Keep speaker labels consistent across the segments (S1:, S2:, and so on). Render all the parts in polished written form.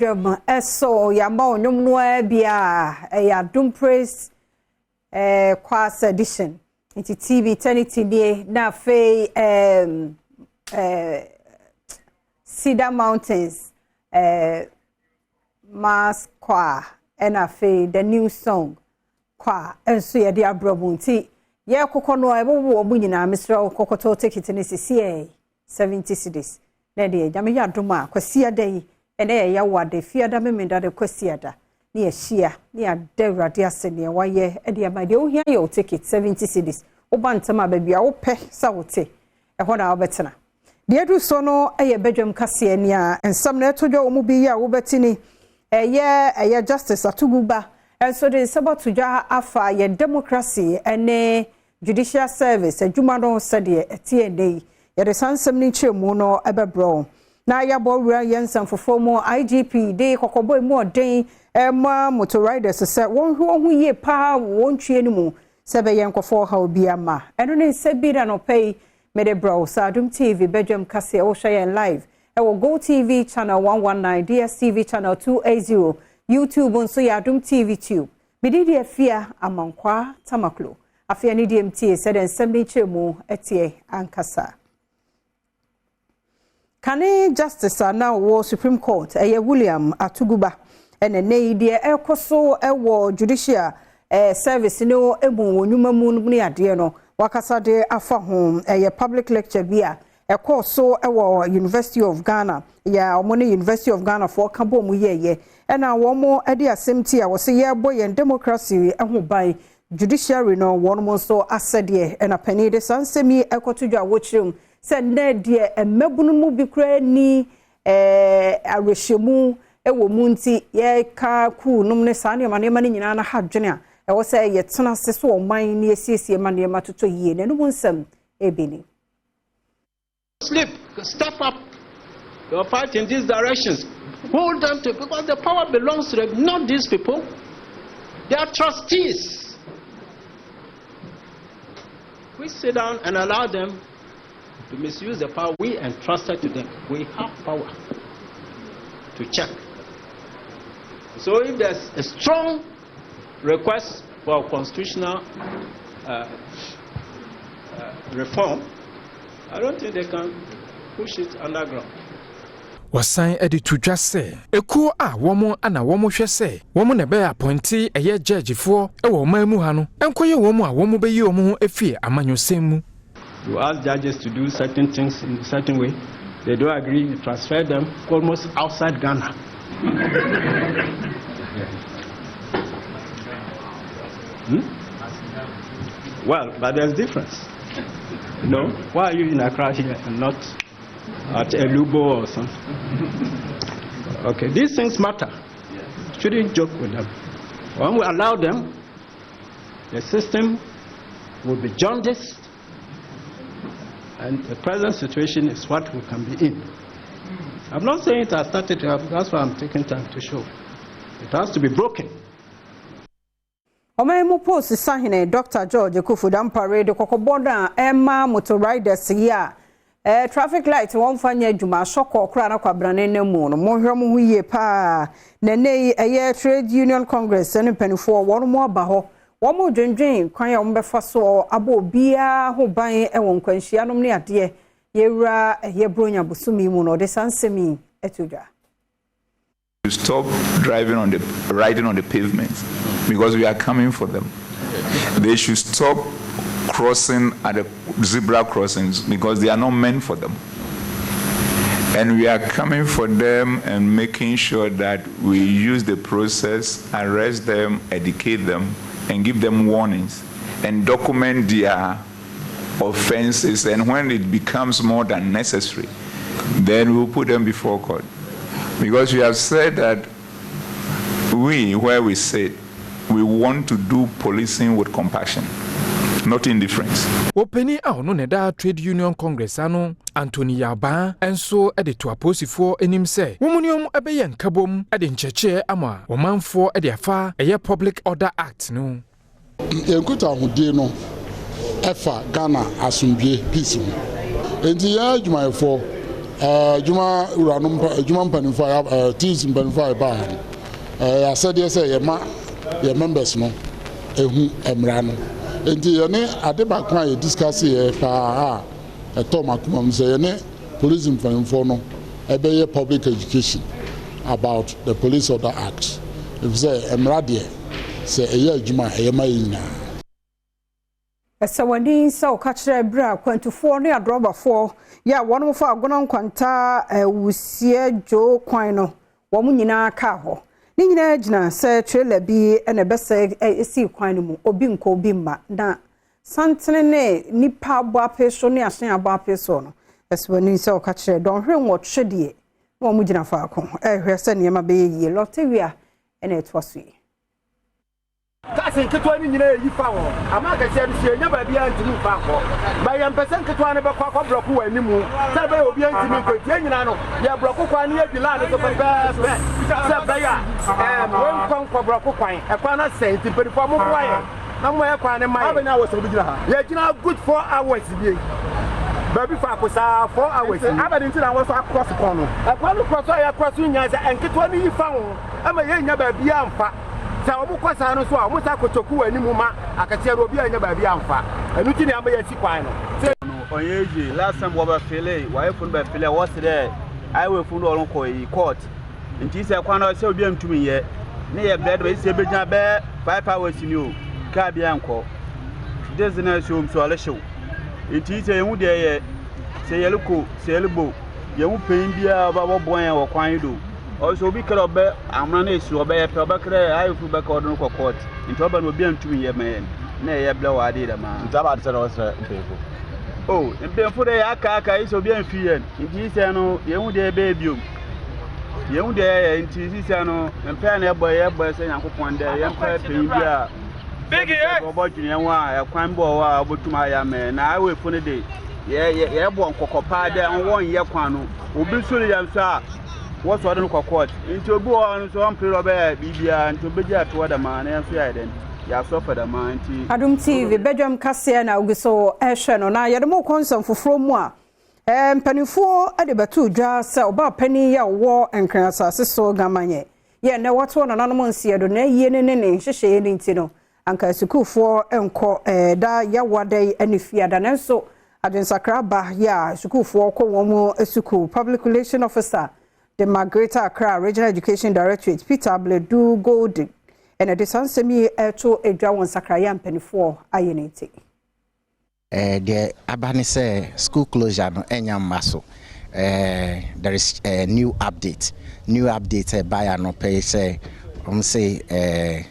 S1: Badwam eso yama onyom no bia Adom Praise Class edition into TV eternity day na fe Cedar Mountains Mass Choir and afe the new song choir enso ye de abrabunti ye kokko no ebo wo nyina Mr. Kokoto ticket ni CCA 70 cedis na de nyame ya doma kwasi adai ene ya wade fiada memenda de kwasi ada ni ya hia ni ya dewrade asene waye e de ma de ohia ye ticket 70 cedis obantama ba bia wo pe sawote e ho na obetena de edu so no eye Badwam kase ani a ensam na etodwo omu bi ya wo betini eye justice atuguba enso de sabatudwa afa ye democracy ene judicial service adwuma no sede etie dey ye de sansem ni chemu no ebebro na ya bowura yensan fofomo IGP de kokoboy mu oden ma motor riders se won hu ye pa won tue ni mu se be yen kofo ha obi ama eno ne se bi da no pay mede bro Adom TV Badwam kase o share live e wo Go TV channel 119 DSTV channel 280 YouTube on so ya Adom TV tube bididi afia amankwa tamaklo afia ni DMT said en semni chemu etie ankasa Kane justice now wo Supreme Court William Atuguba ene nei de ekoso ewo judicial service no ebu wonuma mu ni ade no wakasa de afa ho public lecture bia ekoso ewo University of Ghana ya omoni University of Ghana for kabo mu yeye ena wo mo ade asemti a wo se ye boyen democracy eho ban judiciary no won mo so asede ena pani de sansemi ekotudwa wo chirum se ne de emebunu mu bi kra ni arehemu ewo mu nti ye ka ku num ne sa ne ma ni nyina na hadwene a ewo se ye tena se so oman ni esiesie ma ne ma toto yie ne no nsem ebini
S2: sleep, step up your fight in these directions. Hold them to, because the power belongs to them, not these people. They are trustees. We sit down and allow them to misuse the power we entrusted to them. We have power to check. So if there's a strong request for constitutional reform, I don't think they can push it underground.
S3: Wasan editudwa se ekuo a womo ana womo hwe se womo ne be appointee eye judge fo e wo mamu ha no enkoye womo a womo be yi womo ho efie amanyosem mu.
S2: You ask judges to do certain things in a certain way, they don't agree, you transfer them almost outside Ghana. Well, but there's difference. You know, why are you in Accra here and not at Elubo or something? Okay, these things matter. Shouldn't joke with them. When we allow them, the system will be jaundiced, and the present situation is what we can be in. I'm not saying it has started to happen, that's why I'm taking time to show. It has to be broken.
S1: Omemu post sahine Dr. George Kufudan parade kokoboda Emma motor riders ya traffic light won fanya djuma soko kra na kwabrane nemu no mohwe mo huye pa na nei eye trade union congress ne penifo won mo ba ho won mo dwendwen kwan ya mbefa so abo bia ho ban e won kwanhia nom ne ade yewura ye bronya busumi mu no de sansemi etudwa.
S4: To stop riding on the pavements because we are coming for them. They should stop crossing at the zebra crossings because they are not meant for them. And we are coming for them and making sure that we use the process, arrest them, educate them, and give them warnings and document their offenses. And when it becomes more than necessary, then we'll put them before court. Because we have said that where we sit, we want to do policing with compassion, not indifference.
S3: Openi a ono ne da trade union congress ano Anthony Yaba enso ede to aposifo enim se womunium ebeye nkabom ede ncheche ama womanfo ede afa eye public order act no
S5: enkuta hudie no efa Ghana asumdie peace mu enti ya adwumayefo Juma uranum Juma mpanimfo teams mpanimfo ba I said yes say your members no ehu emra no enti ye ne ade ba kwa ye discuss ye pa Tom akumam say ye ne police mpanimfo no ebe public education about the Police Order Act. If say emra de say eye adwuma eye mayina
S1: Sawani so kachre bra kwantufoɔ ne adrobafoɔ ya wɔn fa agono nkwanta wusie jo kwan no wɔn nyinaa ka hɔ ne nyinaa gyina sɛ trailer bi na bɛsɛ esi kwan no mu obi nko obi ma na santene ne nipa abo apeso ne asen abo apeso no sawani so kachre don hwe nwɔtwe de wɔn gyina fa akɔ hwɛ sɛ nneɛma bɛyɛ yie lɔtewia na etwaso
S6: Kasi nketwa ni nyina yi fa wo ama ka se du nya ba bia ntimi fa ko ba ya mpese nketwa ne be kwa block wa animu se ba obi ntimi ko tie nyina no ya block kwa ne ya bila ne so be se ba ya won kwa block kwan e kwa na se nti perifo mo kwa ye na mo ye kwa ne mai abanya wo so bi gina ha ya gina good 4 hours bi baby fa ko sa 4 hours abadi nti na wo so across kon no e kwa no cross ya cross nya se nketwa ni yi fa wo ama ye nya ba bia amfa sa obu kwasa no so a musa kotoku wani mu ma akate obi anya ba bia amfa enu ti ne amba ya si kwan no onyeji last time wo ba fele wa efun ba fele wo se dey I we fun orun ko yi court nti se kwan no se obi antumi ye ne ye bed we se begya be 5 hours ni o ka bia nko this na so so ale show nti se hu de ye se yeluko se yelubo ye hu pen bia ba bo bon ya wo kwan do also be kere obe amana esu obe ye pe obe kere ayefu be ka odun ko court nti oba no obi antumi ye men na ye ble wa ade da ma nti aba de no se mpefo oh mpefo de aka iso obi anfi ye nti se no ye hu de be biom ye hu de nti se no mpe na ye boy se Nyankopon de ye mpe pen bia bigi obo junior wa e kwan bo wa obotuma ya men na ayefu ne de ye bo nkokopa de won ye kwan no obi sori ya nso what so don court into obi on so on period be bibia into beja to the man and so ya den ya suffer the man ti Adom TV
S1: Badwam kase na ugiso ehwe no na yedemo konsum foforo mu a mpanifo ade batu dwa se oba pani ya wo enkran asase so gamanye ye na wato no nanom nsie do na yie ne hyehyeye ne nti no anka sukufo enko da ya wadai anifia da nanso adwensakra ba ya sukufo ko womu esuku public relation officer the Greater Accra Regional Education Directorate Peter Bledu Gold and a disansemi to a Jawan Sakraya penifo ayenete.
S7: The abani say school closure no enya maso. There is a new update. New update by no pay say say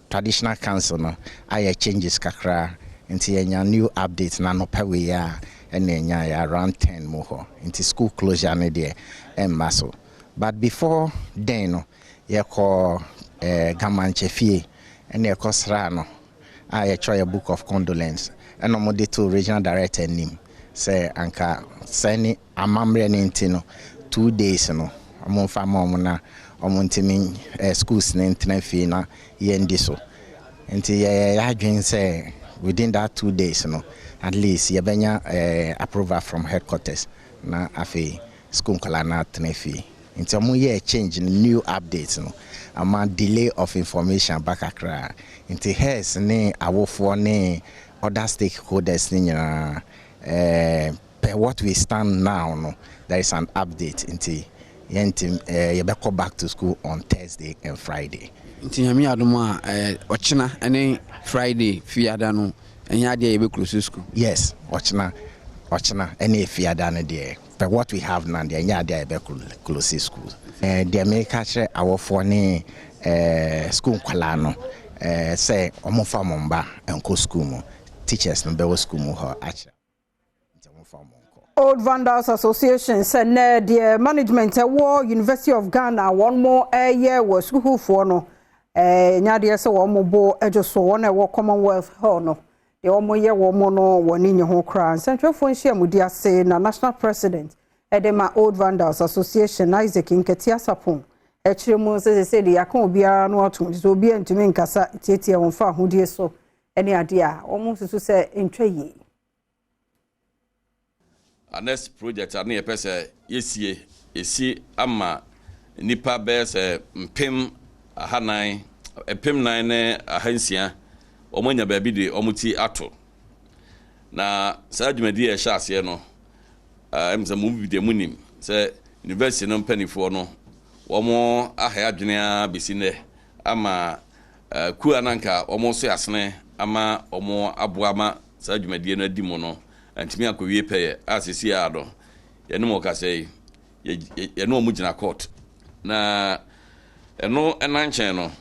S7: traditional council no aye changes kakra into enya new update na no pay we ya and then around 10 more into school closure ne there and maso. But before then you call Gamanchefie and you call Srano. I try a book of condolence and I'm to regional director name say anka send amamre nintino 2 days no amon fama na omontimi schools nintena fi na yendi so nti ya adwen say within that 2 days no at least you benya approval from headquarters na afi school kala na tenefi nti omo ye change new updates no ama delay of information back Accra nti has ne awofo ne other stakeholders ni per what we stand now no there is an update nti you be back to school on Thursday and Friday
S8: nti yami adoma ochina ene Friday fiada no enya dia be close school. Yes, ochina any fiada na there. But what we have now there enya dia be close school. They make catch our for ne school kwala no say omo fa momba enko school mo teachers no be school mo ho acha.
S1: Old Vandals Association said the management war University of Ghana one more year was school for no nya so one bo ejoso one e Commonwealth hall no the omo ye wo mo no woni nye ho kra central phone share mudi ase na national president edema Old Vandals Association Isaac Nketia Sapon e kire mu se de yaka obiara no ato so obi antumi nkasa tietie won fa hodie so ene ade a omo susu se ntwa yi
S9: a next project a ne yɛpɛ sɛ esi ama nipa bɛyɛ sɛ mpem ahanan mpem nan ne ahansia ɔmanya baabi de ɔmuti ato na saa dwumadi yɛ hyɛ aseɛ no sɛ mu bi de munim sɛ university no mpanifoɔ no wɔn ahɛ adwene a besi nɛ ama ku ananka wɔn so asene ama wɔn aboa ma saa dwumadi no adi mu no ntimi akɔwie pɛyɛ asisi ado yɛne mo ka sɛ yɛne wɔn gyina court na ɛno ɛnankyɛn no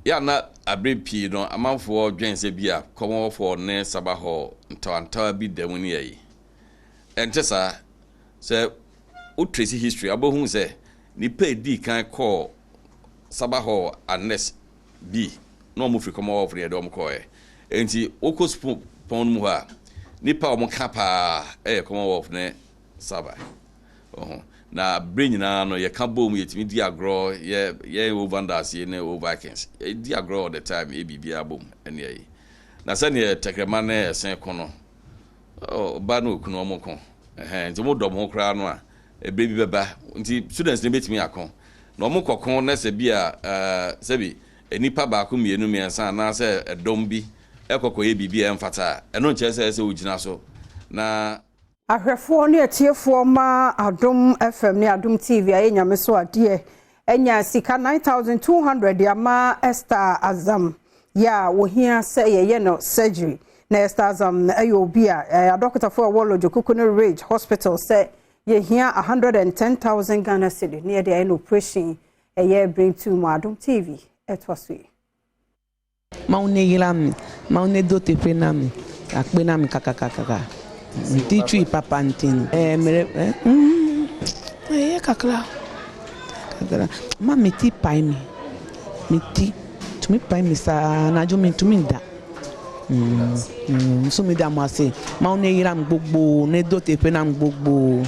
S9: ya na abre pii no amanfoɔ dwense bi a kɔmɔfoɔ ne sabahɔ ntawantawa bi da mu ne yɛ ɛnte saa sɛ utrace history abohu sɛ nipa edi kan kɔ sabahɔ anes bi no mo firi kɔmɔfoɔ ne yɛ dɔm kɔɛ enti okospo pon mu ha nipa ɔmo ka pa ɛyɛ kɔmɔfoɔ ne saba na brain nyinaa no ye ka bom yetimi di agro ye overlanders ye ne Vikings di agro all the time e bibia bom ene yi na se ne tekrema na esen kono ba na okunu omo kon nti mo dom ho kra no a ebe bi beba nti students ne betimi akon na omo kokon na se bia se bi enipa ba ko mienu miensa na se edom bi ekokoye bibia emfata eno nche se ogina so na ahwefo ne atiefo ma Adom FM ne Adom TV aye nyame so ade enya sika 9200 ama Esther Azam ya wohia se ye no surgery na Esther Azam ayo obi a doctor for Wolojo Kukuno Ridge Hospital say ye hia 110,000 Ghana cedi near the operation ye bring to Adom TV etwaswe
S10: maune yilam maune dote penam akpenam kakakaka Ditri papantin mere kakla mami ti pai mi to me pai mi sa na jo mi to me da so mi da mo ase ma one yiram gbogbo ne do te pe nam gbogbo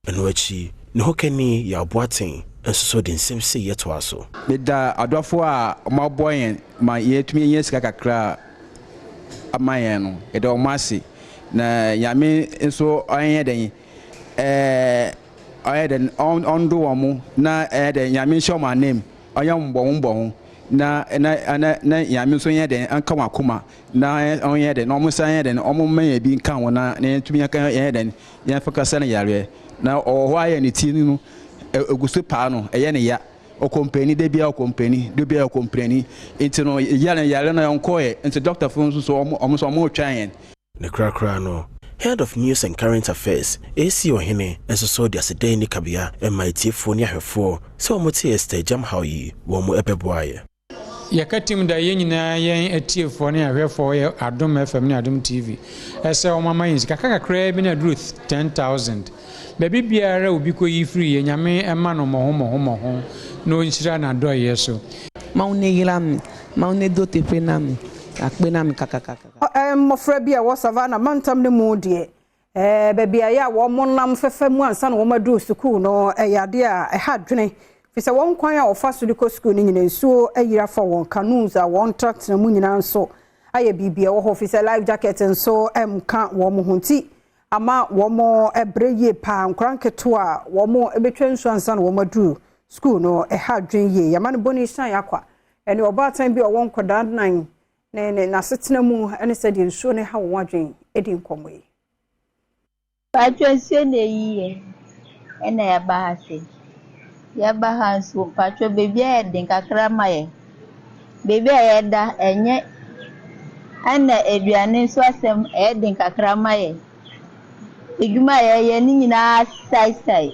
S11: eno achi ne hokani ya boaten enso so den sem se yeto aso
S8: me da adofo a ma boyen ma yetumi yen sika kakra amayen no e da o ma ase na yame nso ɔyɛ den ɔyɛ den ɔndo wɔn na ɛyɛ den yame nhyɛ wɔn anim ɔyɛ mbɔn na yame nso yɛ den anka wɔn akoma na ɔyɛ den na wɔn san yɛ den wɔn mmɛn bi nka wɔn na yɛntumi yɛ den yɛn fɛkasa no yareɛ na ɔwɔ hɔ ayɛ ne ti no egusu paa no ɛyɛ ne ya ɔkɔmpani de bia ɔkɔmpani nti no yare no yɛnkɔɛ nti doctor fo nso so ɔmo so ɔmo twa yɛn
S11: ne krakra no head of news and current affairs AC Ohene enso so dia sedai ni kabia emaitiefo ni ahwefo se omote Esther Jam Hoyi wo mo ebeboaye
S12: yakatim da yenyina yen atiefo ni ahwefo ye Adom FM ni Adom TV ese omama yin sika kakra bi na truth 10,000 baby biara obi ko yi free ye nyame ema no mo no nhyira na do yeso
S10: maune yilam maune dote penam akpenam kakakaka
S1: mofra bia wo savana mantam ne mu de baabi aya wo monam fefa mu ansa na wo madu school no yade a ha dwene fi se won kwan a ofa so liko school ni nyina nsuo ayira fa won canoes a won tract na mu nyina nso aye bibia wo ho fi se life jacket nso emka wo mo hunti ama wo mo ebreye pa nkranketo a wo mo ebetwa nsuo ansa na wo madu school no ha dwen ye yama ne boni shan yakwa ene obatan bi o won koda nan na setena mu ene se de nsuo ne ha wo adwen edi nkomo yi
S13: patwa ne yiye ene ya bahase ya bahansu patwa bebi a den kakra maye bebi a ya da enye ana eduane nso asem den kakra maye edwuma ya ni nyina sai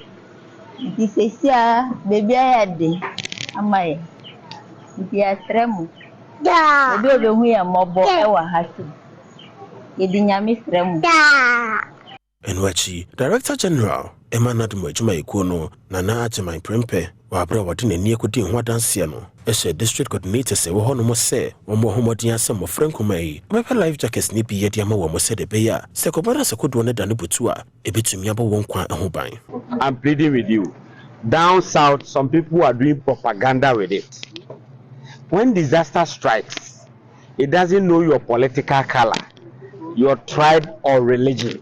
S13: di sesia bebi a ya den amaye di atremu da bebi obehu ya mobo ewa hatu yedi nyame fremu
S11: Enwachi, Director General, Emanad Mojuma Ikono, Nana Ajama Prempe, Wabra Wadine Kudi Wadansiano, Eshe District Coordinator se Wohono se, Womo Homodia Samo Franco May, Mepa Life Jackets Nipi Yediama Wamo de Beya, Sekobara Sakudone Danibutua, Ebitumiaba Wonkwa and Hobine.
S6: I'm pleading with you. Down south, some people are doing propaganda with it. When disaster strikes, it doesn't know your political color, your tribe or religion.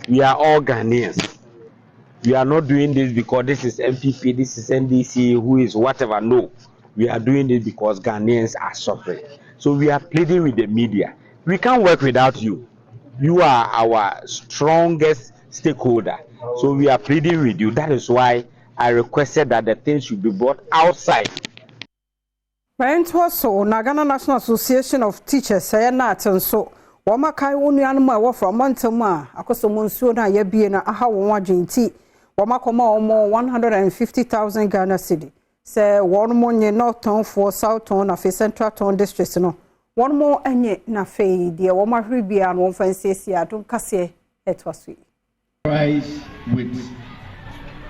S14: we are all Ghanaians. We are not doing this because this is MPP, this is NDC, who is whatever. No, we are doing this because Ghanaians are suffering. So we are pleading with the media. We can't work without you. You are our strongest stakeholder. So we are pleading with you. That is why I requested that the things should be brought outside.
S1: Right, so Ghana National Association of Teachers say not and so Wama kai wonu anuma wo from montama akoso monsuo na ye bie na aha wo wadwenti wama koma omo 150,000 Ghana cedi say won mo nye northern for southern na fe central town district no won mo enye na fe de wama hwebia no fancy Adom kase etwaso
S15: rise with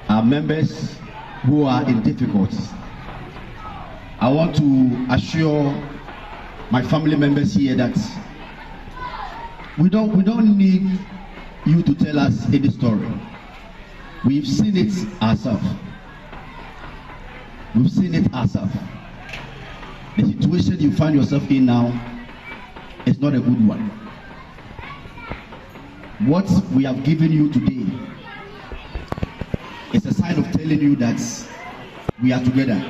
S15: our members who are in difficulties. I want to assure my family members here that we don't need you to tell us any story. We've seen it ourselves. We've seen it ourselves. The situation you find yourself in now is not a good one. What we have given you today is a sign of telling you that we are together.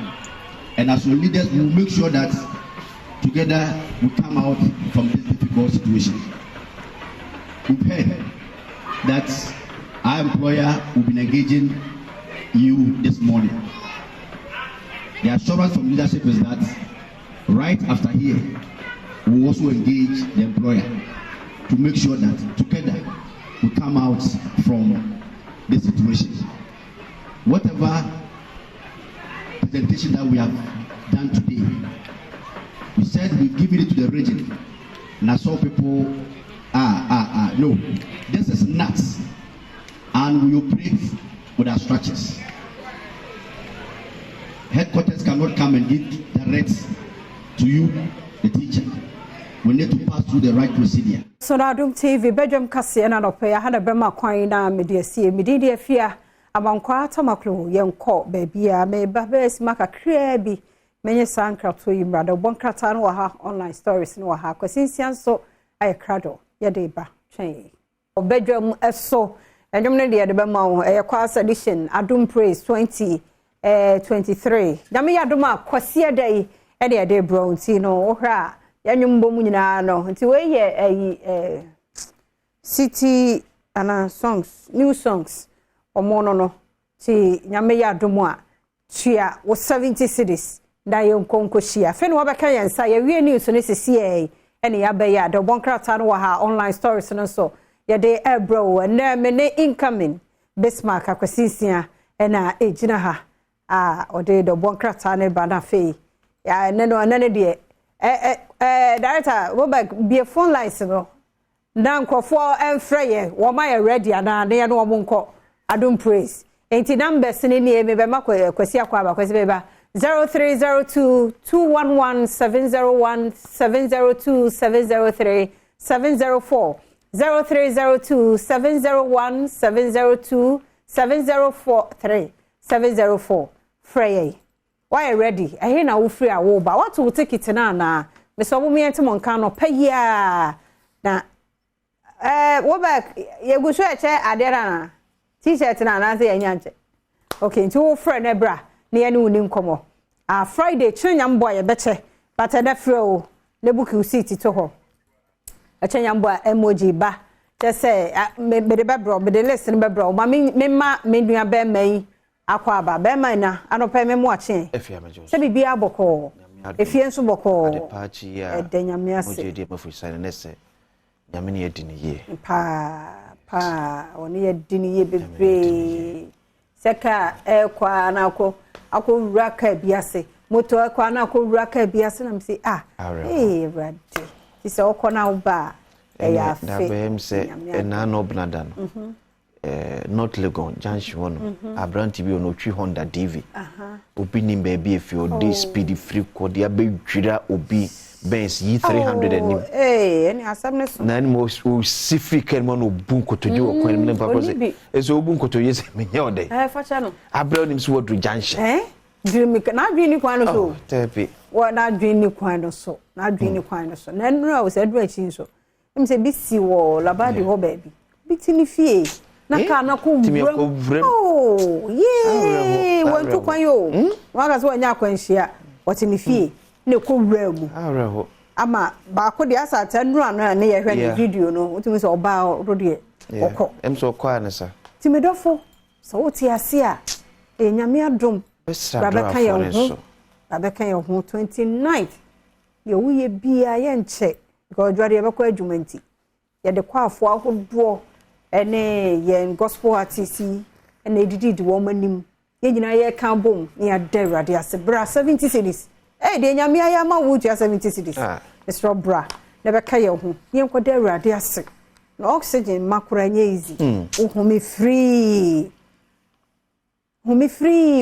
S15: And as your leaders, we will make sure that together we come out from this difficult situation. We've heard that our employer will be engaging you this morning. The assurance from leadership is that right after here, we will also engage the employer to make sure that together we come out from this situation. Whatever presentation that we have done today, we said we've given it to the region, and I saw people, no, this is nuts, and we operate with our structures. Headquarters cannot come and give direct to you, the teacher. We need to pass through the right procedure.
S1: So Adom TV, Badwam kase na no pe ha na bema kwan na media sie medidi afia abankwa atamaklo yenko babia me babes makakra bi menye sankrato yi brada bonkrata no ha online stories no ha kwasinsian so ay krado ye de ba twen Badwam eso enwom ne de bema wo kwasa edition Adom Praise 2023 dame yadom akwase dai e de bro nti no ohra yanwumbo mu nyina no nti we ye city ana songs new songs omono no ti nyame yadom a tua wo 70 cities da ye nkonkohia fe no wabeka yensa ye wie news no sisi ene ya be ya do bonkrata no ha online stories no so ye de bro na me ne incoming Bismarck akwasisia ena ejina ha ode do bonkrata ne bana fe ya ne no ne de director wo back be phone lines no na nkofo enfreye wo ma ye ready ana ne no wo nko Adom Praise enti numbers ni ne me be makwasi akwa ba kwasi be ba 0302 211 701 702 703 704 0302 701 702 704 704 Frey why ready eh na wo free awo ba what will take it na me so mo me ntimo nka no paya na wo back ye gu so eche adera na t-shirt na say enyanche okay nti wo free na bra na ye ne uni nkomo Friday chenyam boy beche but na free o ne book seat to ho chenyam boy emoji ba just say me de be bro me de listen be bro ma me nua be mai akwa aba be man na anopa me mu ache se bibia boko efie nso boko
S16: adepachi ya
S1: edanyame ase
S16: mojede mafusane nese nyame ne yedini ye
S1: pa oni yedini ye bebe seka kwa na ako raka biase moto kwa na ako raka biase na msi radi tise okona uba ya fe
S16: na bem se na no bnadano not Legon junction one abranti bi ono twi Honda DV obi nim ba bi efi odi speed free code ya be twira obi Benz E300 enim
S1: eni asamne so
S16: na ni mo free ken mo no bunkotoje wo kwan me papa so obunkotoje se menye ode
S1: facha no
S16: abra nim so wodru junction
S1: dream na dwini kwan no so
S16: tepe
S1: wo na dwini kwan no so na dwini kwan no so na nura wo se dru achi so em se bi si wo labadi ho baby bi tini fie na ka na ko wurem oh yeah want to kwan yo waka so anya kwanhia wote ne fie ne ko wurem
S16: awreho
S1: ama ba ko de asata nuru ano na ye hwe ne video no wotumi so oba ro de okọ
S16: so kwa na sa
S1: timedofo so wote ase a nyame adom babeka ye ho babeka ye ho 29th ye wuye bia ye nche because dware ye bekọ adwumanti ye de kwafo ahodo ene ye gospel artist ene dididi wo manim ye nyina ye kan bom ne adarade ase bra 70 cities de nyame aya ma wo 70 cities Mr. Bra ne beka ye ho ye nko darade ase na oxygen makura nye easy uhumi free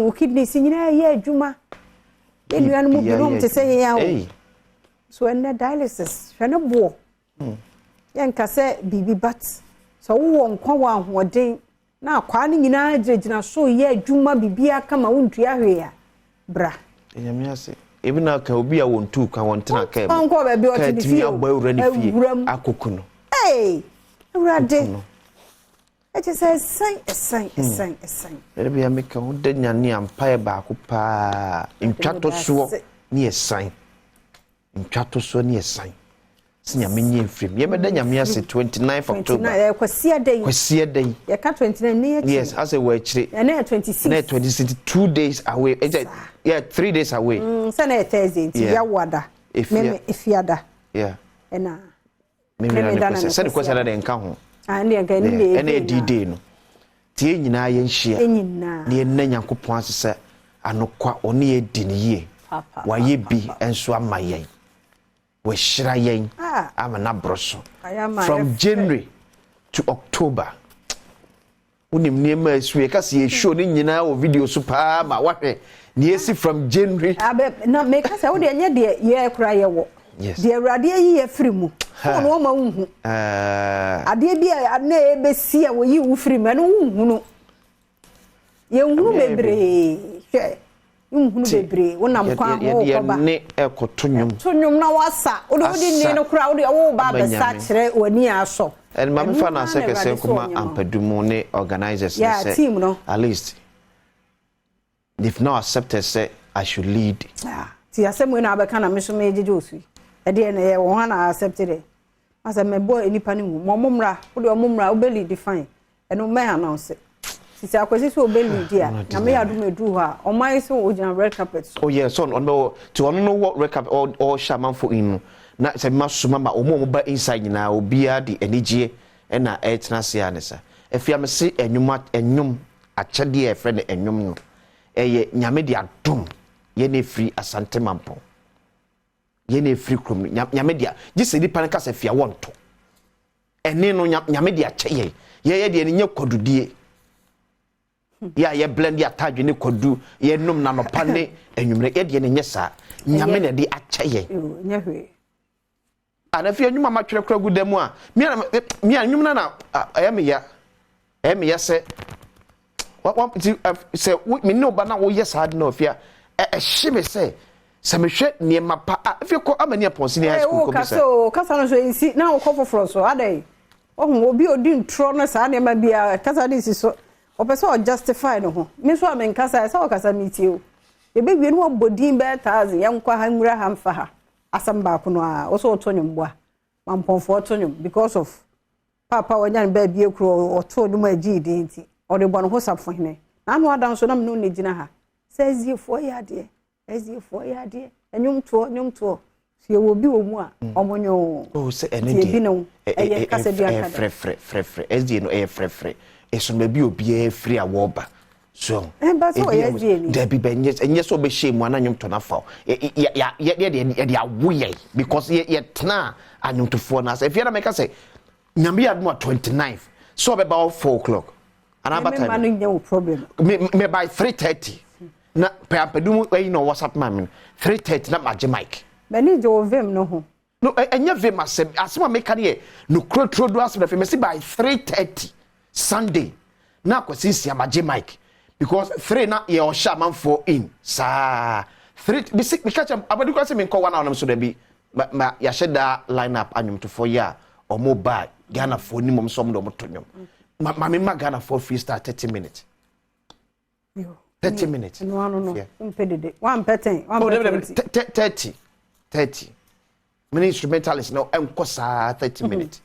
S1: o kidneys nyina ye adwuma enuan mu binom te say ya so na dialysis hwe bo ye nka se bibi bat so wo nkwa wa ahoden na akwa ne nyina agina so ye adwuma bibia kama wontua hwe ya bra
S16: enyame ase ebi na ka obi a wontu ka wontena ka e
S1: onko ba bi o ti fi
S16: akoko no
S1: Rade. It is a sign.
S16: Maybe I make a wooden yanni and pie back in Chato so near sign. In Chato so near sign. Senior minion frame. You better yam 29th October. Was see a day. You can't 29 near. Yes, as a word, and 26. 26 2 days away. Yeah, 3 days away. Sunday, Thursday, yeah, water. If yada. Yeah. And maybe send question that enka
S1: and again
S16: any day no tie nyina ye nhia ne na nyankopon asese anokwa one ye di ne ye wa ye bi enso amayen we shira yen ama na broso from January to October unim ne ma esue ka se ye show ne nyina o video so pa ma wahwe ne esi from January
S1: na make us wo de nya de ye kura ye wo de awrade yi ye firi mu no ma unhu ade bia na e be si a wo yi wo firi mu no unhu no ye unhu bebre hwe unhu bebre wonam kwa ho ko ba
S16: ne
S1: ekotonyum na wasa wo de ne no kura wo ba be sa kire wani aso
S16: and mama fa na se kese kuma ampadumu ne organizers say
S1: team no
S16: at least if not accepted say I should lead
S1: ti asemu na abeka na meso mejeje osu ede na ye wo na accepted it asa me boy enipa ni mu momumra wo de omumra wo be lead define eno me announce sisi akwesi so be lead dia na me yadu medu ha o mai so o jina red carpet so
S16: oh yes on no to on no what red carpet or shaman for in na se masuma ma omo ba inside na obia de enigye na etna se anesa efia me se enwum achede e friend enwum no eye nyame de adom ye na free asante mampo ye na free krom nyame dia gise di pan ka se fia wonto ene no nyame dia che ye de nya kodudie ya ye blend ya tadwe ne kodu ye num na no pane enwumre ye de nya sa nyame na de ache ye
S1: nya hwe
S16: ana fia nwuma ma twere kra gudemu a mi anwum na ya se se me no ba na wo yes hard no fia shime se me hwe ne ma pa fia ko amani aponsi ne high school ko bisa
S1: kasa no so insi na wo kofo fro so adai ohun obi odi ntro no sa ne ma bia kasa dis so opeso justify no ho me so amen kasa sa o kasa miti o e be wie no abodin be 1000 yankwa ha nwura ha mfa ha asamba ko no a o so otonyum boa mamponfo otonyum because of papa wanyan ba bie kro oto no ma gidi nti o de bono ho sapfo hene na no adan so na me no ne gina ha sezifo ya de enyum to si e wo bi wo mu a omonyo
S16: o se ene de
S1: no e kasa bi aka
S16: frefre sd no e frefre eso me bi obi e free awoba so
S1: ba so ye sd
S16: de bi enye so be shame ana nyum to na fa ya de awoye because ye tena anyum to for na say if you na make say nyame ya mo 29 so be about 4 o'clock and about time
S1: me no problem
S16: me by 3:30 na peapedu wey no WhatsApp mami 3:30 na maje mic
S1: be ni jo vem no ho
S16: no enye vem asema make here no crotro do asema me say by 3:30 Sunday na kwasi sia maje mic because 3 na ye o shaman for in sa 3 be catch abadu kwasi me nko wana so da bi ma ya sheda line up anyum to for ya o mobile Ghana for ni mom som do motonyom
S11: Mami Magana for freestyle 30 minutes. 30 minutes.
S1: No. One petting.
S11: 30. Many instrumentalists no enkosa 30 minutes.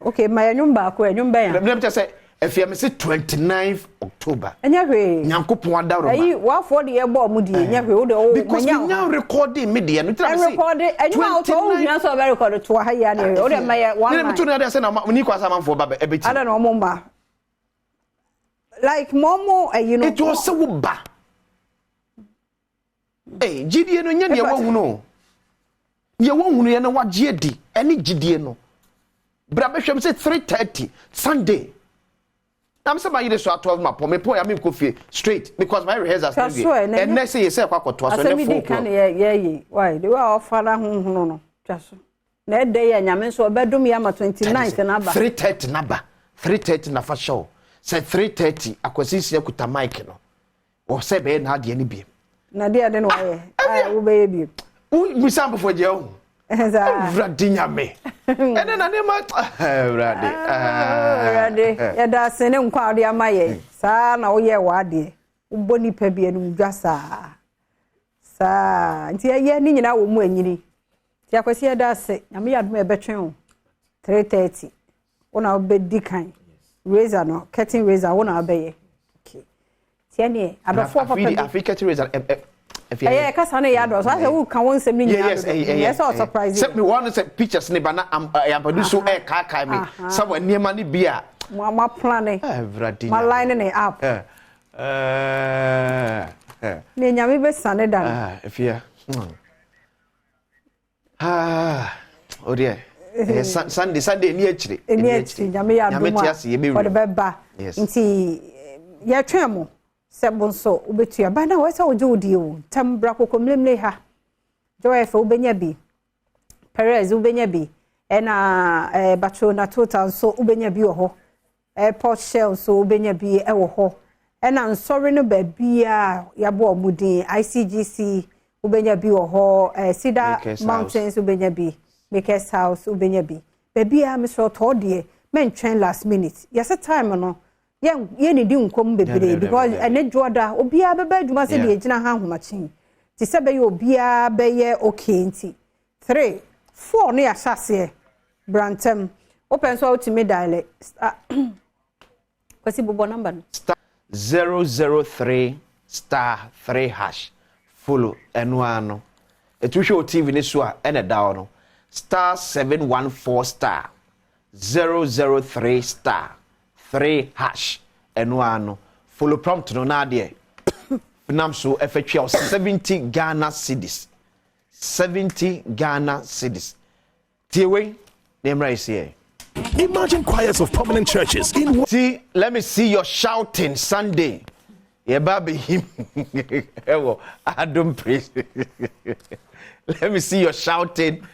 S1: Okay, my nyumba ko nyumba ya.
S11: Let me just say if you say 29th October.
S1: Enya hwe.
S11: Nyankopon adaro ma.
S1: Ayi wa for the ebo mu die enya hwe wo de o
S11: because we now recording media no tell me say.
S1: Recording enya auto o hia so be record to ha ya na o de ma ya one.
S11: Let me tell you that say na ni kwasa man for ba ebeti.
S1: Ada no mo mba. Like momo you know.
S11: It was so ba. Eh, gidie no nya ne wo hu no. Ye wo hu no ye na wa gie di. Eni gidie no. Bra be hwem say 3:30 Sunday. I'm saying my so 12 my po me po ya me ko fie straight because my rehearsals and next say say kwa to so na 4
S1: kan ye why the way offer hu no twaso na e dey ya nyame so obedum ya ma 29th na ba
S11: 3:30 na ba 3:30 na fa show say 3:30 akwasisi akuta mic no o say be na ade ni bi
S1: na de ade no wa ye wo be bi
S11: we sam before je o Vradinya me. Ene na nema Vrade.
S1: Vrade. Ya da sene nkwa ade amaye. Sa na wo ye wa de. Wo nipa bi enu dwa sa. Nti ye ni nyina wo mu anyini. Ti akwasi ya da se. Na me yadom e betwen o. 3:30. Wona obedi kan. Razor no, cutting razor wona obeye. Okay. Ti ene abafo papa bi.
S11: Africa razor
S1: Yeah, kasa na ya do. So I say who can one say me yes, so surprise.
S11: Set me one say pictures ni ba na am produce so kai me. Somewhere niema ni bia.
S1: Ma plan e. Ma line ne up. Ni nyame be sane dan.
S11: Efia. Oh dear. Sunday ni achire.
S1: Ni achire nyame ya do ma. For the beba. Nti ya twemo. Sebonso ubetua ba na wesa oje odi o tambra kokomlemle ha joy fa ubenya bi Perez ubenya bi ena Barcelona total so ubenya bi ho Port Shell so ubenya bi wo ho ena nsori no ba bia yabo omudin ICGC ubenya bi wo ho Cedar Mountains ubenya bi Makers House ubenya bi ba bia me so to de men train last minute yesa time no ye ni di nkom bebre because ene joda obia beba adwuma se de gina ha homachin ti se be ye obia be ye okay nti 3 4 ne asase brantem open so ultimate dial kwasi bobo number
S11: 003 *3 hash follow enwano etuhwe TV ne so a ene da no *714 003 3 hash enwano follow prompt no na de nam so efetwe 70 Ghana cedis 70 Ghana cedis tiewe nemra is here.
S17: Imagine choirs of prominent churches in
S11: see let me see your shouting Sunday ye baby him ewo Adom praise let me see your shouting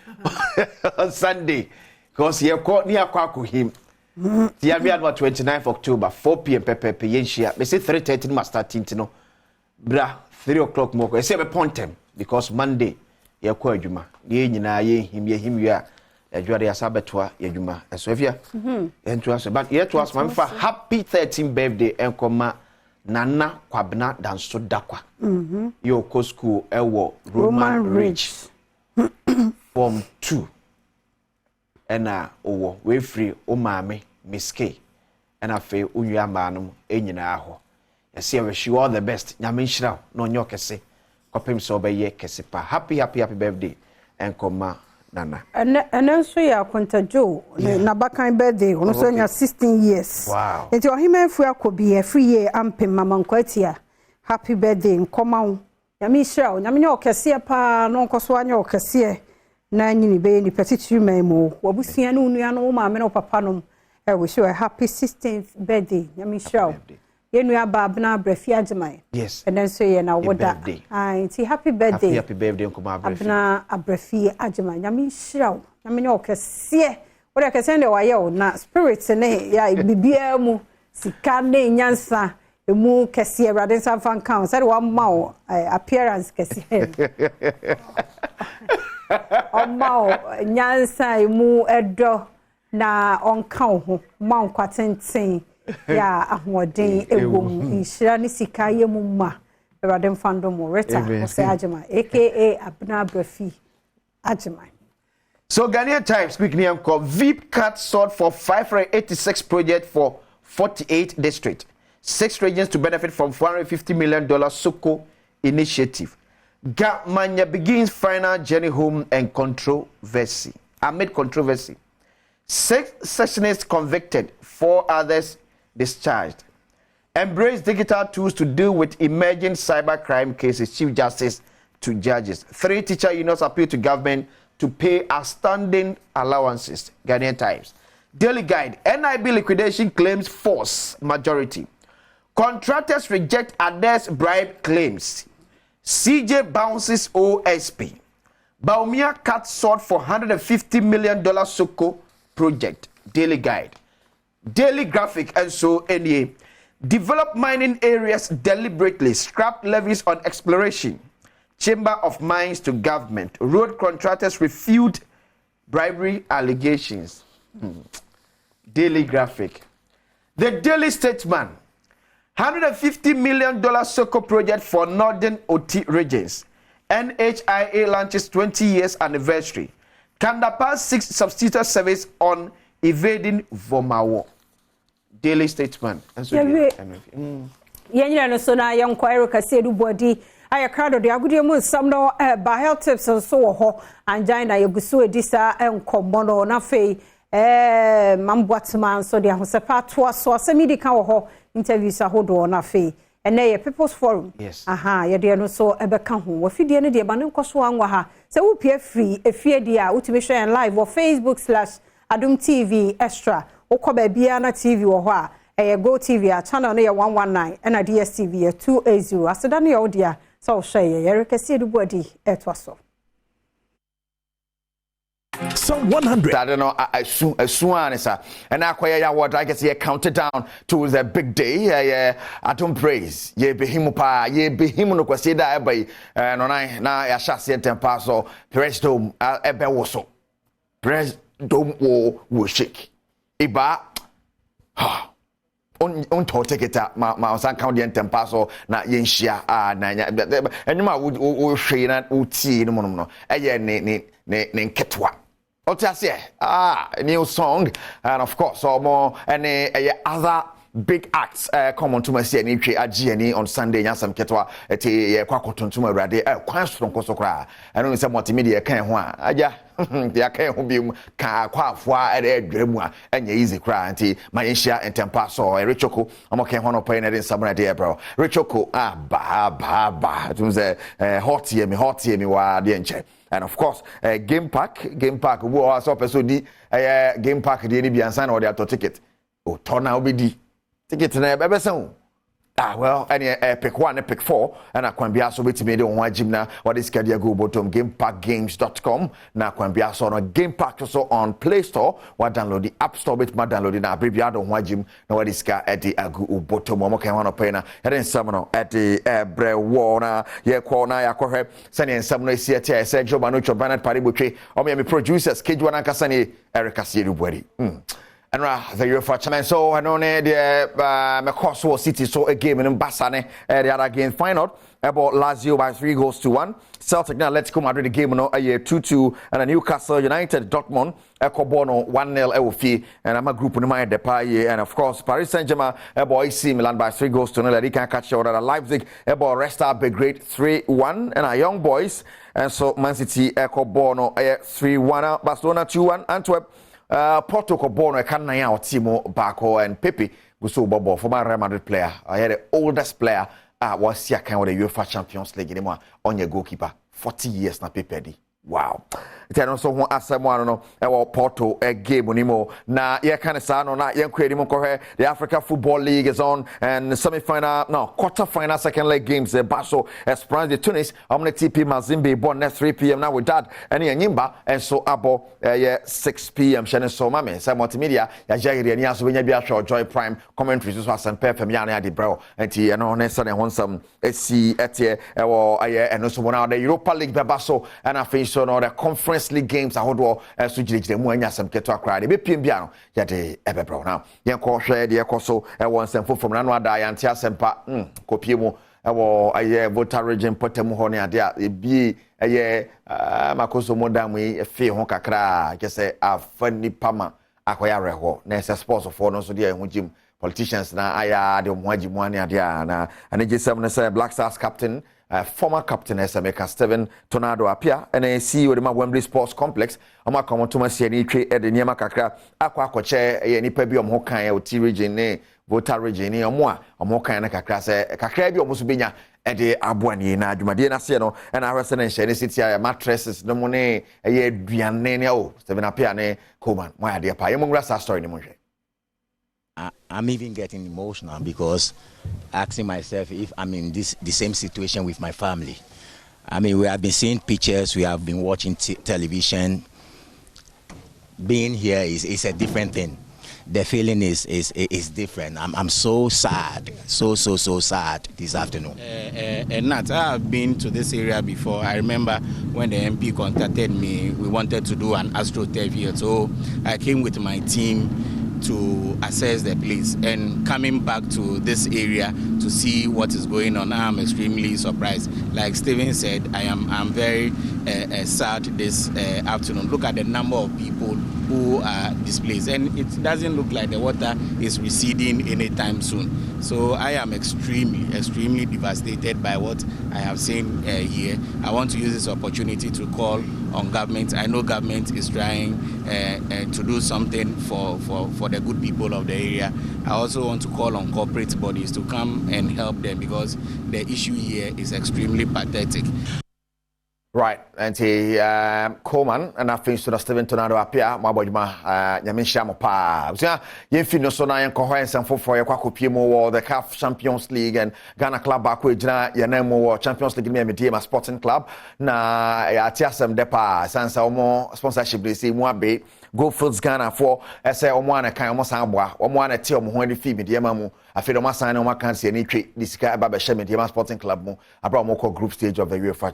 S11: on Sunday because ye call near kwako him. The Aviad 29th October 4 p.m. Pepe Yenshia. They say 3:30 must start no. Bra 3 o'clock more. I say me point them because Monday ye kwa juma. Ye nyina ye him ya adware asabetwa ye juma. So if ya ento aso but ye to us man for happy 13th birthday enkoma Nana Kwabna Danso Dakwa. Yo ko school ewo Roman Ridge. Form 2. Ena owo we free o maame miske ena fe onwia maanum enyina ho yesi wish you all the best nyame nhira no onyo kese kopem so obeye kese pa happy birthday enkoma Nana
S1: ena so ya kontajo na bakan birthday ono so nya 16 years
S11: wow
S1: enti ohima fu akobi e free year ampem mama nkwatia happy birthday nkoma wo nyame nhira nyame nyo kese pa no nkoso anya okese na nyini be ni petitu memo wabusua no nua no ma me no papa no wish you a happy 16th birthday nyami show ye nua babna abrafi agyeman
S11: yes
S1: and then so ye na woda ti happy birthday
S11: nkoma abrafi
S1: abna abrafi agyeman nyami show nyami nyo kese woda kese ne wa ye na spirit ne ya bibia mu sika ne nyansa emu kese awrade san fan kan said wa ma appearance kese Omao nyansa mu edo na onka ho ma nkwa tenten ya ahoden ewom inshira ne sika yemu ma Badwam fandom Rita Ose Ajima aka Abna Brafi Ajima.
S18: So Ghanaian Times speaking here called VIP cut sold for 586 project for 48 district. 6 regions to benefit from $450 million Soko initiative. Gatmanya begins final journey home and controversy. Amid controversy. 6 sessionists convicted, 4 others discharged. Embrace digital tools to deal with emerging cybercrime cases. Chief Justice to judges. 3 teacher unions appeal to government to pay outstanding allowances. Ghanaian Times. Daily Guide. NIB liquidation claims force majority. Contractors reject Ades bribe claims. CJ bounces OSP. Baumia cuts short for $150 million Soko project. Daily Guide. Daily Graphic and so NA. Develop mining areas deliberately. Scrap levies on exploration. Chamber of Mines to government. Road contractors refute bribery allegations. Daily Graphic. The Daily Statesman. $150 million Soko project for Northern OT regions. NHIA launches 20 years anniversary. Kandapa 6 substitute service on evading Vomawo. Daily Statesman. And so
S1: no so na yankwai kase du body aya crowd de agudie mu some no ba health tips so ho angina yeguso edisa enkombo no na fei mambwatman so de ahosepa to so asemidi kan wo ho interviews ahodo na fei ene ye people's forum
S18: yes
S1: ye de no so ebeka ho wo fidie ne de ba ne nkoso anwa ha se wo pie free efie de a utime share live or Facebook/Adom TV extra okoba bia na TV wo ho a Go TV a channel no 119 and a DSTV 280 aseda no odia so share ye rekasi edubodi etwaso.
S17: Some 100.
S18: I don't know. I soon and I quite what I guess counted down to the big day. I don't praise. Ye be him pa. Ye be him no kwasi da ebe. No na ya shasi tempa so. Press dome ebe woso. Press dome wo shake. Iba. On to take it up ma san count the tempa so na yenhia na enuma wo hwe na uti no no eye ne nketwa new song and of course more any other big acts come on to my see any agni on Sunday nyasam ketwa eti kwa kotontum awrade kwan soronko so kra I know say multimedia kan ho aja ya kan ho bi ka kwa afua adwemu a enya easy kra anti manhia entempa so Richoko omo kan ho no pay na den samra de bro Richoko ba tum say hot here me wa de enche. And of course, game pack, wo also person di game pack di ni bi ansan or the ticket. O turna obedi. Ticket na be besan. Well, any pick 1 and pick 4 and I can be also with me on gym what is Kadia go bottom gamepackgames.com na can be also on game pack also on Play Store what download the App Store with my download na baby on gym na what is ka at the agu bottom mo kan wana pay na and some no at the bre na ye corner ya kohwe sane some no see tia say job no chobanat pari botwe o me producers keju na kasa ni Erica Sierubwari and the UEFA challenge so I know the Mekoso City so a game in Bassane the other game final about Lazio by 3-1 Celtic now let's come Madrid the game no a 2-2 and a Newcastle United Dortmund Ekobono 1-0 Ewofi and I'm a group in my Depay and of course Paris Saint-Germain about AC Milan by 3-0 they can catch order at Leipzig about Resta Belgrade 3-1 and our young boys and so Man City Ekobono 3-1 Barcelona 2-1 Antwerp Porto Cobono can na ya Timo Bako and Pepe Gusto Bobo former Real Madrid player. I had the oldest player was here kind of the UEFA Champions League anymore on your goalkeeper 40 years na Pepe di. Wow. Then also one asemo no e Porto a game onimo na ye kind of sa no na ye kwedi mo kohwe the Africa Football League is on and semi-final quarter final second leg games the Basso Esperance de Tunis Omni TP Mazembe born at 3 p.m. now with that and Nyimba and so abo 6 p.m. Shane so mame say multimedia ya jagiri ani aso benya bia show Joy Prime commentary so asan perfect ya na de bro enti no na so ne honsam esi etie e wo aye eno so na the Europa League Basso and I finish so no the conference Conference League games ahodo so girigire mu anya asem keto akra de be piem bia no ya de ebebro na yen ko hwe de ekoso won semfo from na no ada ya ntia sempa kopie mu ewo aye voter region potem ho ne ade a ebi aye makoso modam e fe ho kakra kese afani pama akoya reho na ese sports for no so de ho jim politicians na aya de mo agimu ane ade a na anagesam na say Black Stars captain former captain SMK Steven Tornado apia and CEO de Wembley Sports Complex ama komontoma se ni twe e de niema kakra akwakoche ye nipa bi omho kan e oti region ne voter region ne omho kan na kakra se kakra bi omuso benya e de aboani na adwumade na se no na ahwese na nhye ne city mattresses no mo ne ye aduane ne o Steven apia ne Coleman mo ade pa ye mo ngura sa story ne mo hwe.
S7: I'm even getting emotional because asking myself if I'm in the same situation with my family. I mean, we have been seeing pictures, we have been watching television. Being here is a different thing. The feeling is different. I'm so sad, so sad this afternoon.
S19: Nat, I've been to this area before. I remember when the MP contacted me, we wanted to do an AstroTurf here. So I came with my team to assess the place, and coming back to this area to see what is going on, I'm extremely surprised. Like Steven said, I'm very sad this afternoon. Look at the number of people who are displaced, and it doesn't look like the water is receding anytime soon. So I am extremely devastated by what I have seen here. I want to use this opportunity to call on government. I know government is trying to do something for the good people of the area. I also want to call on corporate bodies to come and help them because the issue here is extremely pathetic.
S18: Right, and Coleman and I finished to the Steven Tornado appear, my boy, Yamisha Mopa. Yefino Sona and Cohen and for your Quaco the CAF Champions League and Ghana Club Bakwejana, Yanemo Champions League, Medima Sporting Club. Na Atiasam Depa, Sansa Omo sponsorship, they say Mwabe. Goldfields Ghana for ese omwana kan omosambwa omwana ti omo de fi mediama mu afi do masan na omaka se ni twe disika aba be she mediama Sporting Club mu abra omoko group stage of the UEFA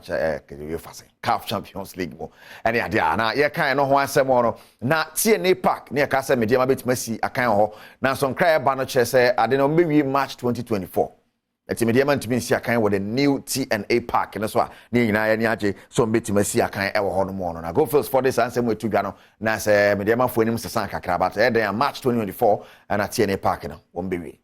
S18: CAF Champions League mu ene ade na ye kan no ho asem no na tie ne park ne ka se mediama betimasi akan ho na so nkra ba no che se ade no mewi March 2024. Eti mediama ntimi si akan with the new TNA park no so a ne nyina ya ni age so betima si akan e wo ho no mo no na Goldfields for this ansem wetu dwa no na se mediama fo enim sesan kakra but e den March 2024 and at TNA park no won bewi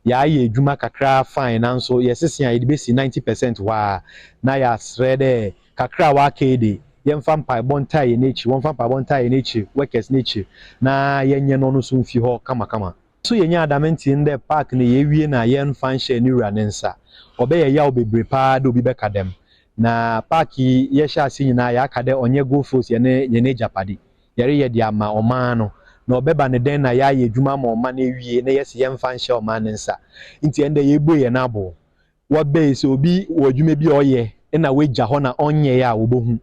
S20: ya ye dwuma kakra finance so yesese ya idibesi 90% wa na ya srede kakra wa kede yemfa mpa bonta ye nechi wonfa mpa bonta ye nechi workers nechi na yenye no no so mfi ho kama so yenya adamenti in the park na yewie na yen fan share ni ranensa obe ya obebre pa do bi beka dem na park ye sha asi na ya akade onye go force ye ne japade yere ye dia ma oman no na obeba ne den na ya ye dwuma ma oman na ewie na yes yen fan share oman nensa nti ende ye bo ye na abo wo be so obi wo dwuma bi oye na we gya ho na onye ya wo bohu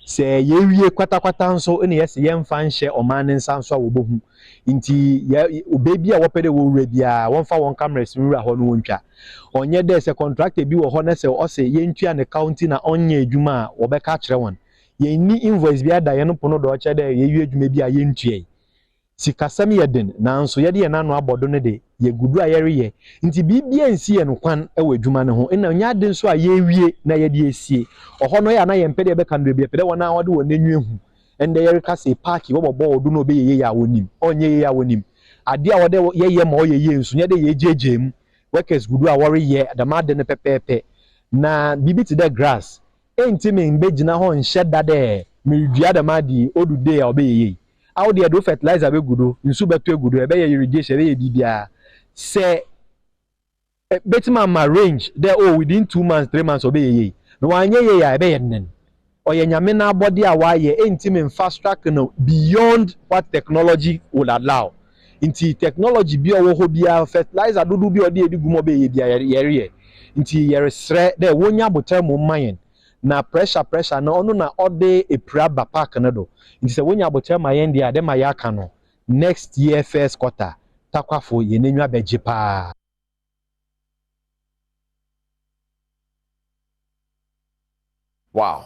S20: se ye wie kwata nso na yes yen fan share oman nensa nso wo bohu nti obebi a wopede wo wura bia wonfa won cameras wura ho no wontwa onye de se contractor bi wo ho na se o se yentua ne county na onye adwuma a wo be ka kire won ye ni invoice bi ada ye no pono do che de ye wie adwuma bi a yentua sikasam ye den nanso ye de ye nano abodo ne de ye gudu a yere ye nti bibia nsi ye no kwan e wa adwuma ne ho na nya de nso a ye wie na ye de esie oho no ya na ye mpede be kan do bi pede wona wode won nenwu ehu ende yere ka se park wo bobo odu no be ye ya wonim onye ye ya wonim ade a wode ye ma o ye nsu nye de ye jeje mu workers gudu a worry ye adamade ne pepepe na bibiti the grass enti me mbegina ho nhye dade me dua adamade odu de a obe ye how dey do fertilizer be gudu nsu beto gudu e be ye irrigation be ye bibia se betima ma range there within 2 months 3 months obe ye no wanye ye ya e be ye nen oye nyame na body a waye enti infrastructure no beyond what technology would allow inti technology bi owo ho bia fertilizer dudu bi odi edigumo be ye bia yere inti yere sre de wonya botam mayen na pressure na onu na ode epra ba park na do inti se wonya botam mayen dia de ma yaka no next year first quarter takwafo ye nenwa beje pa.
S18: Wow.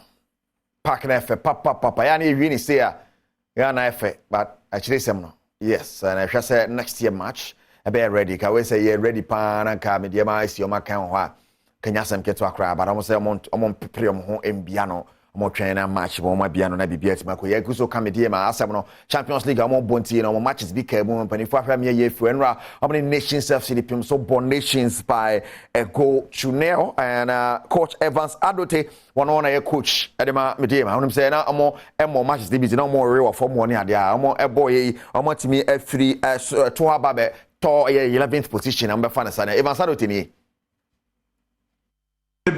S18: park na efe papa ya na ewie ni say ya na efe but actually sem no yes and I shall say next year match be ready ka we say ready pa na ka me de ma isi o maka ho a kanya sem keto akra but am say omon prepare mo ho embia no mo twen na match mo ma bia no na bibia tima ko ye kuso ka me de ma asem no Champions League mo bonti no mo matches bi ka mu mpani fa me ye fu enra omni Nations FC the pim so born Nations by a goal to nil and coach Evans Adote one on a coach edema me de ma onim say na mo matches bi na mo rewa for mo ni ade a mo boy omo timi afri to ababe to 11th position am be fa na sana Evans Adote ni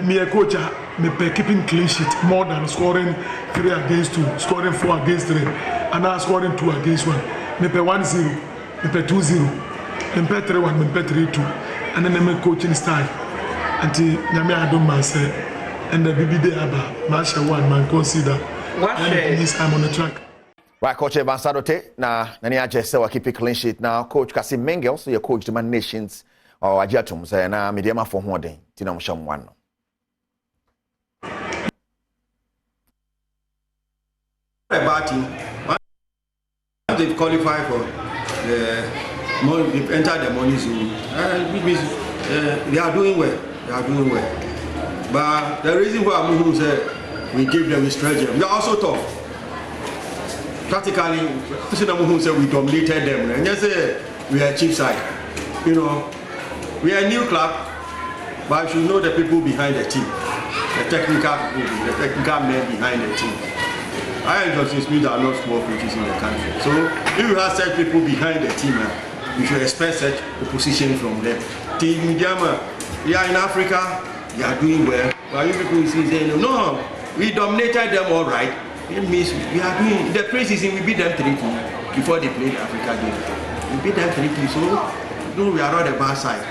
S21: me a coach me keeping clean sheet more than scoring 3 against 2, scoring 4 against 3, and now scoring 2 against 1. Me pay 1-0, me pay 2-0, me pay 3-1, me pay 3-2, and then me coaching style. Until Nyame Adom man say, and the BB day aba, match 1 man consider. This time on the track.
S18: Right, Coach Evans Adote, nani aje say we keep a clean sheet now. Coach Kasim Mengel, so you coach the Man Nations or Ajatum say na me dey ma for hoden, ti na mo sham one.
S22: A bad team. They qualify for they've entered the money zone. They are doing well. They are doing well. But the reason why Muhu said we give them, we stretch them. They are also tough. Practically, Muhu said we dominated them. And just say we are cheap side. You know, we are a new club, but you should know the people behind the team, the technical men behind the team. I and Justin Smith are not small coaches in the country. So if you have such people behind the team, you should expect such opposition from them. Team Jama, we are in Africa, they are doing well. But you people see saying, no, we dominated them all right. It means we are doing the preseason, we beat them 3-2 before they played the Africa game. We beat them 3-2, so no, we are on the bad side.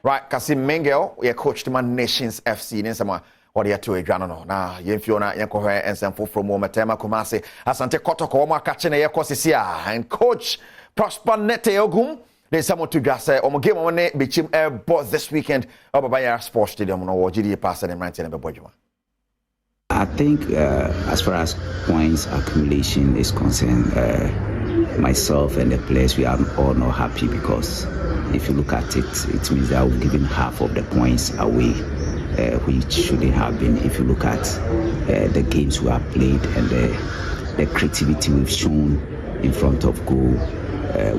S18: Right, Kasim Mengel, we coached the Man Nations FC in some what you to a grano na Yenfiona Yankohe and some from Matema Kumasi Asante Kotoko Makachene Yakosisia and coach Prosper Nete Ogum. There's someone to just say game on it Bichim Air both this weekend over by our sports stadium or GD pass and 19 Bojuma.
S23: I think as far as points accumulation is concerned, myself and the players, we are all not happy because if you look at it, it means that we've given half of the points away. Which shouldn't have been. If you look at the games we have played and the creativity we've shown in front of goal,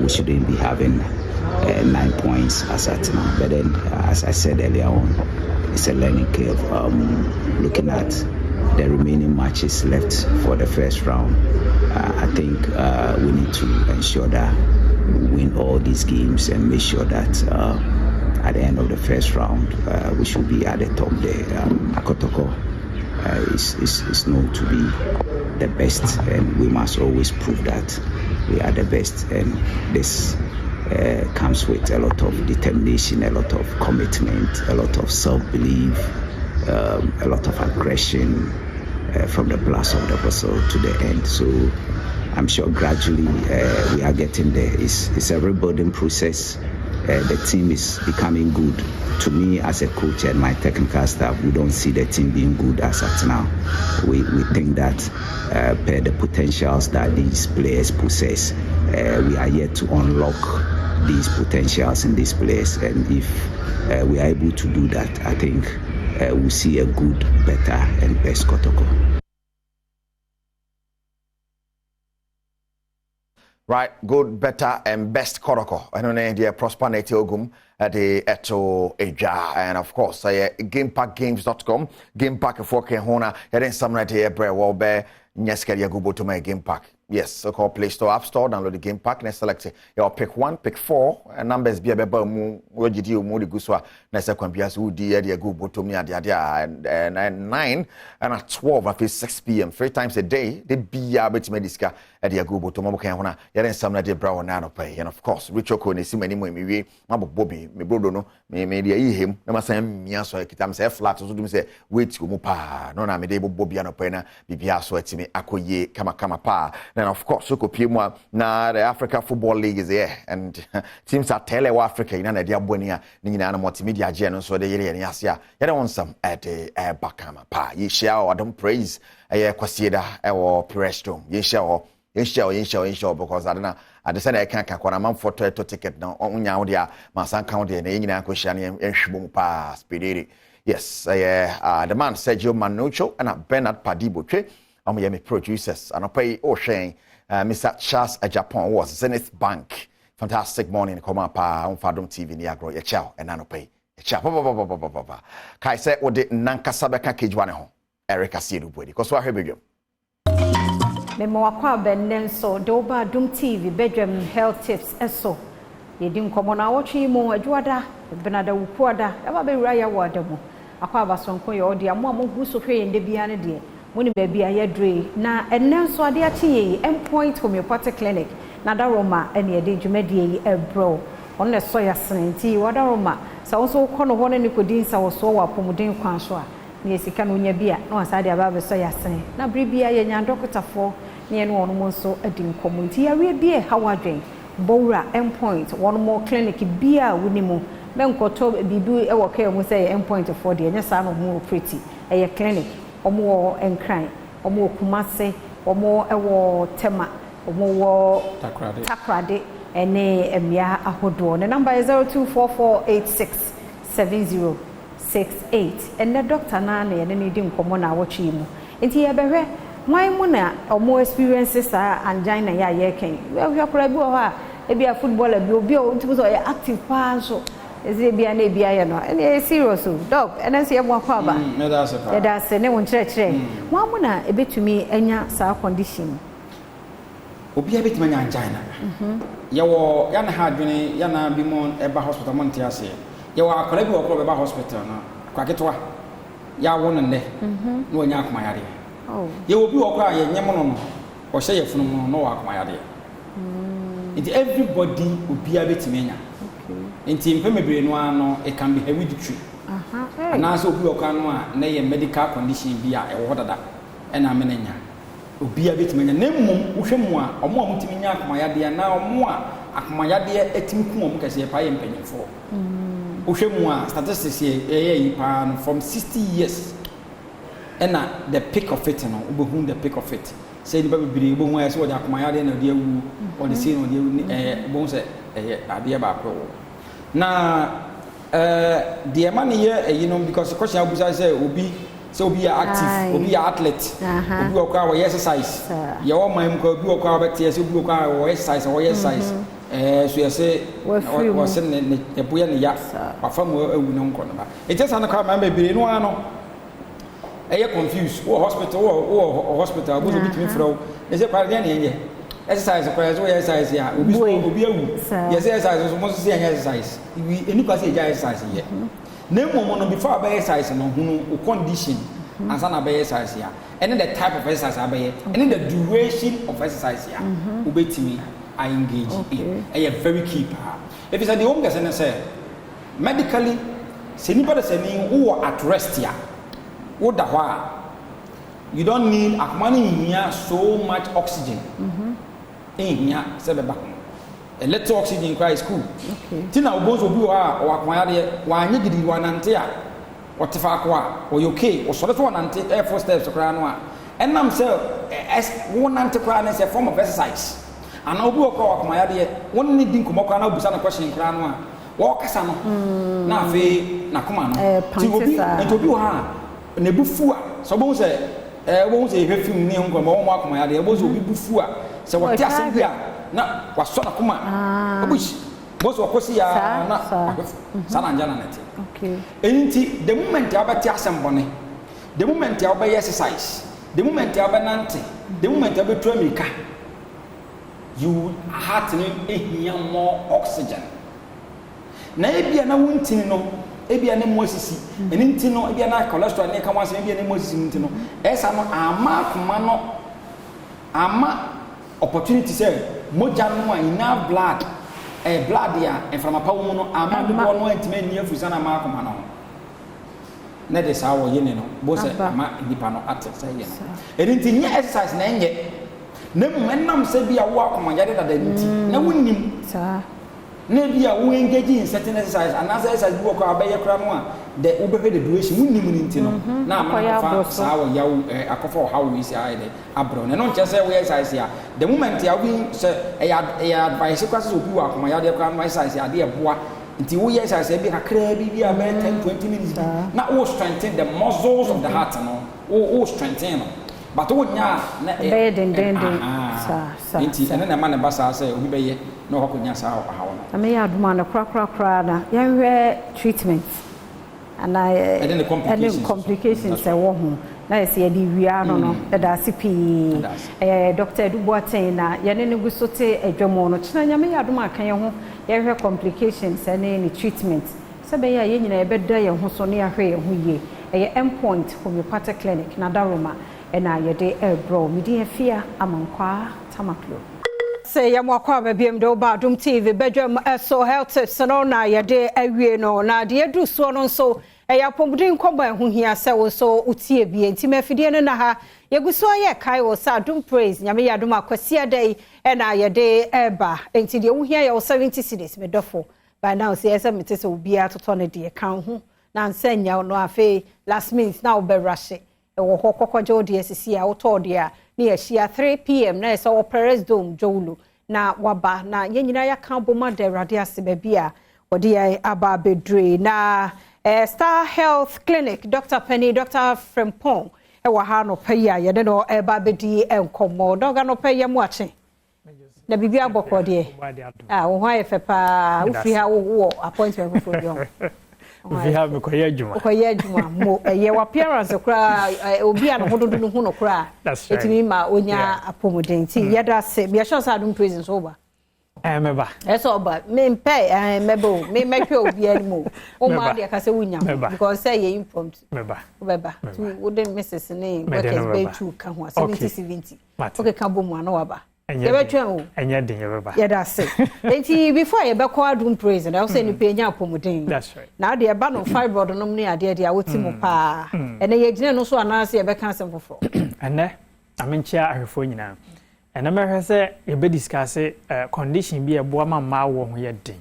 S23: we shouldn't be having 9 points as at now. But then, as I said earlier on, it's a learning curve. Looking at the remaining matches left for the first round, I think we need to ensure that we win all these games and make sure that at the end of the first round, we should be at the top there. Akotoko is known to be the best, and we must always prove that we are the best. And this comes with a lot of determination, a lot of commitment, a lot of self-belief, a lot of aggression from the blast of the whistle to the end. So I'm sure gradually we are getting there. It's a rebuilding process. The team is becoming good. To me, as a coach and my technical staff, we don't see the team being good as at now. We think that per the potentials that these players possess, we are yet to unlock these potentials in these players. And if we are able to do that, I think we'll see a good, better, and best Kotoko.
S18: Right, good, better, and best Koroko. I don't know the Prosper Nete Ogum at the Eto Eja, and of course, GamePackGames.com, GamePack 4K Hona, and some right here, Bre Walbe, Nyeska Yagubo to my GamePack. Yes, so call Play Store, App Store, download the Game Pack, and select your pick 1, pick 4, and numbers be a beba mu Mudi Guswa, Nessa Quampias, who dear Gubo to me at the and 9 and at 12 at 6 p.m. 3 times a day, they be a bit medica at the Gubo to Momokana, yet some of the brown nano pay, and of course, Richo Kone, see many more, me, Bobby, me Brodono, me him, no matter me, so I can say flat, so do say, wait to Mupa, no, I'm a Bobby and Opena, Bibia, so it's me, Akoye, Kama pa. then of course so ko pie mu na the Africa Football League is here and teams are tele wa Africa ina na dia boni a ni nyina na multimedia je no so de yere ne ase a yere won some at bakama pa ye share Adom praise kwasieda wo Preston ye share because I don't know I decided I can't kakwana man for to ticket now onya wo dia masan count there na nyina ko hia ne enhwebo pa speedere. Yes, the man Sergio Manucho and Bernard Padibotwe. Me producers and I pay O'Shane, Mr. Charles Japan was Zenith Bank. Fantastic morning, come up on Adom TV Niagro, a chow, and I pay a chow. Kai said, what did Nanka Sabeka Kijwane? Erica Sidu Budi, because what have you?
S1: Memoir Benenso, Doba Adom TV, Badwam Health Tips, eso. You didn't come on our chimo, a juada, Benada Uquada, ever be Raya Wadamo. Akwa sonko ye odi amu hu so hwe ende bia ne de muni ba bia ye dre na enne so ade atie endpoint homeopathic clinic na daroma ene ye de dwumadie yi ebro on ne so ya senti wadaroma sa so ko no ho ne kodin sa wo so wa pomuden kwan so a ne esika no nya bia na wasade aba be so ya sen na bre bia ye nya dokotafo ne no ono mo so adi nkomunti ya we bia hawadwen bowra endpoint one more clinic bia wonimu menkoto bibi e wo ka mu say endpoint for de nya sa no mu pretty e clinic omo enkran omo kumase omo e wo tema omo wo takrade ene emia ahodo ne number is 0244867068 ene doctor na na ene ni di nkomo na wochi mu enti ye behwe wan mu na omo experiences angina ya ye ken we hwakora bi wo ha e bia footballer bi obi o ntibuso ye active pa so ezi bia na bia ye no ene serious dog ene se ye mo akwa ba e da se ne won kire wan mu na ebetumi anya sa condition
S2: obi ebetumi anya angina ye wo ya na ha adwene ya na bi mo eba hospital mo ntia se ye wo akora bi wo kro be hospital na kwa ketwa ya wo no ne no nya akoma yare ye wo bi wo kro ye nyem no o hye ye funu no no akoma yare everybody obi ebetumi anya nti mpemebere no ano it can be hereditary and also obi okwa no a na ye medical condition bi a e wo dada e na menanya obi abetimi nya nemmom wohwemu a omo amutimi nya akomayade na omo a akomayade etimi ku omo kase pa ye mpanyefo wohwemu a statistics ye pa no from 60 years and the peak of it no obohu the peak of it say the baby obohu a so the akomayade na de awu or the scene on the obohu say ade ba akro na the man here you know because the question abusa say obi active obi athlete obi okwa we exercise ye o man ko obi okwa betie say obi okwa we exercise so you say we say ne boya ne ya afam awu no nko na it just an kwa man be no ano confused hospital abuso bitimi fro they say kwa dia ne exercise kwa so exercise ya obi awu yes exercise so mo say exercise we enipa say exercise here na momo no before be exercise no hunu condition asa na be exercise ya and the type of exercise abaye and the duration of exercise ya obetimi I engage in a very key part if it's the home person say medically say anybody say who are at rest ya wo da ho you don't need akmani here so much oxygen here say be back a little oxygen cry is cool tina obozo bi wa akwanyade wa anye gidi wa nante a wotefa akwa o okay o sore to nante air force steps kra no a enam say wo nante kra na say form of exercise ana obi okwa akwanyade won ni din komo na busa na question kra no a wo kasa no na afi na koma no ti obi ha na bufu a so bo say wo say hwefim ni nko mo mo akwanyade bo so obi bufu a say wo ti asem a na wasona kuma obushi boso wakosi ya na sana njana nete enti the moment ya bati asembone the moment ya obey exercise the moment ya banante the moment ya betu america you heart ni ehia more oxygen na ebia na wuntini no ebia na mosisi enti no ebia na cholesterol ne kama ebia na mosisi enti no esa no ama kuma no ama opportunity say moja no enough blood blood ya from a power no ama do no antime ni afusa na ma akoma no na de sa wo ye ne no bo se ama nipa no ate say ye no enti nya exercise na enye na menam se bia wo akomanyade da nti na wonnim
S1: sa
S2: na bia wo engage in certain exercise and as exercise bi ko abeye kra no a de wo bebe the duration wonnim ni nti no na amana fa sa wo yawo akofo how we say ide abro na no nche se wo exercise ya the moment ya we say ya advice kwase obi wo akomanyade kra no exercise ya de eboa nti wo exercise bi kakra bi a 10-20 minutes na wo strengthen the muscles of the heart no wo strengthen no but wo nya na sa nti ene na ma ne basa say obi beye no ko nya sa hawo no
S1: ame ya aduma na kra na yanhwe treatment and
S2: the
S1: complications e wo ho na ese ye di wia no da sipi Dr. Duboaten na ye ne gusote adwamo no kina nya me ya aduma kan ye ho ye hwe complications and ni treatment sabe ya ye nyina ye beda ye ho so ne ya hwe ye ho ye endpoint homeopathic clinic na daroma ena ye de bro mi di afia amankwa tamaklo say yamwakwa babiem do Badom TV Badwam so health so na ye de awie no na de edu so no so ya pomudin komba ho hia se wo so utie bie nti mafidie no na ha yeguso ye kai wo sa Adom praise nyame ya Adom akwasi adai ena ye de eba nti de wo hia ye 70 cedis me dofo by now say esa metese obi atoto ne de kan ho na nsanya no afi last minute na obe rush wo hokokọje de asisi a woto de a na ye hia 3 pm na esa wo Perez Dome Jowlu na waba na ye nyina ya kan boma de rade ase ba bia odi ya aba bedre na Star Health Clinic Dr. Penny Dr. Frempong wa ha no paya ye de no eba bedi enkomo doga no paya mu ache na bibia abokọ de wo ho ayefe pa wo free ha wo appointment for you
S3: we have me koye adwuma
S1: mo ye wa appearance kra obi an hododo no hu no kra etimi ma onya apomuden ti ye da se be sure Adom praise so ba
S3: meba
S1: so ba me mpe mebo me mehwe obi animo o ma de ka se wunya because say ye impromptu meba we didn't misses name workers be too kan ho 70 okay kan bo mu ana waba ye betwen o
S3: enya den ye beba
S1: ye da se enti before ye be call Adom praise na say ni pe nya apomuden
S3: that's right
S1: na de ba no fibroid no ne ade a woti mu pa ene ye gine no so ana se ye be kan sem foforo
S3: ene amenchia ahwefo nyina ene mehwe se ye be discuss condition bi e boa ma wo ho ye den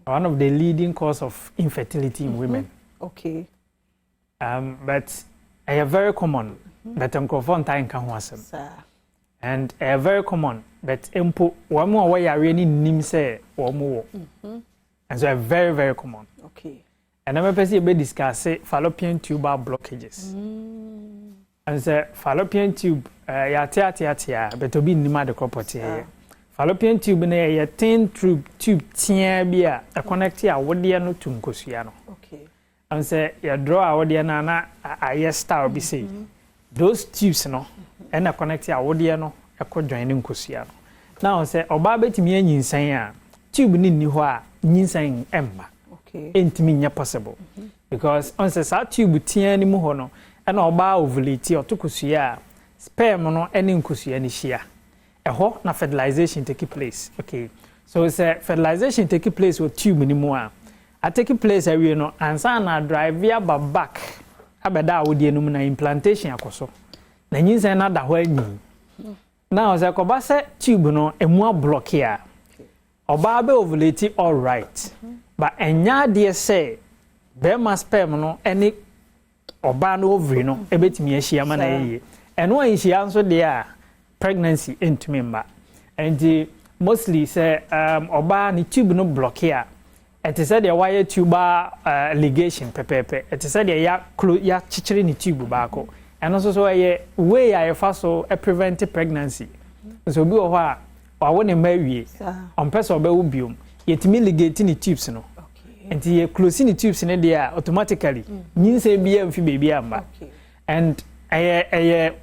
S3: one of the leading cause of infertility in women
S1: okay
S3: but very common but enkrofon time kan ho asem and very common but empo wo mo wo yare ni nim se wo mo wo and so very very common
S1: okay
S3: and I'm person be discuss fallopian tuber blockages and so fallopian tube ya tia but obi nima de property fallopian tube na ya thin tube tia bia a connect ya wode no to nkosua no
S1: okay
S3: and so ya draw a wode na a star be say those tubes no and a connect ya wode no e ko join nkosua no now say oba betimi anyinsan a tube ni ho a nyinsan emba
S1: okay
S3: entimi nya possible because on say sa tube tia ni mu ho no and oba ovulate otokosua sperm no ene nkosua ni hia eho na fertilization take place okay so say fertilization take place with tube ni mu a take place awie no ansa na drive via back abeda awodie no na implantation akoso na nyinsan na da ho anyi now say koba say tube no emu block ya oba be ovulate all right but enya de say be ma sperm no ene oba no ovary no ebetimi ahia ma na yeye eno ahia nso de a pregnancy into member and mostly say oba ni tube no block ya it is said the wire tuber ligation pepepe it is said ya chichiri ni tube baako and also so ye way ya fa so prevent pregnancy so bi o ho a wa ne mawie on person oba ubium yetimi ligate ni tubes no and ye close ni tubes ne there automatically nyinse bi amfi baby amba and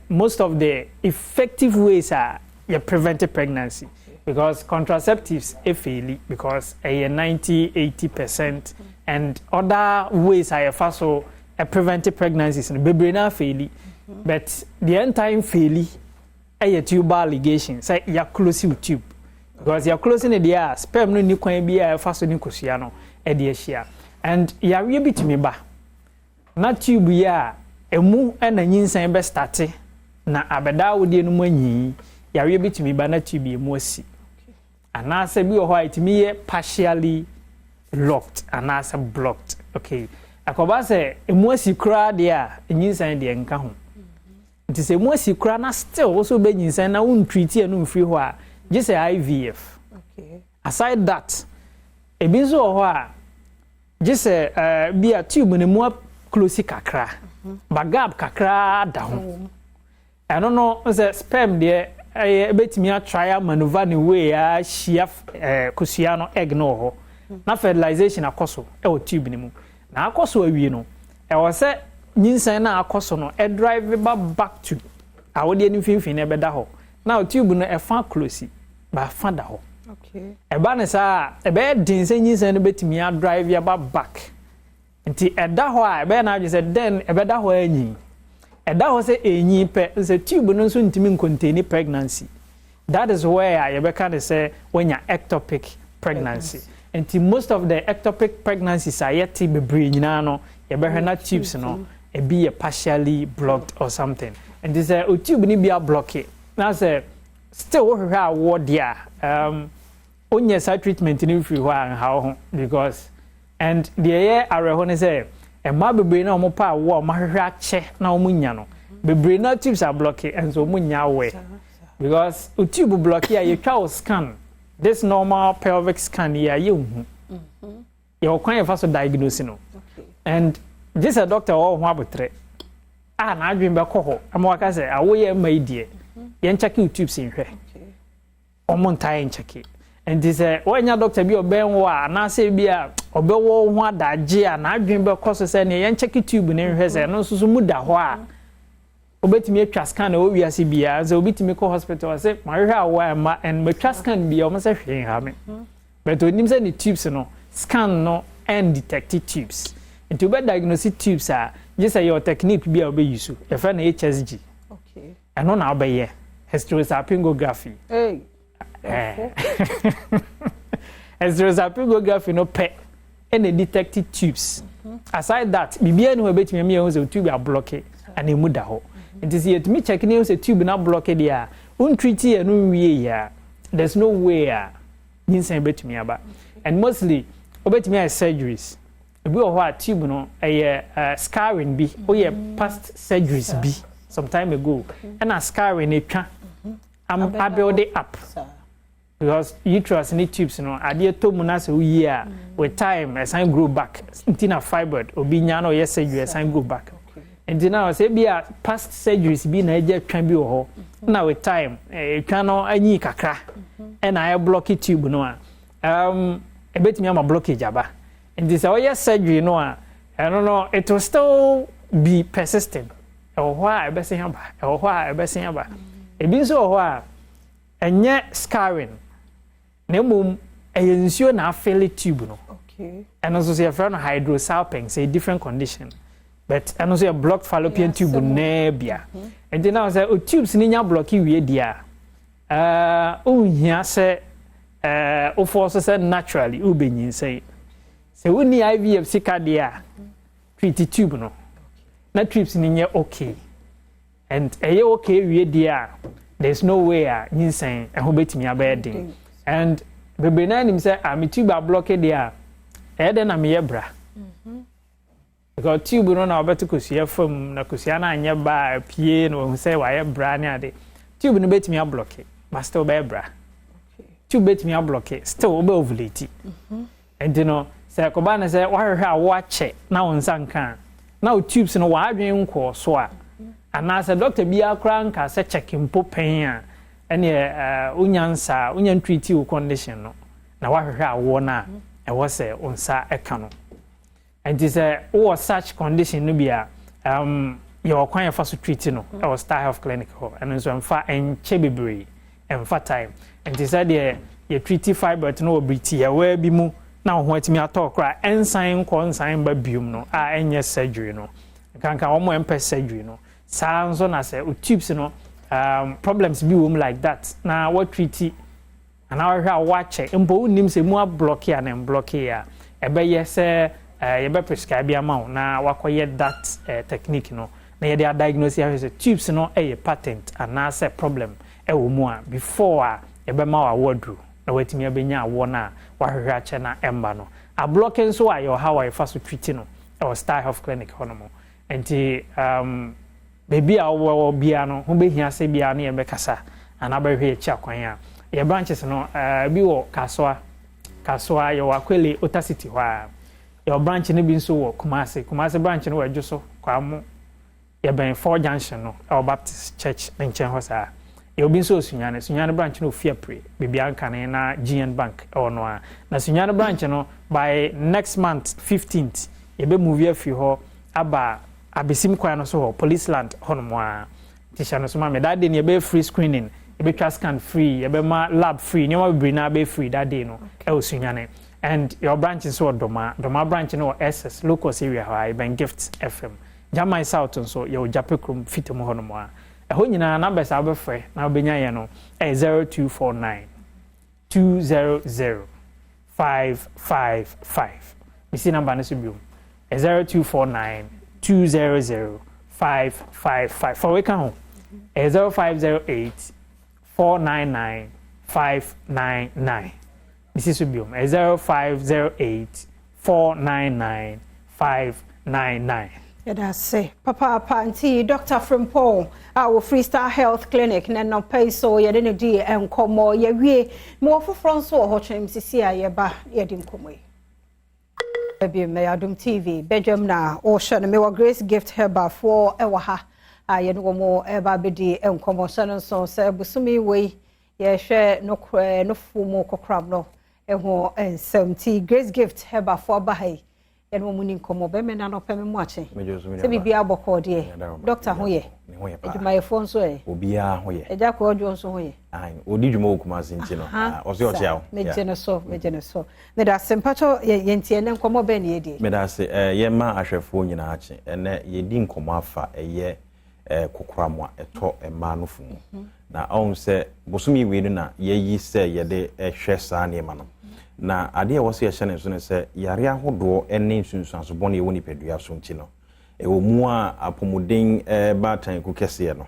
S3: most of the effective ways are you prevent pregnancy because contraceptives fail because 90-80% and other ways are so prevent pregnancies and baby na fail but the end time fail tuber ligation say you close with tube because you closing the air sperm no ni kwan bi so ni kosua no e de ahia and ya wie bitimi ba na tube ya emu na nyinsan be starte na abeda wo de no manyi yawe bitimi ba na tube mu asi anasa bi ho itimi ye partially locked anasa blocked okay akoba se emu asi kura de a nyinsan de nka ho nti se emu asi kura na still wo so be nyinsan na won treat e no free ho a just IVF okay aside that ebi so ho a just bi a tube ne mu close kakra bagab kakra da ho eno no say sperm de betimi a try maneuver ni way a shia kusua no egg no ho na fertilization akoso e o tube ni mu na akoso awie no e wo se nyinsan na akoso no e drive back to awode ni finfin e beda ho na o tube no e fa close ba fa da ho okay e ba ne sa e be din se nyinsan no betimi a drive ya back nti e da ho a e be na age se then e beda ho anyi e da ho se enyi pe se tube no so ntimi contain pregnancy. That is where you can say when you're ectopic pregnancy. And most of the ectopic pregnancies are yet to be brain, you know, you better tubes, no, it be partially blocked or something. And this tube need be a blockade. Now say still what there on your side treatment in if you are how because and the air are say a mabbe brain no more power war my che now munyano. The brain tubes are blocked and so munya way. Because a tube block here, you can scan this normal pelvic scan here. You're quite fast diagnosing. And this a doctor or one I dream back home. I'm like I say, I will my dear. You check your tubes in here. On time check it. And this when your doctor be obeying what, and I say be a obey what that G and I dream back cause say, you check your tube in here, and no so muda hoa. Obetimi atwa scan o wiase bia ze obetimi ko hospital say ma hwe awa ma and matwa scan bia o ma say hwe ha me but onim say the tubes no scan no and detect tubes into be diagnose tubes a just say your technique bia obe use e fa na HSG okay and no na obe ye hysterosalpingography hysterosalpingography no pe and detect tubes aside that bibia no obetimi me use tube a block and e muda ho. It is yet me checking out a tube not blocked here. Untreaty and unwe there's no way insane bet me about. And mostly obet me as surgeries. We are tube no a scarring be or yeah past surgeries be some time ago. And a scarring I'm build it up. Because uterus need tubes no idea to munas year with time as I grow back. Intina fibroid or be nyano yes surgery as I go back. And now say be a past surgeries be na eje twan bi ho na with time twan no anyi kakra and I block it tube no a e betimi am blockage aba and this all surgery no a I don't know it will still be persistent e ho a e be se aba e ho a e be se aba e bi so ho a enye scarring na mum e yensuo na afele tube no okay and also say friend hydrosalping say different condition. But I know say a blocked fallopian tube nebia. And then I say o tubes ni nya blocky we dia. O hia say o force say naturally o benyin say. Say we ni IVF sika dia treat tube no. Na tubes ni nya okay. And okay we dia. There's no way nyinsen e ho betimi abedin. And bebe na nim say am tube a blocky dia. E de na me yebra. Because tube no na obeto kosia fam na kosia na anya ba pie no say why bra ne ade tube no betimi a block but still be bra tube betimi a block still obe ovulate and you know say ko ba na say wa hwe a wa che na won sanka na tubes no wa adwen nko so a ana say doctor bi akra nka say check impo pen a ene unyansa unyan treat you condition no na wa hwe a wo na e wo say onsa eka no. And this or such condition no be your kind of first treating no or Star Health Clinic and so far and chebebre and fat time and this idea you treat fibroid no briti where be mu now what me talk cry ensign consign babium no any surgery no can one per surgery no sounds on as tubes no problems be like that now what treaty and our watch it and bo nim say more block here and block here e be yes you be prescribe amount na wakoye that technique no na ye dey diagnose ya say tubes no a patent and na say problem e wo mu a before a ye be ma wa wodru na watimi abenya awo na wa hwehwe ache na emba no a blocking so ayo how I first treat no e was Star Health Clinic honomo enti baby a wo bia no ho behia se bia na ye be kasa ana ba hwe echi akwan a ye branches no bi wo kaswa ye wa kwele Ota City wa your branch no bi nso wo Kumasi branch no wa dwoso kwa mo ye ben 4 junction no our Baptist Church nchen ho sa ye obi nso Sunyane branch no ofia pre baby anka na GN Bank no a na Sunyane branch no by next month 15th ye be move afi ho aba abesim kwa no so ho Police Land ho no mo a tisha no so ma me that day ye be free screening ye be scan free ye be ma lab free nyoma be na be free that day no e Sunyane and your branch is what Doma branch no SS locus area ho I ben Gift FM Jamai South so your Japekrum fitum ho no mo a ho nyina numbers abefre na obenya ye no 0249 200 555 misi number no so biom 0249 200 555 for we can ho 0508 499 599 misi so biom 0508 499 599
S1: Yada say papa panti Dr. Frimpong our Freestyle Health Clinic na no pay so ye de di enkomo ye wie mo foforo so ho twem sisi a ye ba ye di nkomo yi ebi me Adom TV Badwam na o hye no me wa Grace Gift Herba for e wa ha a ye no mo e ba be di enkomo so se busumi we ye hwe no fu mo kokram no e ho ensem ti Grace Gift Herba for ba hai eno muni nkomo be me na no peme mu ache se bibia aboko de doctor hoye eduma ye fon so e
S4: obia hoye
S1: eja ko ojo so hoye
S4: ai odi dwuma okumase nti no oso oche awo
S1: me jene so me da sempacho ye ntie ne nkomo be ne edi
S4: me da se ye ma ahwefo nyina ache ene ye di nkomo afa eye kokoramwa eto ema no fu na on se bosumi we na ye yi se ye de hwe sa ne ma no na ade wo se yehye ne so ne se yare ahodo ene nsunsuanso bone ewo nipadua so nti no ewo mu a apomuden batan ku kese no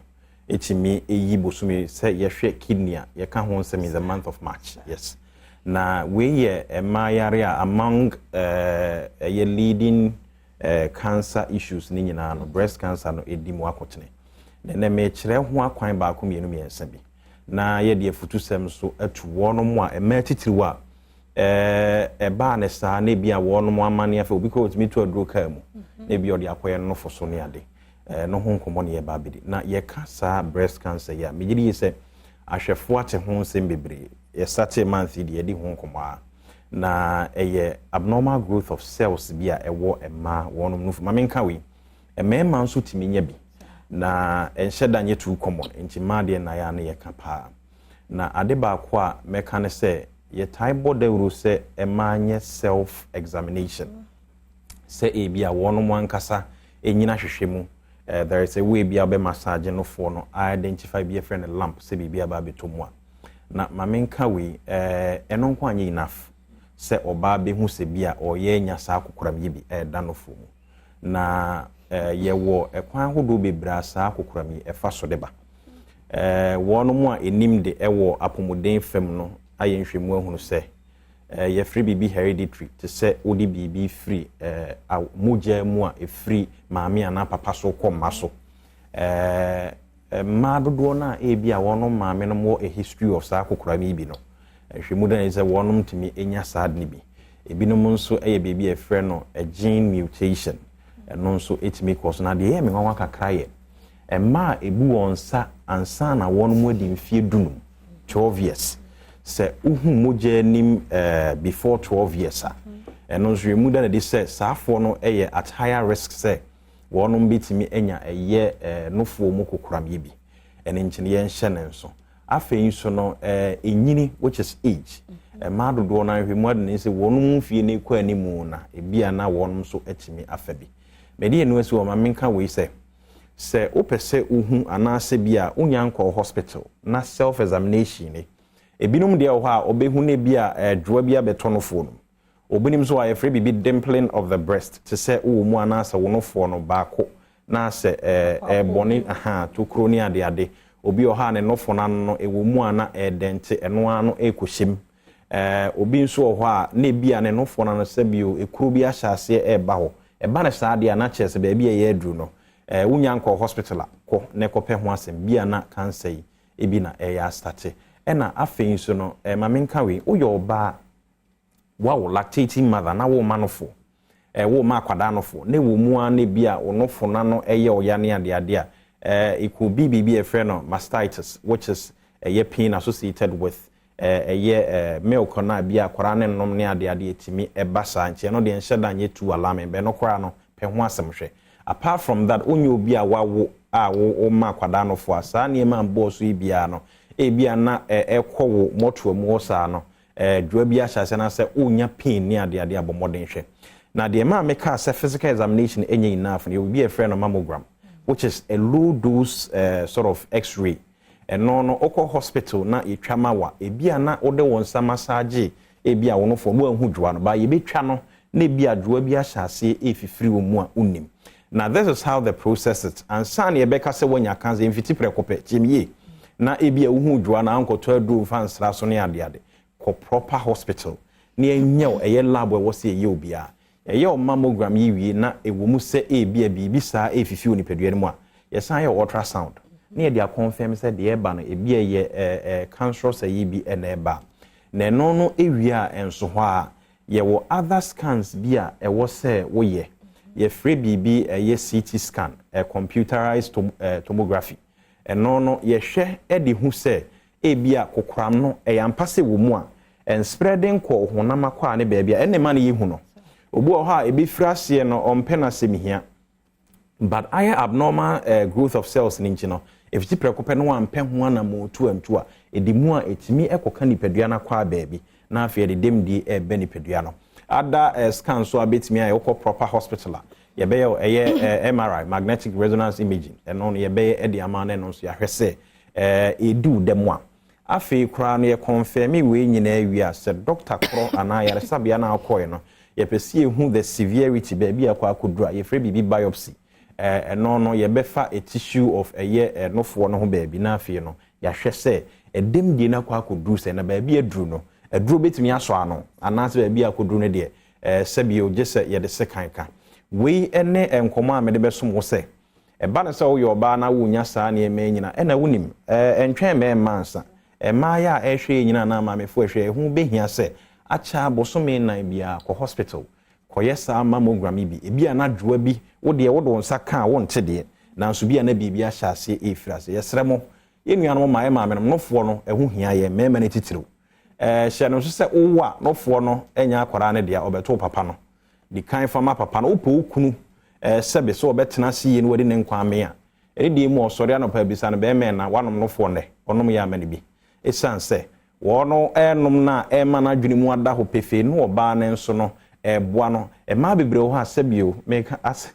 S4: etimi eyi bosumi se yehwe kidney ye ka ho nsem in the month of March yes na we ye ema yare among ye leading cancer issues ni nyina no breast cancer no edimu akotene na me kire ho akwan ba ko mienu miensa bi na ye de futusem so atu wono mu a ema titiriwa ba ne sa na bia wono mo amane afa obi ko otimi to aduro ka mu na bia odi akoye no foso ne ade no ho nkomo ne ye ba bedi na ye ka sa breast cancer ya megiri se ahwefo ate ho nsem bebre ye sate month de di ho nkomo a na eye abnormal growth of cells bia ewo ema wono no ma menka we emema nso timi nya bi na enhyeda nye too common nti ma de na ya na ye ka pa na ade ba ko a meka ne se ye taibo de ru se emanye self examination se e bia wono mo ankasa enyina hwehwemu there is a way bia be massage no for no identify be a friend lamp se bia ba betomu a na mamenka we eno nko anye enough se oba be hu se bia oye nya sa akokoram yi bi da no fo mu na ye wo ekwan hodo bebra sa akokoram yi efa so de ba wono mo a enim de ewo apomuden fam no aye nhwemu ahunu se ye free bibi hereditary to say odi bibi free moja mu a free maami ana papa so komma so ma dodo na e bia wono maami no mo a history of sa kokora mi bi no hwemu dan is wono mtimi enya sad ni bi ebinom nso eye bibi e frɛ no a gene mutation no nso etimi cause na de ye me nwa kakra ye ma ebu wonsa ansa na wono mu adi mfie dunum 12 years se uhu moja nim before 12 years eno nso mu da de se saafo no eye at higher risk se wonom bitimi enya eye nofo mu kokoram ye bi ene nkyene ye nhye ne nso afei nso no enyini which is age ma dodo na hwemu ade ne se wonom fie ne kwa animu na ebia na wonom so etimi afa bi mede enu esi wo ma menka we se opese uhu anase bia unyanko hospital na self examination ne ebinum de ho a obehu ne bia dwoa bia betonofo no obinim so a free bibi dimpling of the breast to say wo mu anasa wonofo no baako na se boni to kroni ade obi oha ne no fona no ewo mu ana dente eno ano ekohyem obi nso oho a na bia ne no fona no sebio ekuru bi ahyase eba ho eba na saade ana chese ba bia ye aduru no wunya nko hospital ko ne ko pe ho asem bia na cancer yi ebi na ya start na afei nso no mamenka we uyo oba wa wo lactating mother na wo manofo wo ma kwada nofo na wo mu a na bia onofo na no eye oya ne ade a it could be a friend of mastitis, which is a pain associated with a milk na bia kwara nom ne ade etimi ebasa nche no de enhyeda nye tu alarm be no kwara no pe ho asemhwe. Apart from that onye obi a wawo a wo ma kwada no fo asa ne ma mbo so bia no bia na ekwo moto mu osa no dwa bia hyase na se onya pain ne ade abomoden hwe. Na de ma make a physical examination enye enough you will be a friend of mammogram, which is a low dose sort of x-ray. And no oko hospital na itwama wa ebia na ode wonsa massage ebia wono fo mu ahudwa no ba ye betwa no na ebia dwa bia hyase efifiri wo mu a unnim. Now this is how the process it and san ye beka se wonya kanza mfiti prekope timie na ebia uhudwa na ankoto adu fansra so ne ade ko proper hospital na enyew eye lab we wo se ye obia eye mammogram yiwie na ewo mu se ebia bibi saa efifi onipadua ne mu a yesan ye ultrasound na ye dia confirm say de eba no ebia ye cancerous ayi bi na eba na no no ewia enso ho a ye wo other scans bia ewo se wo ye free bibi ye CT scan computerized tomography no no ye hwe de hu se ebia kokram no yampase wo mu a and spreading ko honam akwa ne ba bia enne ma ne ye hu no obu oha ebi frase no ompena semihia but aya abnormal growth of cells ni nchi no if ti prekope no ampe ho ana motu antu a edimu a etimi ekoka nipadua na kwa baabi na afia de demdi ebe nipadua no ada scan so abetimi a yoko proper hospital ye be ye MRI magnetic resonance imaging eno ye be e de amane no so ya hwese edu demo a afi kura no ye confirm we nyina awia se doctor kro ana ya resabia na akoy no ye pesi ehu the severity baabi akwa akodura ye free bibi biopsy no ye befa a tissue of a year no for no ho baabi na afi no ya hwese edem di na kwa akoduru se na baabi aduru no aduru betimi aso ano anase baabi akoduru ne de sabio gese ye de sekanka we ene enkomo a mede besom wo se eba na se wo yo ba na wo nya saa ne ema nyina ena wonim entwen me mansa ema ya ehwe nyina na ma mefo ehwe hu behia se acha bosome nan bia ko hospital ko yesa mammogram bi ebia na dwoa bi wo de wo do nsa ka wo nte de na nso bia na bibia hyase efirase yesremo yenuanom ma ema me no fo no ehu hia ye mema ne titiro hye no so se wo a no fo no enya akwara ne de obeto papa no di kan fama papa no opo okunu sebe so obetena siye no wadi ne nkwame a edi mu osori anopa bisa no be me na wanom no fo ne onom ya amane bi esanse wono enom na ema na adwene mu ada ho pefe no oba ne nso no boa no ma bebre ho asebio make as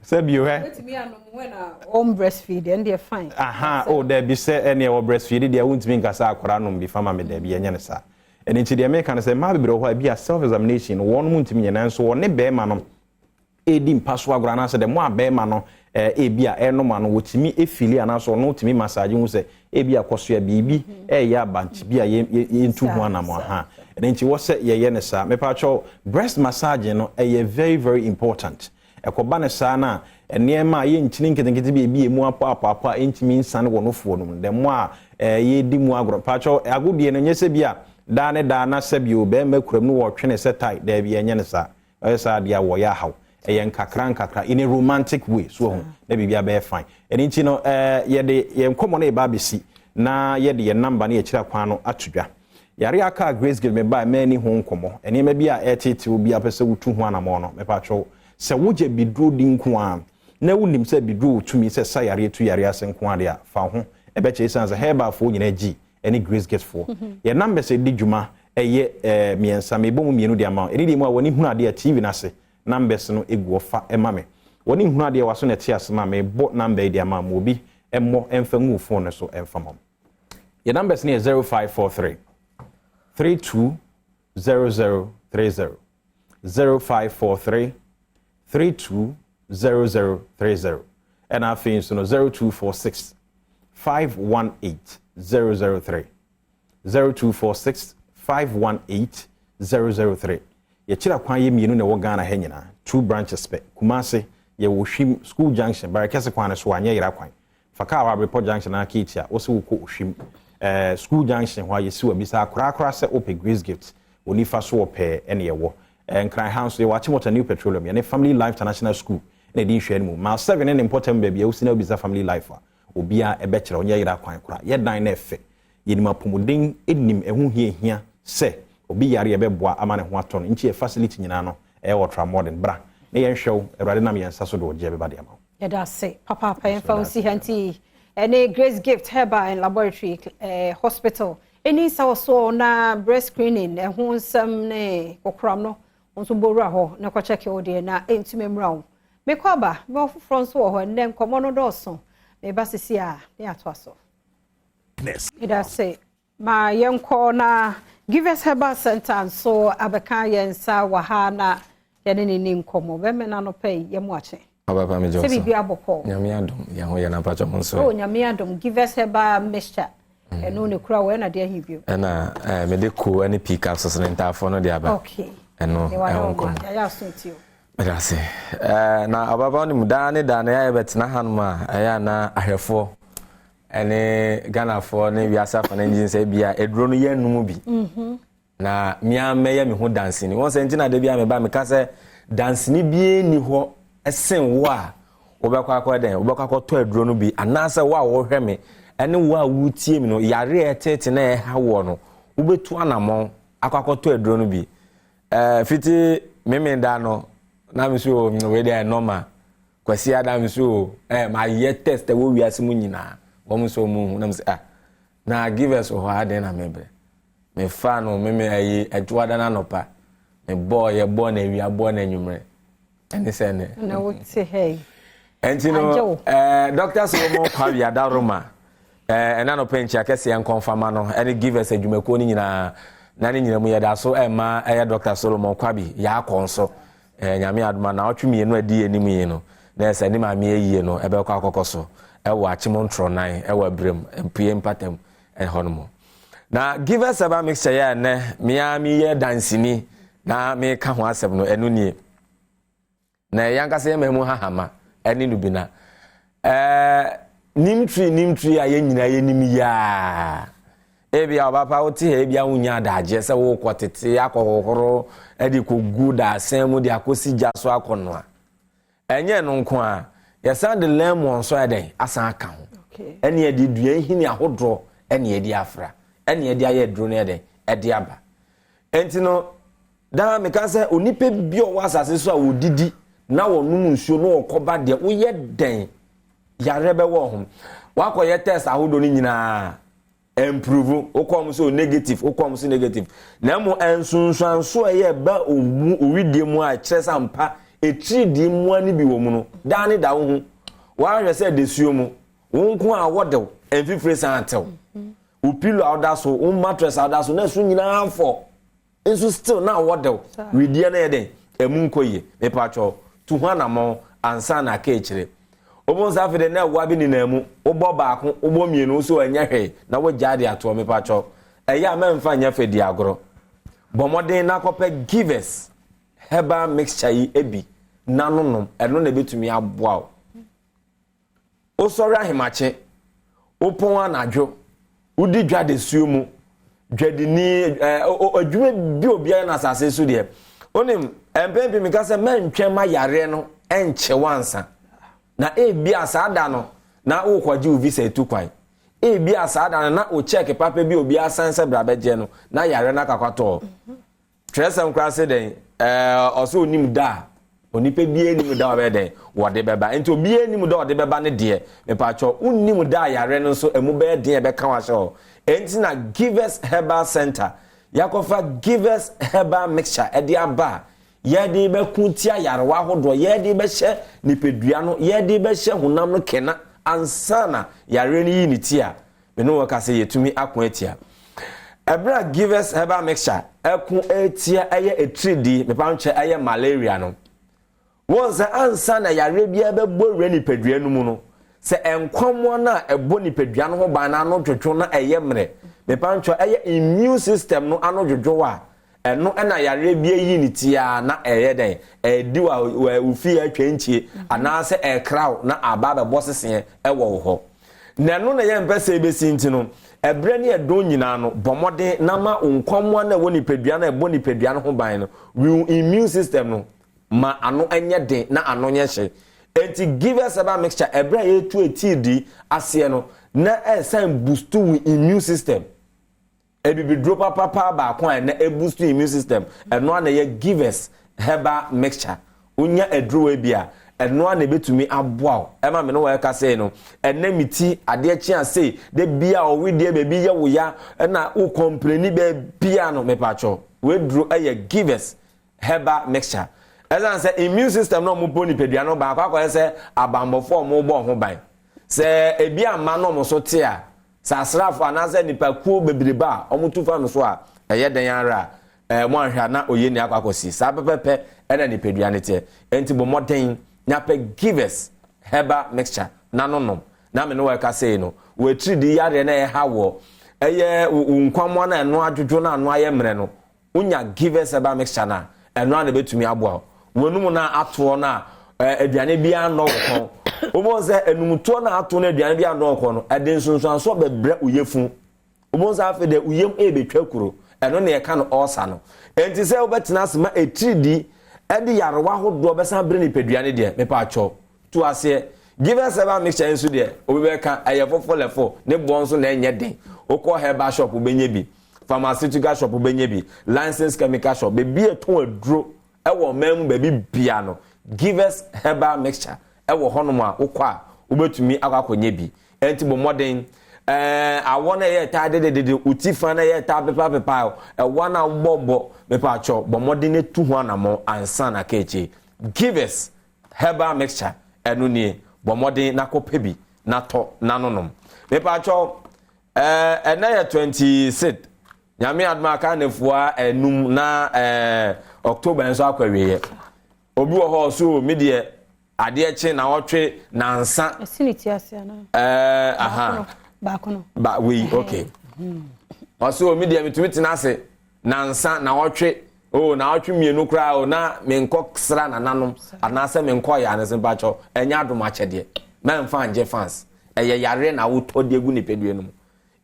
S4: sebio
S1: wetimi anom when home breastfeed and they fine
S4: aha oh there be say any we breastfeed there won't mean kasa akora no bi fama me there bi enye ne sa and into the American say ma bebre ho bi a self examination won mu ntimi nyina nso won ne be ma no edi mpaso agora na say de mo abema no ebia enoma no wotimi efili anaso no timi massage hu se ebia kosoa bibi ya banchi bia yentu hu anamo ha enti wo se ye ne sa me pa cho breast massage no very very important ekoba ne sa na enema ye nchini nketenkete bi emu apa entimi nsan wo no fo no de mo a ye di mu agoro pa cho agodie no nyese bia da na sebio be makuram no wo twene se tai da bia nye ne sa sa dia wo ya haw yen kakra in a romantic way so na bibia be fine enti no ye de ye nkomo na e ba besi na ye de ye number na ye kira kwan no atudwa yare aka Grace give me ba mani ho nkomo eni ma bia etete obi apese wutu ho anamo no me pa cho se woje bidro di nko a na wunim se bidro tumi se sa yare tu yare asen ko ade a fa ho e be che sanse heba fo nyina gi eni Grace get for ye number se di dwuma eye miensa me bomu mienu di ama eni di mu a woni hunu ade a TV na se numbers no egu ofa emame woni hunu ade waso na tia asema me bo number di ama mo bi emmo emfa ngu phone so emfa mom your numbers ni 0543 320030 0543 320030 0030 and afei nso no 0246 518 003 0246 518 003 yɛkyerɛ kwan yɛ mienu na ɛwɔ Ghana ha nyinaa 2 branches pɛ Kumase yɛ wɔ Hwim School Junction barekɛse kwan no so anyɛ yɛra kwan faka wa report junction na Ketia wo se wo kɔ Hwim School Junction hɔ yɛsi wa bisa korakora sɛ ope Grace Gift oni fa so opɛ ɛne yɛwɔ nkran house yɛ wache motor new petroleum yɛ ne Family Life International School na di hwɛ mu ma 7 ne important baby yɛ usina bisa Family Life a obia ɛbɛkyerɛ onyɛ yɛra kwan kora yɛ dan na ɛfɛ yɛnim apomuden enim ɛho hia sɛ obi yare yɛbɛboa ama ne ho atɔ no nchi facility nyina no ɛyɛ ultra modern bra na yɛnhwɛw awurade nam yɛnsa so do ɔgye bɛba de ama
S1: yɛda se papa yɛmfa wo si hanti ɛne Grace Gift Herbal and Laboratory Hospital ɛni sa so na breast screening ɛho nsɛm ne kokram no nso bowura hɔ na kɔ check wo de na ɛntumi mmra wo mekɔ aba me ofoforo nso wɔ hɔ nnɛ nkɔmɔ no dɔɔso me ba sisi a ne ato aso yɛda se ma yɛnkɔ na Give us Herbal Center so abeka yensa waha na yene ni nkomo be me na no pay yemwache
S5: ababa me joso
S1: se bibia boko
S5: nyame adom ye ho ye na pacho mo so
S1: oh nyame adom Give us Herbal mixture eno ne kura we na de ahibio
S5: na me de ko ani pick up so ne ntafo no de aba
S1: okay
S5: eno nkomo
S1: ya suntio
S5: medase na ababa ni mudane dane ya betina hanuma ya na ahwefo ene Ghana for ne wiasa fa na engine say bia eduro no ye num bi na mia me me ho dancing won say ntina de bia me ba me ka say dancing bi ni ho esen wo a obekwa akwa den obekwa akwa eduro no bi anasa wo a wo hwe me ene wo a wutie mi no yare etete na e ha wo no obetu anamon akwa eduro no bi fiti me da no na me so we dey normal kwasi adam so ma ye test wo wiase mu nyina Woman so moon, na give us a hard and a member. Me fan or me a Jordan anopa. Me boy, a born and we are born and you and they say,
S1: and I would say, hey.
S5: And you know, doctors will more carry a daruma. And I no pain check, I say, and confirmano, and it give us a Jumaconi in a Nanny Muya, so Emma, a Dr. Solomon Quabi, ya conso, and Yami Adman, now to me, no dear Nimino. There's a name I may, no, a belcocoso. Ewa Chimontro nine, ewa brim, and PM patem, and honomo. Now give us a mixture, ya ne, Miami ye dancini, na me come once of no enuni. Na yanka say me muhahama, any nubina. Nimtree, a yen ya. Ebi abapa oti ebi awunya da jese wo kwotete akọhoro edi ko good asem mu de akosi jaso akono a. Enye no nko a yɛsan de lemon so eden asan aka ho ɛne yɛde dua hini ahodro ɛne yɛde afra ɛne yɛde ayɛ duro ne eden ɛde aba enti no da me ka sɛ onipa bi o wasase so a wodidi na wonum nsuo no okoba de woyɛ den yare bɛwɔ ho wakɔyɛ test ahodo ni nyinaa improve okom so negative okom so negative na mo ensunsuanso ɛyɛ ba owidie mu a kyerɛ sampa etri di mu ani bi wo mu no da ne da wo hu wa hwɛ sɛ desuo mu wonko a wodew emfifire san atew o pillow awda so o mattress awda so na so nyina afọ enso still na wodew widie na yɛden emu nkoye me pacho tu ho anamo ansa na ka ekyire obon sa fe de na wa bi ni na mu obọ baako obọ mienu so anya hwe na wo jade ato me pacho eya memfa nya fe di agoro bomoden na kope givers Herbal mixture yi ebi nanonom eno na betumi aboa o sori ahemache opon anadwo udi dwa de suo mu dwadi ni adwuma bi obia na asase so de onim empempi mi ka se mentwe ma yare no enche wansa na ebi asada no na wo kwaji u visa etukwan ebi asada na o check papa bi obi asanse brabeje no na yare na kakwato tresem krase den also onim da onipa bie nim da obeden wode beba enti obie nim da wode beba ne de me pa cho unnim da yare no so emu be de be kan wa so enti na Givers Herbal Center yakofa Givers Herbal Mixture e de aba ye de be kuntia yare wa hodo ye de be hye nipedua no ye de be hye honam no kena ansana yare ni yi ni tia me no waka se yetumi akon atia Ebra Givers Herbal Mixture ekun etia eye etridi me pa nche eye malaria no once ansa na yare bia bebo re nipadua no mu no se enkwamo na ebo nipadua no ho ban na no dwodwo na eye mre me pancho eye immune system no ano dwodwo a eno na yare bia yi ni tia na eye den edi wa ufi atwantie ana se e kraw na aba be bosese e wo ho na no na ye mpese ebesi nti no ebre ne edo nyina no bomode na ma nkwamo na wo nipadua na ebo nipadua no ho ban no immune system no ma ano enye den na ano nye hye enti give us about mixture ebra ye tu etidi ase no na esan boost to immune system ebibi drop papa ba kwa na e boost immune system eno na ye give us herbal mixture unya edro e bia eno na betumi aboa e ma me no we ka say no ena miti ade chi ase de bia o we de bebi ye wo ya na u complain be bia no me pacho we dro e ye give us herbal mixture. As I say, immune system no mo boni pedua no ba akwa say abambofo mo bo ho ban. Say ebia ma no mo so te a sa asrafo anase nipa kuo bebreba omutufa no so a eye den ara mo ahwa na oye ni akwakosi sa pepepe ena ni pedua ne te enti bo modern nya pe give us herbal mixture na no no na me no we ka say no we tridi yare na e hawo eye nkwamo na eno adwodwo na ano aye mre no unya give us herbal mixture na eno na betumi aboa wonum na ato na aduane bia no ko omonze enumto na ato na aduane bia no ko no ede nsonsanso bebre uyefu omonze afa de uyem ebetwa kuro eno na ye ka no osa no enti se obetina asema etridi ede yarewa hodo besa bre ni peduane de mepa acho to ase give us about mixture nso de obebeka ayefofo lefo ne bonso na enye den okọ herbal shop obenye bi pharmaceutical shop obenye bi licensed chemical shop be bi eton aduro ewo mem baby bia no give us herbal mixture ewo honom a ukwa ubetumi akwakonye bi enti bo modern awona ye ta de utifa na ye ta pepa wana bobo mepa cho bo modern etu ho anamo ansa na keche give us herbal mixture enu ni bo modern na kopebi na to nanonom mepa cho ena ye 26 nyame adma ka nefua enum na October enso akwawiye obi wo ho so medie ade eche na otwe na nsa
S1: asiniti asia na
S5: aha
S1: ba
S5: we okay also medie mitumi tinase na nsa na otwe na otwe mienu kra o na menko sra na nanom anase menko ya ne sempacho enya adoma chede memfa anje fans eye yare na wo todi egu ni pedue no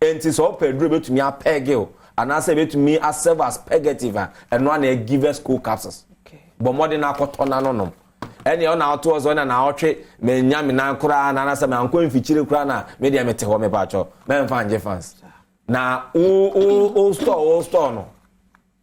S5: enti so pedure betumi apege o anase betumi serve as purgative and one give us cool capsules but more than akoto na no ene o na oto ozo na otwe me nya me na nkura na anase me anko mfichire kura na me dia mete ho me pacho me mfa anje fans na o store no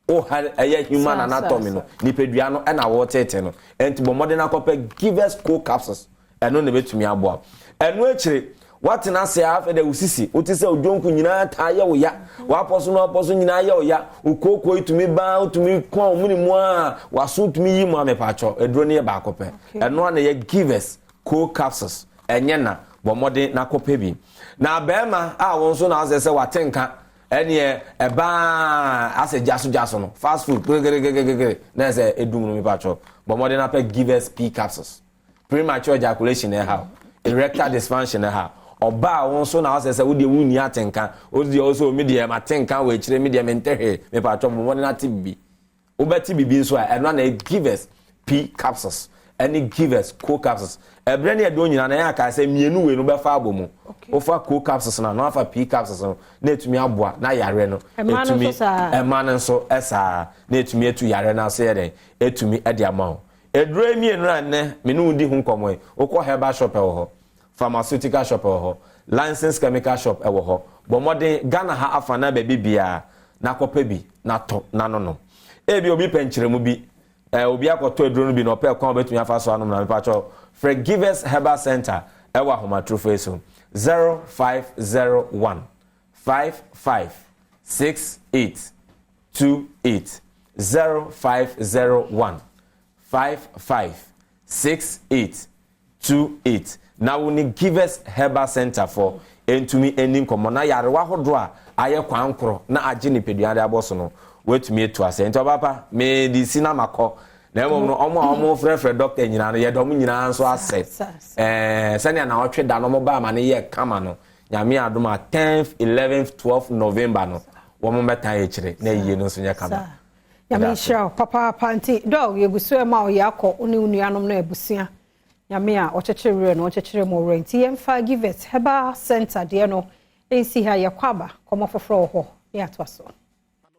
S5: o ha eye human anatomy no ni pedua no na wo tete no enti but more than akope give us cool capsules eno ne betumi aboa eno echire what na say after the usisi utise odwonku nyina ta ye wo ya wa poso no poso nyina ye wo ya ukoko itumi ba utumi kwa omuni mu a waso utumi yi mu amepacho edro ne ba akopɛ eno na ye give us cool capsules enye na bomode na kope bi na bema a won so na say watenka ene eba ase jaso no fast food gege na say edum no mepacho bomode na pe give us P capsules premature ejaculation how erectile dysfunction how oba won so na ase wo de wuni atenka o de also media matenka we kire media mentehe me pa twom mo na tibi o beti bibi so a eno na give us P capsules any give us co capsules ebre na edo nyina na ya ka se mienu we no be fa abomu o fa co capsules na no afa P capsules no na etumi aboa na yare no etumi emane so esa na etumi etu yare na so yere etumi ede ama edro mienu na ne me no di hu nkomo o ko herbal shop e ho pharmaceutical shop ho licensed chemical shop e wo ho bo modern Ghana ha afana ba bibia na kopa bi na to na no ebi obi penchiremu bi obi akoto eduro no bi no pe kwa betumi afa so anom na mepa cho Forgiveness Herbal Center e wa homa trofo eso 0501 556828 0501 556828 now we need give us Herbal Center for entumi enim komo na yarewa hodo a aye kwankro na age ni peduade aboso no wetumi etu ase ento papa me di sinamako na emo no omo frɛ doctor nyina no ye dom nyina nso asɛ sɛnea na ɔtwe da no mo ba ma ne ye kama no nyame adom a 10th 11th 12th November no wo mo meta ye kire na yiye no nso nya kama
S1: nyame show papa panti dog yeguso e ma o yakɔ oni unuanom no ebusia nyame a ɔkyekere no ɔkyekere mo rent yemfa give it heba center de no ensi ha yakwaba komo foforo ho ya toaso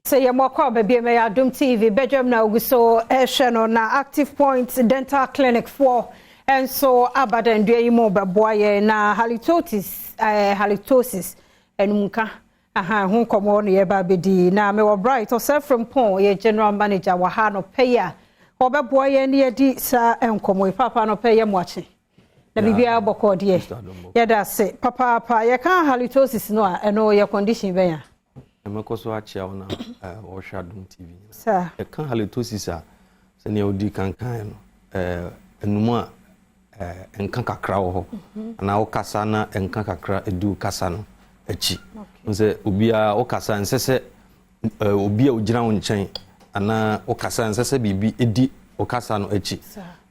S1: se ye mokwa bebie me Adom TV Badwam na oguso ehwe no na Active Point Dental Clinic for enso abadan dua yi mo beboa ye na halitosis enumka aha hu komo no ye ba bedi na me wo bright or from pon ye general manager wa ha no peya obeboa ye ne ye di sa enkomo papa no peya moache na bibia boko de ye da se papa ye kan halitosis no a eno ye condition ben ya
S8: emekoso achia ona wo Adom TV
S1: sir
S8: e kan halitosis a se ne odi kankan no enumu a enkan kakra wo na wo kasa na enkan kakra edu kasa no achi nse obia wo kasa nsese obia ogyina wo nkyɛn ana wo kasa nsese bibi edi wo kasa no achi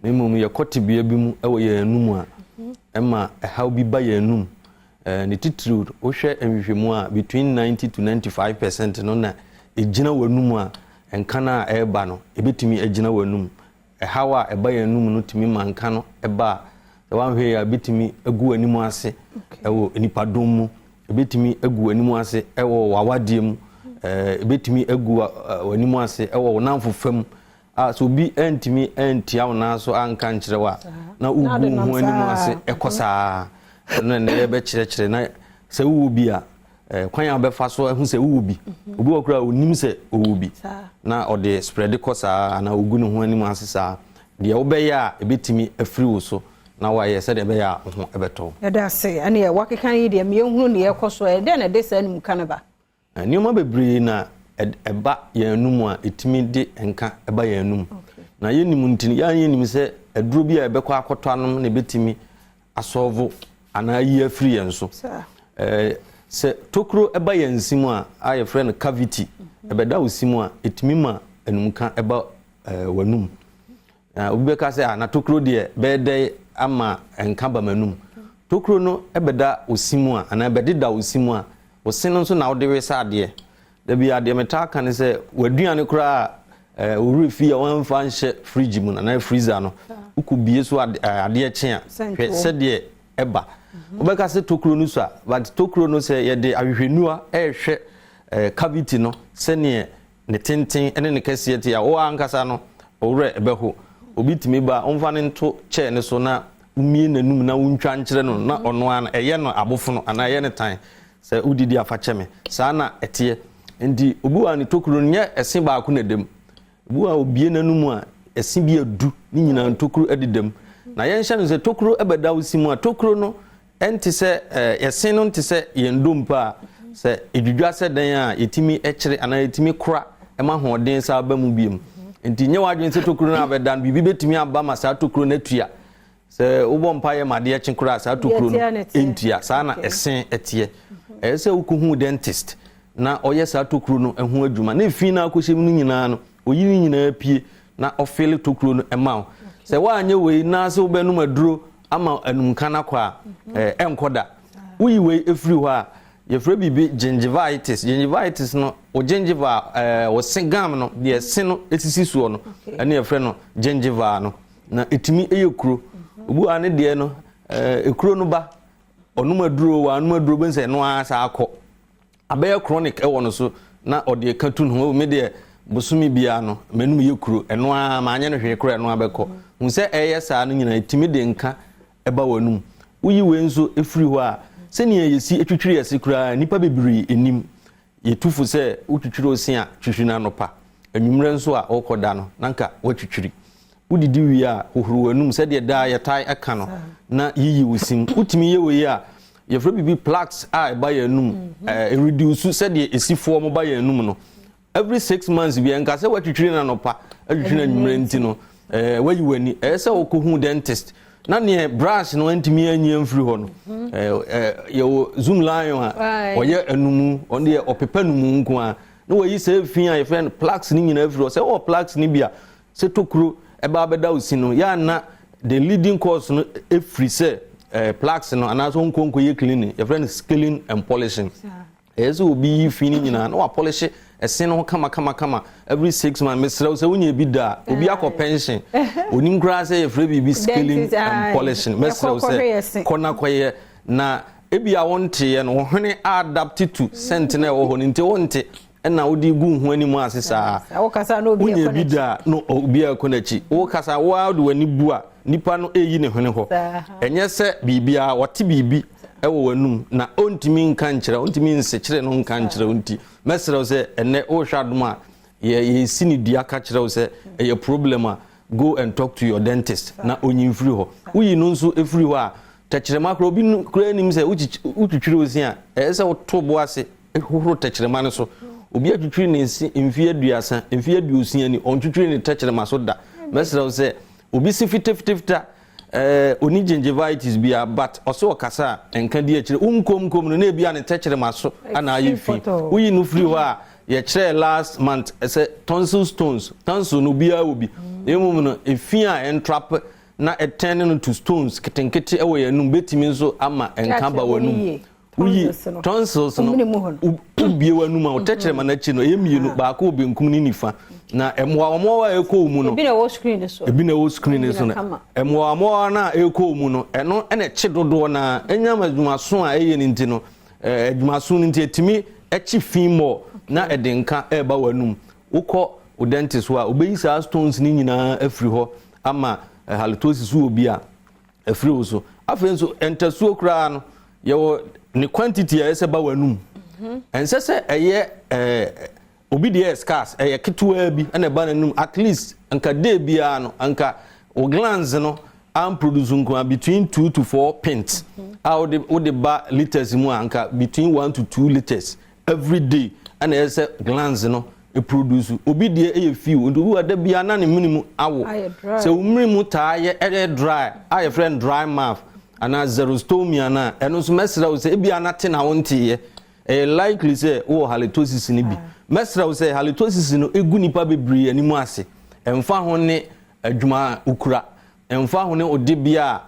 S8: na mmom ye kotibia bi mu ewo ye enum a ema how bi ba ye enum ne titru wo hwɛ enhwehwemu a between 90 to 95% no na egyina wanum a enka na eba no ebetimi egyina wanum how a eba ye enum no timi manka no eba wan hwe ya betimi egu anim ase ewo nipadom mu ebetimi egu anim ase ewo wawadie mu ebetimi egu anim ase ewo nanfofam so bi entimi entia wona so anka nkyerɛwa na ugu hu anim ase ekosa no na ebe kyerɛkyerɛ na sɛ wo bi a kwan ya befa so hu sɛ wo bi obi okura onim sɛ wo bi na ode spread kosa na ugu no hu anim ase sa de wo be ya ebetimi afiri wo so na wa ye se de be ya ho ebeto
S1: ya da se ane ya wakekan yi de me hunu ne yekoso e de na de sa nim kanaba
S8: ni ma bebre na eba ya num a etimi de enka eba ya num na ye nim ntini ya ye nim se aduro bi a ebekọ akoto anom na betimi asolve ana yi afiri yenso se tokro eba ya nsimu a aye friend cavity ebeda osimu a etimi ma enumka eba wanum obi ka se na tokro de bede ama enka ba manum tokro no ebeda osimu a ana ebedida osimu a osino nso na wode wesa ade da bi ade meta ka ne se waduane kura orufi a wanfa nhye fridge mu na freezer no ukubie so ade kye a se de eba obeka se tokro no so a but tokro no se ye de ahwehwenua ehwe cavity no se ne tenten ene ne kase tie a wo ankasa no owre ebeho obi timi ba onfa ne nto chair ne so na umie nanum na wuntwa nkyere no na ono an eye no abofo no ana eye ne tan se udidi afa cheme saa na etie ndi obi wa ne tokuro nye ese ba ko na dem obi wa obie nanum a ese bi adu ni nyina tokuro adidam na ye nhye no se tokuro ebeda osimu a tokuro no enti se yesen no enti se yendompa se edwudwa se den a yetimi ekire ana yetimi kora ema hoden sa ba mu biem enti nye wadwen se tokuro na abedan bibi betimi aba ma sa tokuro na tua se ubo mpa ye made ye kyenkura sa tokuro no entua sa na esen etie se ukuhu dentist na oye sa tokuro no ehu adwuma na efi na akohyem no nyina no oyiri nyina pie na ofele tokuro no ema se wa anye we na se ubenum aduro ama anumka na kwa enkoda uyi we efiri ho a ye fra bibi gingivitis no o gingiva o singam no de se no etisi suo no ene ye fra no gingiva no na etimi eyekuro obu ane de no ekuro no ba onumaduro wa onumaduro bense no asa akọ abeye chronic ewo no so na ode katun ho me de bosumi bia no menum yekuro eno a ma anye no hwe kuro eno abekọ hu se eye saa no nyina etimi de nka eba wanum uyi we nso efiri ho a se ne yesi etwitwiri yesi kura nipa bebiri enim yetufu se utwitwiri osi a twitwiri na nopa anwumre nso a okoda no nanka watwitwiri udidi wi a hohuru wanum se de da yetai aka no na yiyi wosim utimi ye we a yefro bibi plaques a eba yanum reduce se de esifo mo ba yanum no every 6 months bi enka se watwitwiri na nopa atwitwiri na anwumre nti no wayi wani se okohu dentist na ne brush no antimi anyam free ho no yo zoom lion a oye anumu onde opepa numu nko a na wayi se fi a friend plaques ni nyina free ho se plaques ni bia se tokuro eba beda usino ya na the leading cause no every say plaques no anaso nkonko ye cleaning your friend scaling and polishing ezo obi fini nyina na wa polish esen no kama every 6 months mesra so wonya bi da obi akọ pension onim kra say your friend bi scaling and polishing mesra so kona koye na ebi a wonte ye no hwene adapt to sentinel wo ho nti wonte na wodi gu hu animu asesa
S1: wo kasa no obi
S8: e da no obi akonachi wo kasa wo de wani bua nipa no eyi ne hwene ho enye se bibia wote bibi ewo wanum na ontimi nka nkyere ontimi nsekere no nka nkyere onti mesere se ene wo hwadom a ye sini dua ka kyere se e problem a go and talk to your dentist na onyimfiri ho uyi no nso efiri ho a tachere makro obi kura nim se utwitwiri osi a ese wo to bo ase ehoro tachere man so obi atwitwiri ne nsi mfie aduasa mfie aduosia ni ontwitwiri ne tachere maso da mesere se obi si fitafita oni gingivitis bia but also kasa enka di akire unkom no na bia ne tachere maso ana ayi fi uyi no free ho a ye kire last month say tonsil stones tonsil no bia obi emum no efi a entrap na turning to stones ketenkete ewo yanum betimi nso ama enkamba wanum uyi tonsils no ubie wanum a otechere manachi no yemienu baako obenkum ni nifa na emwa eko mu no ebi na wo screen so na emwa na eko mu no eno ene chidodo na enyama adwumaso a eye ni nti no adwumaso ni nti etimi echi fimo na edenka eba wanum ukọ o dentist wa obeyisa stones ni nyina afiri ho ama halitosis obi a afiri wo so afenso entasuo kra no ye ne quantity a ese ba wanum ensese eye obi de scarce eye ketwa bi na ba nanum at least anka day bia no anka o glands no am produce nko between 2 to 4 pints out the ba liters mu anka between 1 to 2 liters every day and ese glands no e produce obi de e few ndu wa da bia na ne minimu awo so umrimu ta ye dry aye friend dry mouth ana xerostomia na eno so mesra wo se bia na te na wonte ye likely say wo halitosis ni bi mesra wo se halitosis no egu nipa bebre animu ase emfa ho ne adwuma ukura emfa ho ne ode bia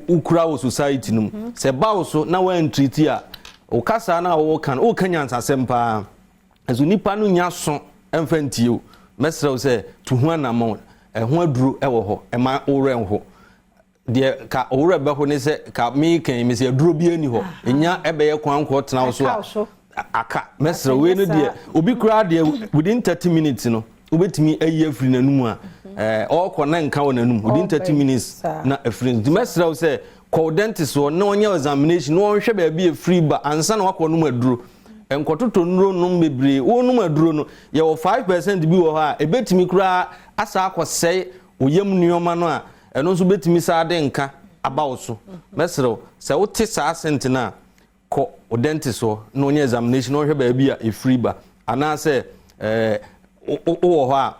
S8: ukura wo society num se ba wo so na wan treat a o kasa na wo kan o kanyansa sempa azu nipa no nya so emfantie mesra wo se to hu anamon ho aduro ewo ho ema ore ho de ka ore be ho ne se ka me kan me se aduro bi ani ho enya ebe ye kwanko tena wo so aka mesra we no de obi kura de within 30 minutes no obetimi ayi afiri nanum a okọ na nka wo nanum within 30 minutes na afiri de mesra wo se ko dentist wo na onya examination no hwe ba bi afiri ba ansa na wakọ no aduro enkototo nro no bebre wonum aduro no ye wo 5% bi wo ha ebetimi kura asa akosei oyam nuoma no a eno so betimi sa de nka abawo so mesro se wo te sa sent na ko o dentist so no nya examination no hwe ba bi a efiri ba ana se wo ho a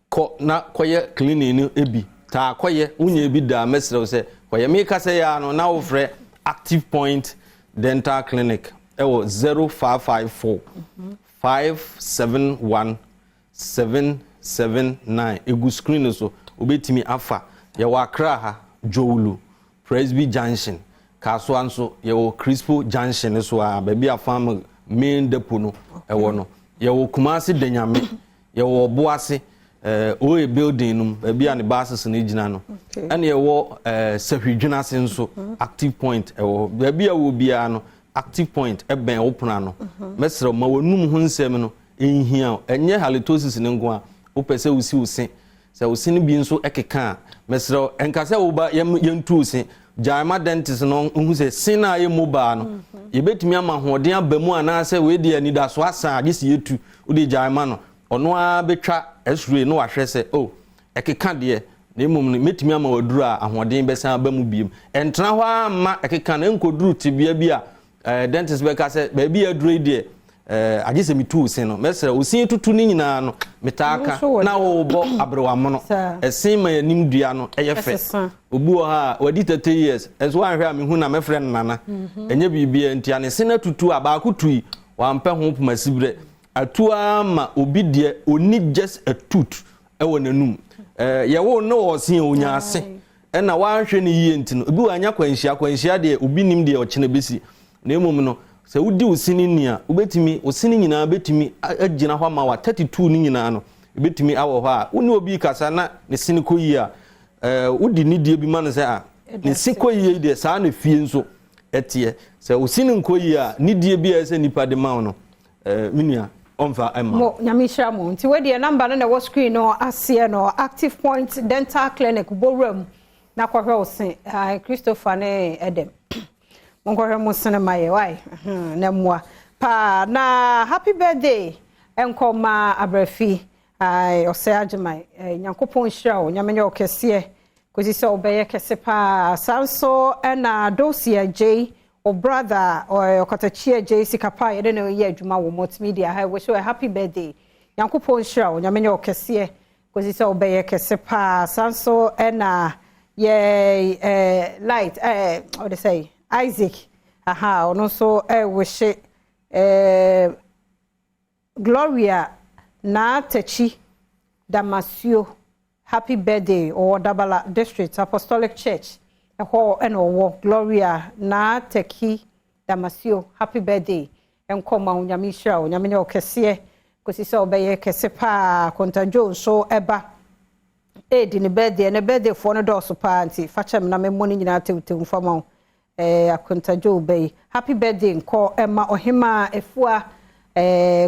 S8: ko na koye cleaning ni ebi ta koye unya ebi da mesro se koye me ka se ya no na wo frɛ Active Point Dental Clinic ewo 0554 571 779 egu screen so obetimi afa ye wa Accra ha Jowulu Presby Junction kaso anso ye wo Crispo Junction so a baby afam main depot no ewo no ye wo Kumasi Denyame ye wo Boase oye building no baby an bases no gina no and ye wo Sahwidwuna senso Active Point ewo baby a wo bia no Active Point eben opuna no mesro ma wonum ho nsem no enhia enye halitosis ne nko a opese usi usi se usi ne bi nso ekeka mesro enkase wo ba yentu usi jaima dentist no hu se sina ye mobile no yebetimi ama hoden abamu ana se we de anida so asa agisi yetu udi jaima no ono a betwa esure no wahwe se ekeka de na emom no metimi ama waduru a ahoden besan abamu biem entena ho ama ekeka na enkoduru tibia bi a dentist be ka se ba bi adure de agise mitu sen no mesra osin tutu ni nyina no metaka na wo bo abrewam no esin ma yanim dua no eyefe obu ha wadi 30 years enso anhwe a mehu na mefre nana enye bibia ntia ne sen tutu abaaku tui wampe ho pomasibre atua ma obi de oni just a tooth ewo nanum yewo no osin onya ase na wanhwe ne yie ntino obi wanya kwanhyia de obi nim de ochene besi na emom no se wudi osini nia obetimi osini nyina betimi agina ho ma wa 32 ni nyina no betimi awo ho a woni obi kasa na ne sini koyi a wudi ni die bi ma no se a ne sikoyi de saa na fie nso etie se osini nkoyi a ni die bi a se nipa de ma no minua onfa emma
S1: mo nyamishra mo nti we de number no na wo screen no ase no Active Point Dental Clinic Boram na kwahwe osin Christopher ne Edem monkwahwe mo sene maye why na moa pa na happy birthday enkoma abrafi ose ajimai nyankopon hira o nyamenye okese kozi se obeye kese pa sanso na dosia j o brother or Okatachie J Sikapa ye no ye adwuma wo multimedia ha we show a happy birthday Yankopon hira wo nyamenye okese kozi se obeye kese pa sanso na ye light what they say Isaac aha ono so wish Gloria na Techi Damasio happy birthday or Dabala District Apostolic Church eho eno Gloria na Teki Damasio happy birthday enkoma unyamishira unyamenye okese kosise obeye kese pa kontajo so eba di ne birthday for no doso pa nti fachem na memoni nyina tewte mfama akontajo obey happy birthday nko ema ohima efua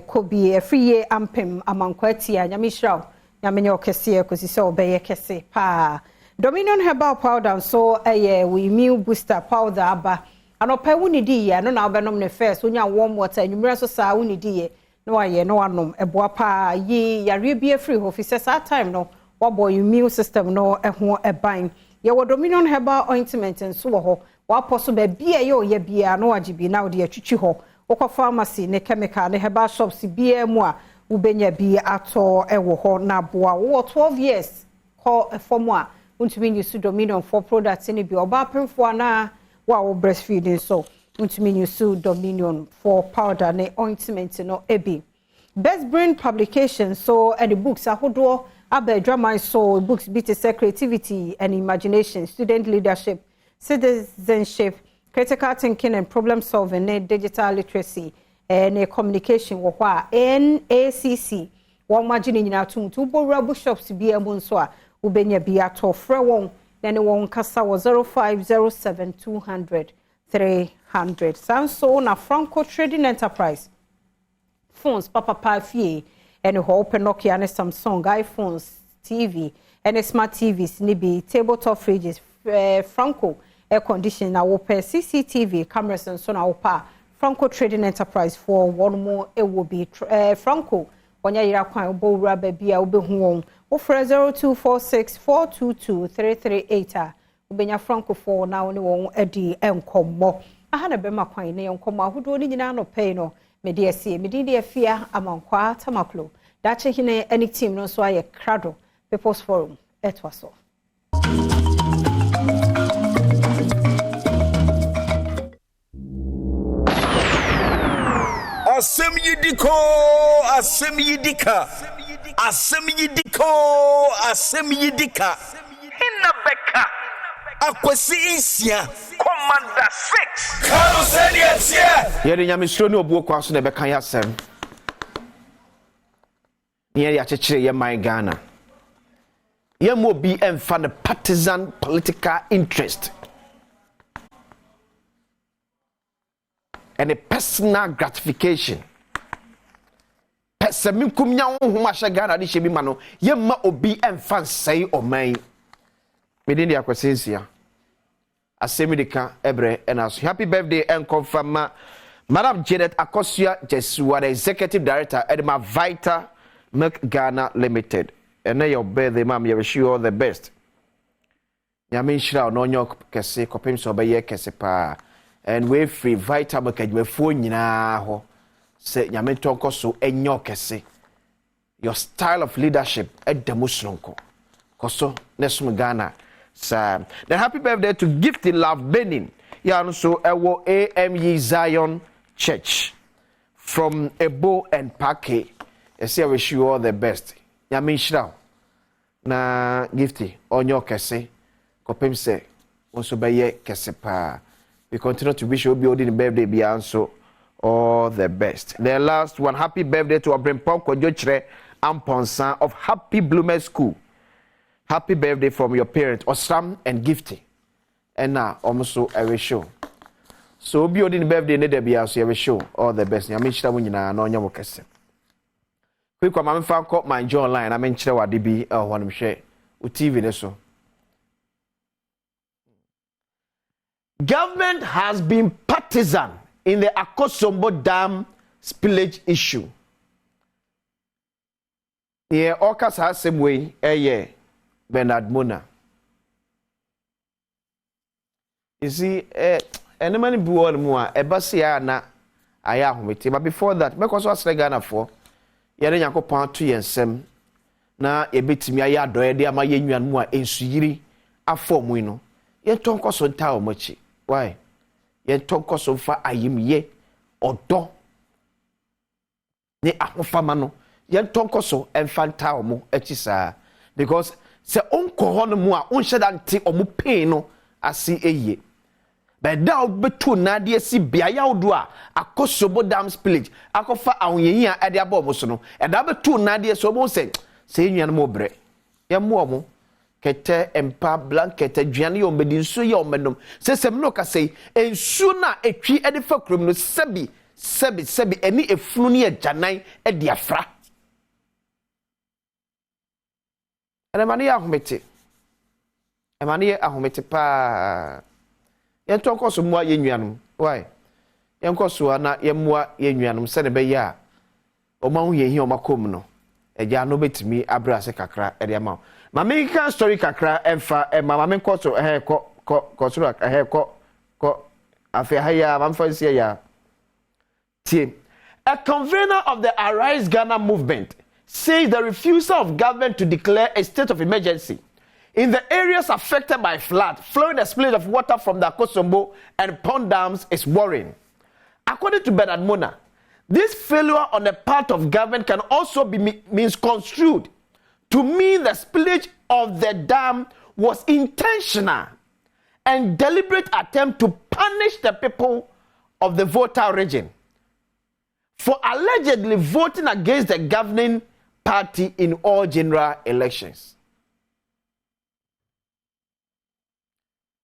S1: kobi efriye ampem amankwati anyamishira nyamenye okese kosise obeye kese pa Dominion Herbal Powder so we immune booster powder aba anopa wuni di ye no na obenom ne first onya warm water enumere so sa wuni di ye no aye no anom eboa pa yi yare bia free ho fi say time no wabo immune system no eho eban ye wo Dominion Herbal ointment nso wo ho wa poso ba bia ye oye bia no agibi na wo de atwitwi ho wo pharmacy ne chemical ne herbal shops bia mu a wo benya bi ato ewo ho na boa wo 12 years ko form a untumi use Dominion for products in bi oba penfo na wa wo breastfeeding so untumi use Dominion for powder ne ointment no ebi best brain publication so and the books ahodo aba drama so books be creativity and imagination student leadership citizenship critical thinking and problem solving ne digital literacy and communication wo kwa NACC wo magine nyina tumtu bo bookshops bi amun so a ubenya bia to frɛ won na ne won kasa wo 0507 200 300 sanso na Franco Trading Enterprise phones papa fie and ho open Nokia ne Samsung iPhones TV and smart TVs ni bi tabletop fridges Franco air conditioning na wo per CCTV cameras and so na wo pa Franco Trading Enterprise for one more it will be Franco onya yira kwan obo wura ba bia obehu won wo fra 0246 422 338 ubenya Franco for na woni won adi enkommo aha na bema kwan ne enkommo ahodo ni nyina no pay no me de asie me de afia amankwa tamaklo da che hine any team no so aye krado People's Forum etwaso
S9: Asem yidiko, asem yidika. Asem yidika. Hina beka. Akwesi insia. Commander 6. Kano seni etie.
S18: Yeri nyamisro ni obuo kwa so na beka ya asem. Yeri achechire ye my Ghana. Ye mo bi emfa the partisan political interest. And a personal gratification. Pesemi kumnya homa shagana di shebi mano yemma obi emfa sei o man. Medin dia kwasensia. Asemidika ebre enaso. Happy birthday and confirm Madam Janet Akosua Jesua, the executive director at my Vita Milk Ghana Limited. And your birthday, ma'am, you wish you all the best. Yamin shira no nyok kese kopim so be ye kese pa. And we free Vita Milk we phone nyina ho. Say nyame tonko so enyo kese. Your style of leadership at the Muslimko. Koso nesum Ghana. So, the happy birthday to Gifty Love Benin. Yeah, so ewo AME Zion Church from Ebo and Pake. I say I wish you all the best. Yamin shira.
S10: na gifty onyo kese kopem se onso beye kese pa. We continue to wish Obi Odi birthday bia so all the best. The last one, happy birthday to Abrempom Kojochre Amponsan of Happy Bloomer School. Happy birthday from your parents Osram and Gifty. And now also a show. So Obi Odi birthday ne bia so a show all the best. Ya menchira wo nyina na onyo kese. Quick kwa mama fan call my John line. I menchira wa DB honum hwe o TV ne so. Government has been partisan in the Akosombo Dam spillage issue. Yeah, Okas has same way, Bernard Mona. You see, any money buol more, Ebasia na ayahumiti. But before that, because what's Ghana for? Yere yanko pan 2 and 7. Na ebitimi aya doye ama yenwan mu a ensuyiri afom no. Yen tonko so nta o machi. Why? Yen tonko so fa ayimye odo. Ne ahofama no. Yen tonko so enfanta o mo echisa because se onko hono mu a onhyeda nti o mo pain no asi eye. But da betu na de si bia ya odo a Akosombo Dam spillage akofa awonyeyi a ade aba mo so no. E da betu na de so mo se nyan mo bre. Ye mo mo kete empa blanket aduane yo mbedi nso ye omedom sesem no ka sei ensu na etwi ede fa krom no sebi eni efunu ne ajanan ede afra emane ya ahomete pa yen tonko so mo ye nnuanum why yen koso na ye mo ye nnuanum se ne be ya o ma hu ye hi o makom no eja no betimi abra se kakra ede ama Mamika story kakra emfa mama men koso koso afi haya mamfansia ya tie. A convener of the Arise Ghana movement says the refusal of government to declare a state of emergency in the areas affected by flood, flowing a spillage of water from the Akosombo and pond dams is worrying. According to Bernard Mona, this failure on the part of government can also be misconstrued to mean the spillage of the dam was intentional and deliberate attempt to punish the people of the Volta region for allegedly voting against the governing party in all general elections.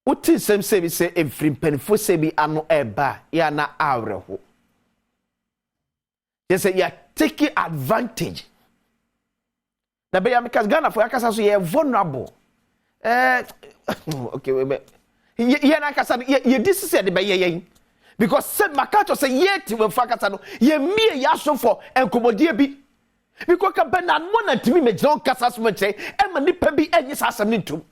S10: Uti sem se say every penfo se bi ano eba ya na awreho. They say you are taking advantage. Na be because Ghana for akasa so ye vulnerable. Okay, we ye na akasa ye this is the be ye because said makato say ye ti we for akasa no ye mie ya so for enkomodie bi because ka Bernard Mona timi me jon kasa so me che e ma nipa bi enyi sasam ni ntum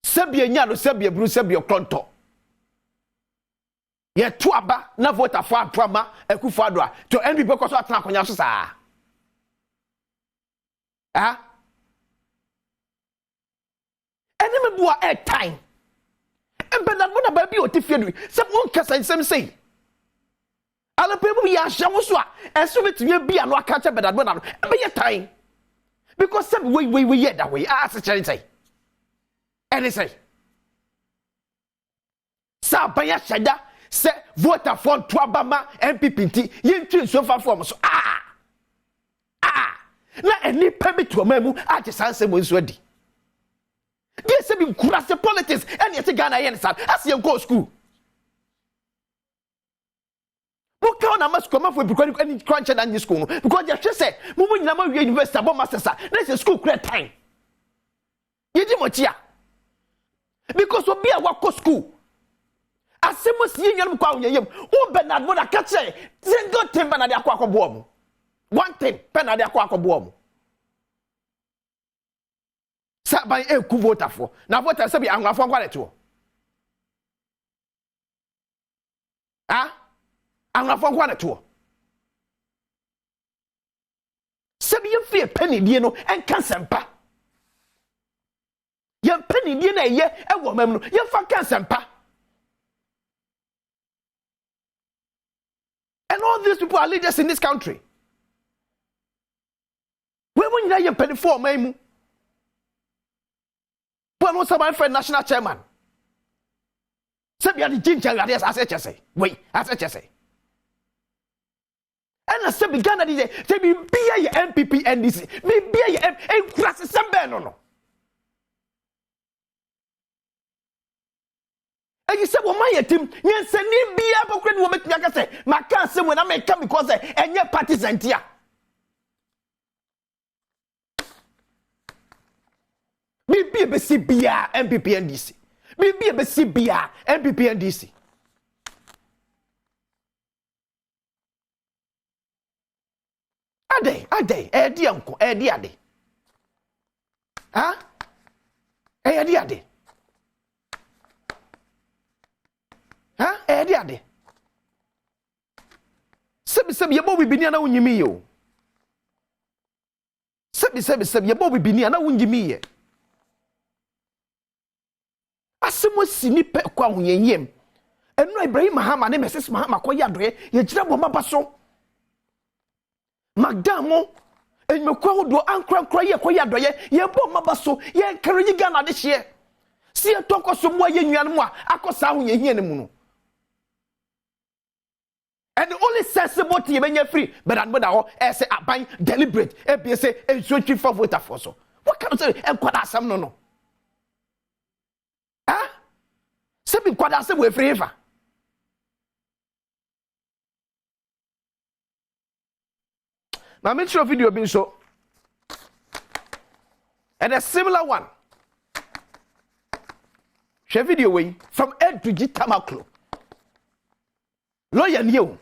S10: sabia nya no sabia bru sabia kronto ye to aba na voter for atwama ekufo adoa to NP because atena akonya so saa enemy bua air time and Bernard Mona baby o tifiedu se won kasa nsem sei ala people ya hye so a enso betime bia no aka che Bernard Mona no e be ye time because say we ye that way se chere say any say sa banya shada se voter for to abama MPP nti ye ntwi so fa form so na eni pebe to mamu ati sanse mo nso adi dey say be kurase politics and yet Ghana yen san as ye go school mo ka na mas come for because any crunch and any school because you say mo nyina ma wi university abo masters na say school create time ye di mo tia because obi a wako school asemo sie nyanum kwa onyeyem o Bernard Mona ka che single thing Bernard akwakobo mo one thing Bernard akwakobo mo sa ban eku voter for na voter say be anwafo kwa leto anwafo kwa leto se be yefie penny die no enka sempa ye penny die na ye ewo mam no ye fa kan sempa. And all these people are leaders in this country. We mo nyina ye penifo man mu bo no say my friend national chairman say bia di jinja rade ase chese wei ase chese and say bi Ghana di say bi bia ye MPP NDC bi bia ye en kurase sembe no and you say wo man ye tim nyensani bia bokre ni wo metumi aka say maka say when I make come because enye partisan tia Bibi ebesi bia MPP NDC. Bibi ebesi bia MPP NDC. Ade, edi anko, edi ade. Ha? Edi ade. Ha? Edi ade. Sebi yebo bibini ana unyimi yo. Sebi yebo bibini ana unyimi ye. Asemo sini pe kwa hunyem enu Ibrahim Mahama ne Mrs Mahama ko yadoye ye gira bo maba so magdamo enme kwa hodo ankra ye ko yadoye ye bo maba so ye kare Ghana de hye si e toko so mo ye nnuan mo akosa hunyehie ne mu no and the only sensible thing be free but and da ho e say aban deliberate e be say e so twi for voter for so what can say e kwada asam no Sebi kwada se we freva. Now make sure video being so. And a similar one. Share video way from Ed to Tamaklo. Lawyer new.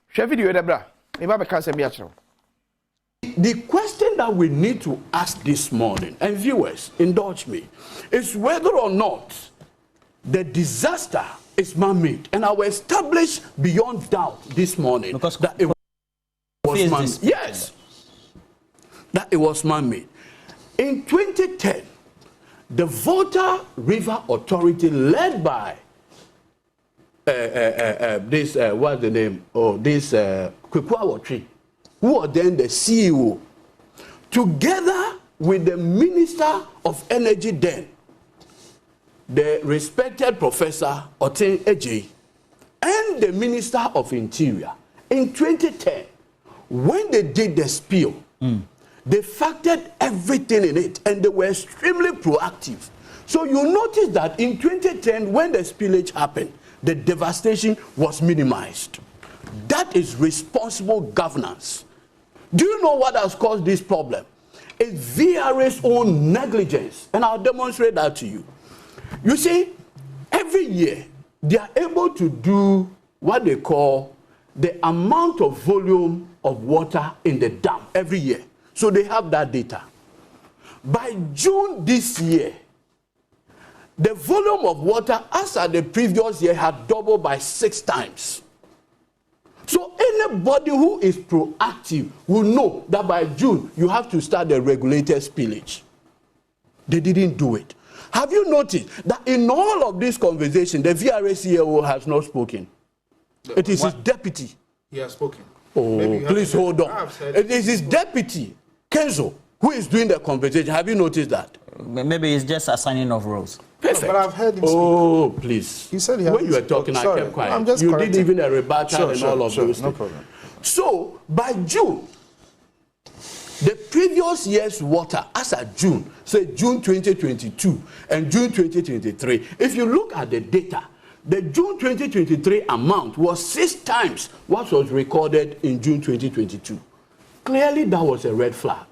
S10: Share video Debra. Maybe can say me actually.
S6: The question that we need to ask this morning, and viewers, indulge me, is whether or not the disaster is man-made. And I will establish beyond doubt this morning that it was man-made. Yes, that it was man-made. In 2010, the Volta River Authority, led by what's the name? Oh, this Kwekwa who are then the CEO, together with the Minister of Energy then, the respected Professor Oten Ejei, and the Minister of Interior, in 2010, when they did the spill, they factored everything in it, and they were extremely proactive. So you notice that in 2010, when the spillage happened, the devastation was minimized. That is responsible governance. Do you know what has caused this problem? It's VRA's own negligence. And I'll demonstrate that to you. You see, every year, they are able to do what they call the amount of volume of water in the dam every year. So they have that data. By June this year, the volume of water as at the previous year had doubled by 6 times. So anybody who is proactive will know that by June, you have to start the regulated spillage. They didn't do it. Have you noticed that in all of this conversation, the VRA CEO has not spoken? It is his deputy.
S22: He has spoken.
S6: Oh, please hold on. It is his deputy, Kenzo, who is doing the conversation. Have you noticed that?
S12: Maybe it's just a signing of roles.
S6: Perfect.
S22: No, but I've heard him speak.
S6: Oh, please.
S22: He said he
S6: when you were talking, I kept quiet. You did even a rebuttal and all of those things.
S22: No problem.
S6: So, by June, the previous year's water, as at June, say June 2022 and June 2023, if you look at the data, the June 2023 amount was 6 times what was recorded in June 2022. Clearly, that was a red flag.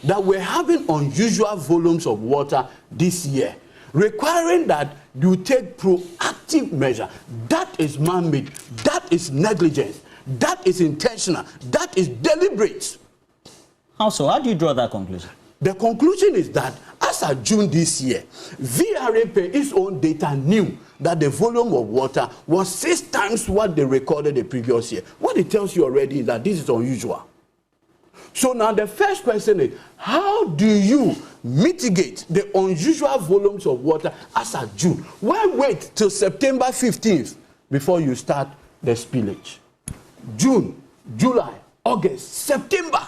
S6: That we're having unusual volumes of water this year, requiring that you take proactive measure. That is man-made. That is negligence. That is intentional. That is deliberate.
S12: How so? How do you draw that conclusion?
S6: The conclusion is that as of June this year, VRA, per its own data, knew that the volume of water was 6 times what they recorded the previous year. What it tells you already is that this is unusual. So now the first question is, how do you mitigate the unusual volumes of water as of June? Why wait till September 15th before you start the spillage? June, July, August, September.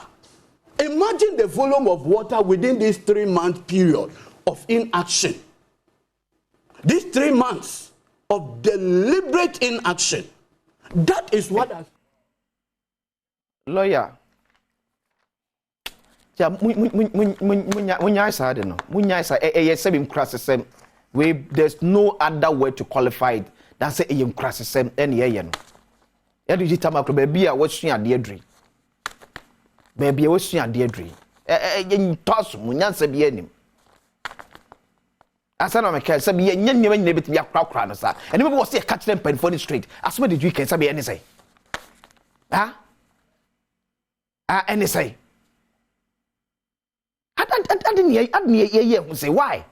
S6: Imagine the volume of water within this 3-month period of inaction. These 3 months of deliberate inaction. That is what I...
S10: Lawyer. Yeah, there's no other way to qualify it than say a crasism any year. Yeah, you tell me, baby, I was seeing a dear dream. Baby, I was seeing a dear dream. In toss, when you answer be any. As I can say, you never neighbor to be a crowd crowd, sir. And never was a catch them pen for the street. As many you can say any say. Huh? Any say. I didn't hear say why.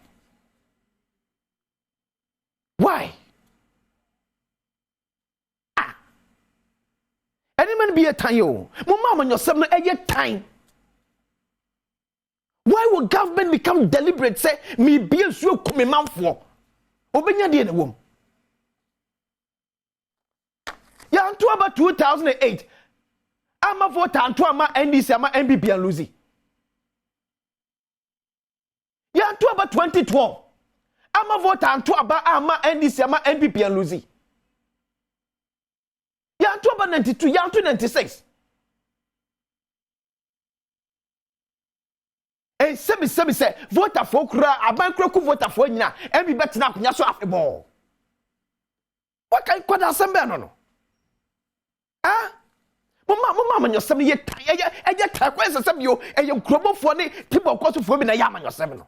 S10: Why? Any man be a time, yo. Mama, when you're 7 or 8 time. Why would government become deliberate? Say, me be a so come man for. Obenya di na wom. Ya anto about 2008. Ama vote anto ama NDC ama MPP and Lucy. Ya anto about 2012. Ama vote anto about ama NDC ama MPP and Lucy. Ya anto about 92, ya anto 96. Eh, sebi say voter for kura abankro ku voter for nyina MPP betina akunya so afeball. What can kwada assemble no? Ah? Mama man yourself ye tie kwese sem yo e ye krobo for ni people cause for bi na ya man yourself no.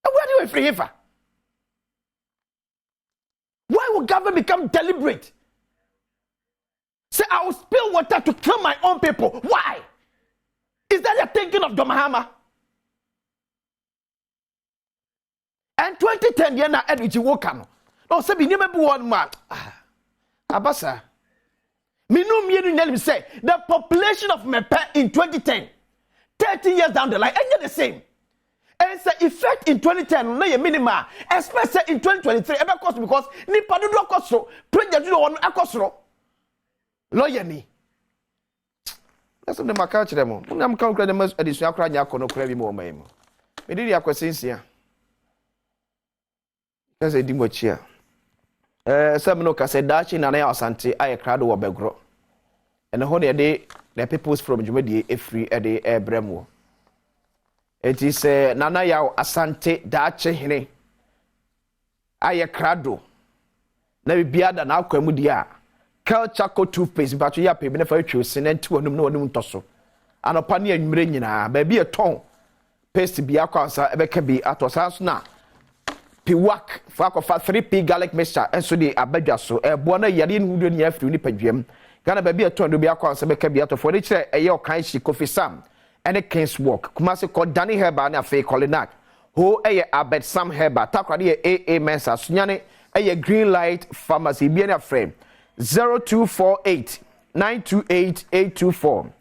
S10: Where do you free here? Why would government become deliberate? Say I will spill water to kill my own people. Why? Is that your thinking of Domahama? And 2010 year na Edwin Wokano. No, say be never be one man. Abasa. Me no me no say the population of Mepe in 2010, 30 years down the line, ain't the same. And say effect in 2010 no ye minima, especially in 2023 ever cost because ni padu do cost so project do one akosro. Lawyer ni. That's what the catch them. I'm calculating the most additional crime you can crave more. Me did your questions here. That's a dim watch here. Some no can say that in an hour santi, I crowd over Begro. And the whole day, the peoples from Jumedi, a free a day, a bremo. It is Nana Yao Asante, Dache Hene. I crado. Never be other now, Quemudia. Charcoal toothpaste, but you are paying for choosing and 2 no tosso. And upon your mrinina, baby a tongue. Paste be a concert, ever can be at us house now. Piwak, fuck of 3p garlic mixture, and so the abejaso, a buona yadin who don't have to nip a gem. Gonna be a tongue to be a concert, can be out of furniture, a your kind she coffee sam, and a king's walk. Kumasi called Danny Herba and a fake Colinak. Who a abed Sam Herba, Takradi a mensa, Sunyane, a green light pharmacy, being a frame. 0248 928 824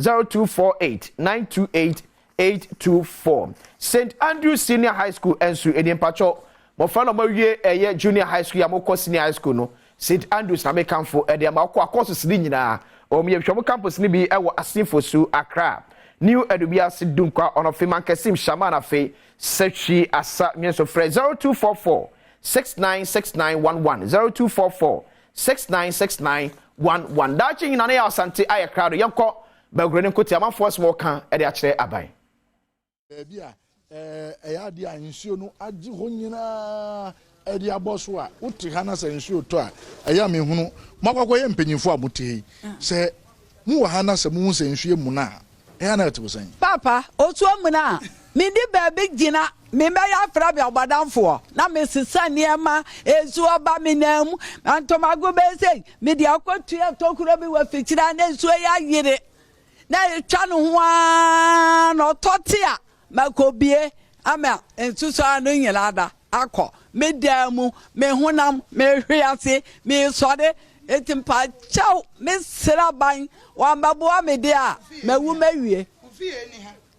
S10: 0248 928 824 St. Andrew Senior High School ensu edi mpacho mo fa no mawie eye junior high school ya mo ko senior high school no St. Andrews na me kanfo edi ma ko akoso sidi nyina o me hwemo campus ni bi ewo Asinfosu Accra New Edubia Sidunkwa ono fe mankesim Shamana fe Sechi Asa Mienso Fred 0244 696911 0244 696911 dachi nyina na ya asante aye crowd yanko bagwene nkoti amanfo small kan e de akire aban
S13: bia ya dia nsuo no agi ho nyina e de aboso a uti ha na se nsuo to a ya me hunu makwakwo ye mpanyimfo a mutei se mu wa ha na se mu se nsuo mu na ya na etibo san
S14: papa otu mu na me di baby gina me me ya fra bia obadanfo na me sisa niema ezu oba me nam antomago be sei me di akotu e tokuro bi wa fikira na ezu ya yire na etwa no ho a no totia makobie ama ensuso anu nyelada akọ me damu me honam me hwiase me sode etimpa chau me sraban wa mbaboa me de a mawu mawie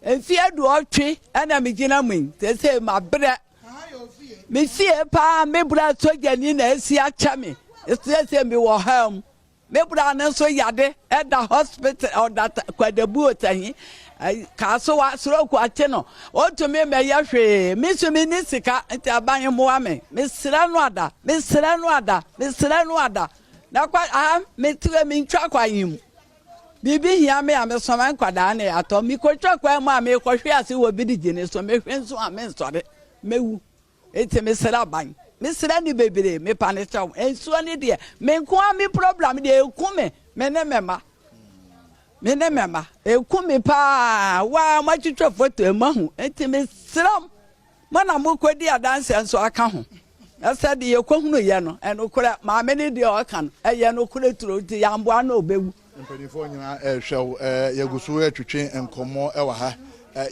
S14: enfie du otwe ana me gina mun se ma bre me fie pa me bra soja ni na esi acha me se me wo ham me bra ne so yade at the hospital or that kwadabu otahi ka so wa soro ku ate no o to me ya hwe me so me ni sika nti aban mo ame me sira no ada na kwa me tuwe me ntwa kwa yim bibi hia me ame so man kwada na ato mi ko twa kwa mo ame ko hwe ase wo bi di gene so me hwe nso ame nsore mewu eti me sira ban me sira ni bebere me pane chaw enso ni de me nko ami problem de ekume me ne mema ekume pa wa ma twitwa foto emahu eti me sira mana mo kwadi adanse enso aka ho asa de yekohunu ye no enokura ma me ne de aka no eye no kura turo ti yambo ana obewu
S13: mpanifo nyina hwew yegusu atwetwe enkomo ewa ha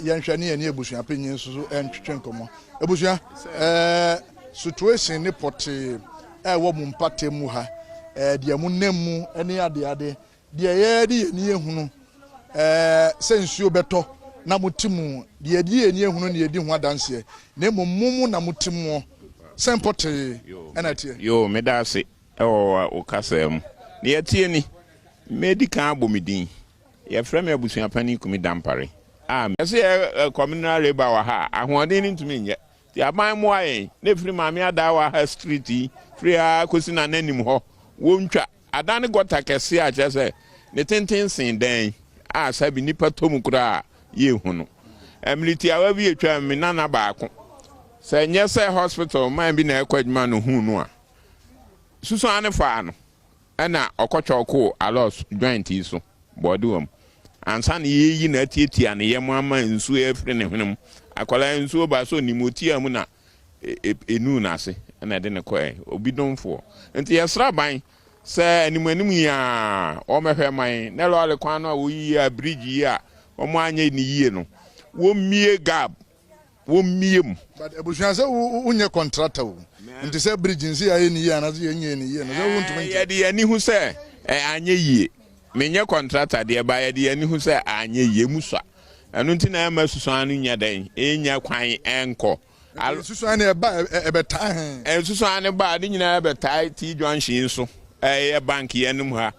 S13: yenhwe ne ye ne ebusua panyin so entwetwe enkomo ebusua situation ne pote wo mu mpate mu ha de mu nemu ene ade de ye de ni ehunu sensuo beto na mutimu de de ni ehunu ne di ho adanse na mumu na mutimu sempote enatie
S11: yo medase o kasem ne yatie ni medical abomidin ye frame abusua pani kumi dampare se communal labor wa ha ahoden ntumi nye ti aban mo ayen na firi maami adawa ha street free a kosi na nanim ho wontwa adane gota kese a chese ne tenten sin den a sabi nipa tomu kura ye hunu emiliti awa bi etwa me nana baako se nyese hospital man bi na ekwaduma no hunu a susu ane fa no na okotwoko alos joint iso Badwam ansa na yeyi na tietia na yemu ama nsu efre ne hwenum akwala nsu ba so ni motia mu na enu na ase na de ne koe obi domfo nti yesra ban se animanim ya o mehwe man na lole kwan no wo yi a bridge yi a o mo anye ni yie no wo mie gap wo mie mu
S13: but ebusuan se unye contractor wo nti se bridge nsi ya ni yie na so yenye ni yie no se wo ntumi
S11: ya de ani hu se anye yie menye contractor de ba ya de ani hu se anye yie musa anu nti na ma susu anu nya dan enya kwan enko
S13: susu anu e ba ebetai
S11: susu anu ba de nyina ebetai ti junction so e bank ye num ha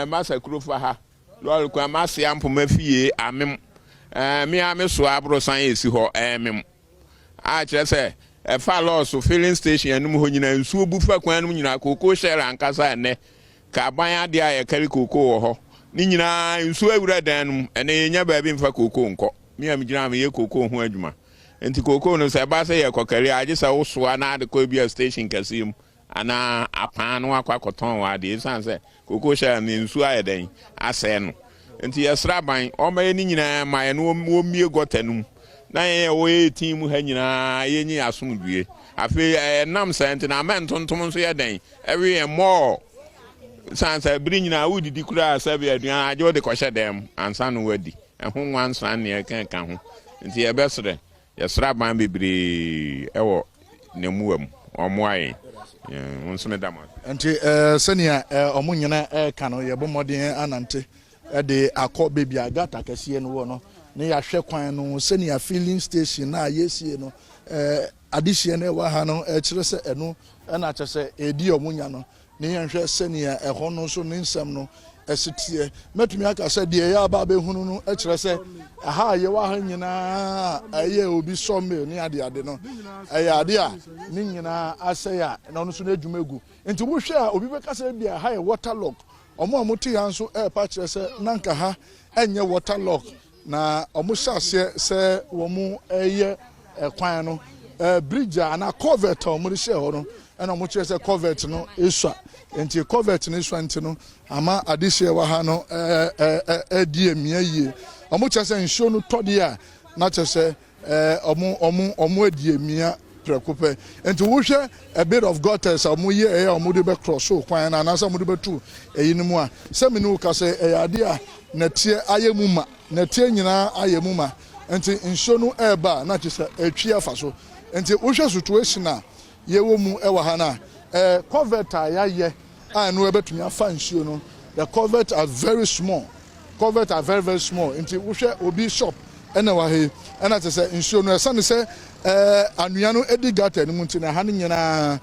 S11: masa kurofa ha lol kwa masa ampo mafie amem me ame so abrosan esi ho emem a kire se fa loss filling station num ho nyina nsu obufa kwan num nyina koko share ankasa ne ka ban ade aye kari koko wo ho ni nyina nsu awura dan num ene nya ba bi mfa koko nko me am gina me ye koko ho adwuma enti koko no se ba se ye kokari age se wo soa na ade ko bia station kasim ana apanu akwakoton wa de sanse koko share ni nsu aye dan ase no enti yesra ban o maye ni nyina maye no wo mie gotanum na ye wo ye team ha nyina ye nyi asomdue afi nam sent na men tontom so ye dan every more sanse bri nyina wo didi kura asabe aduan ajo de kwhye dem ansa no wadi ho nwansan ne ka ho enti ye besre yesra ban bebre ewo nemuam omoaye onsome dama
S13: enti senia omunyina ka no ye bomodin anante de akọ baby agata kese no wo no ne ya hwe kwan no senia filling station na yesie no adihie na wa ha no kire se eno na kire edi omunya no ne ya hwe senia eho no so ne nsam no esitie metumi aka se de ya ba be hunu no kire se aha ye wa ha nyina aye obi some ne ade no ade a ne nyina ase ya no so na adwumegu nti wo hwe a obi be ka se bia ha ye waterlock omo amuti ya nso pa kire se nanka ha enye waterlock na omo hyase se wo mu eye kwan no bridge ana covert omo ri she ho no na omo kire se covert no esua enti covert no esua enti no ama adihye wa ha no die emiaye omo kire se nsuo no todi a na kire se omo die emia preocupe enti wo hwe a bit of gutters omo ye omo de be cross so kwan na na so omo de be tu eyinimu a se me no ka se ade a na tie ayemu ma na tie nyina ayemu ma enti nsuo no eba na kire se atwi afa so enti wo hwe situation a ye wo mu ewa ha na covert ya ye no ebetumi afa nsuo no the covert are very small very small enti wo hwe obi shop ena wa he ena te se nsuo no esa ne se anua no edi gata ni munti na ha ne nyina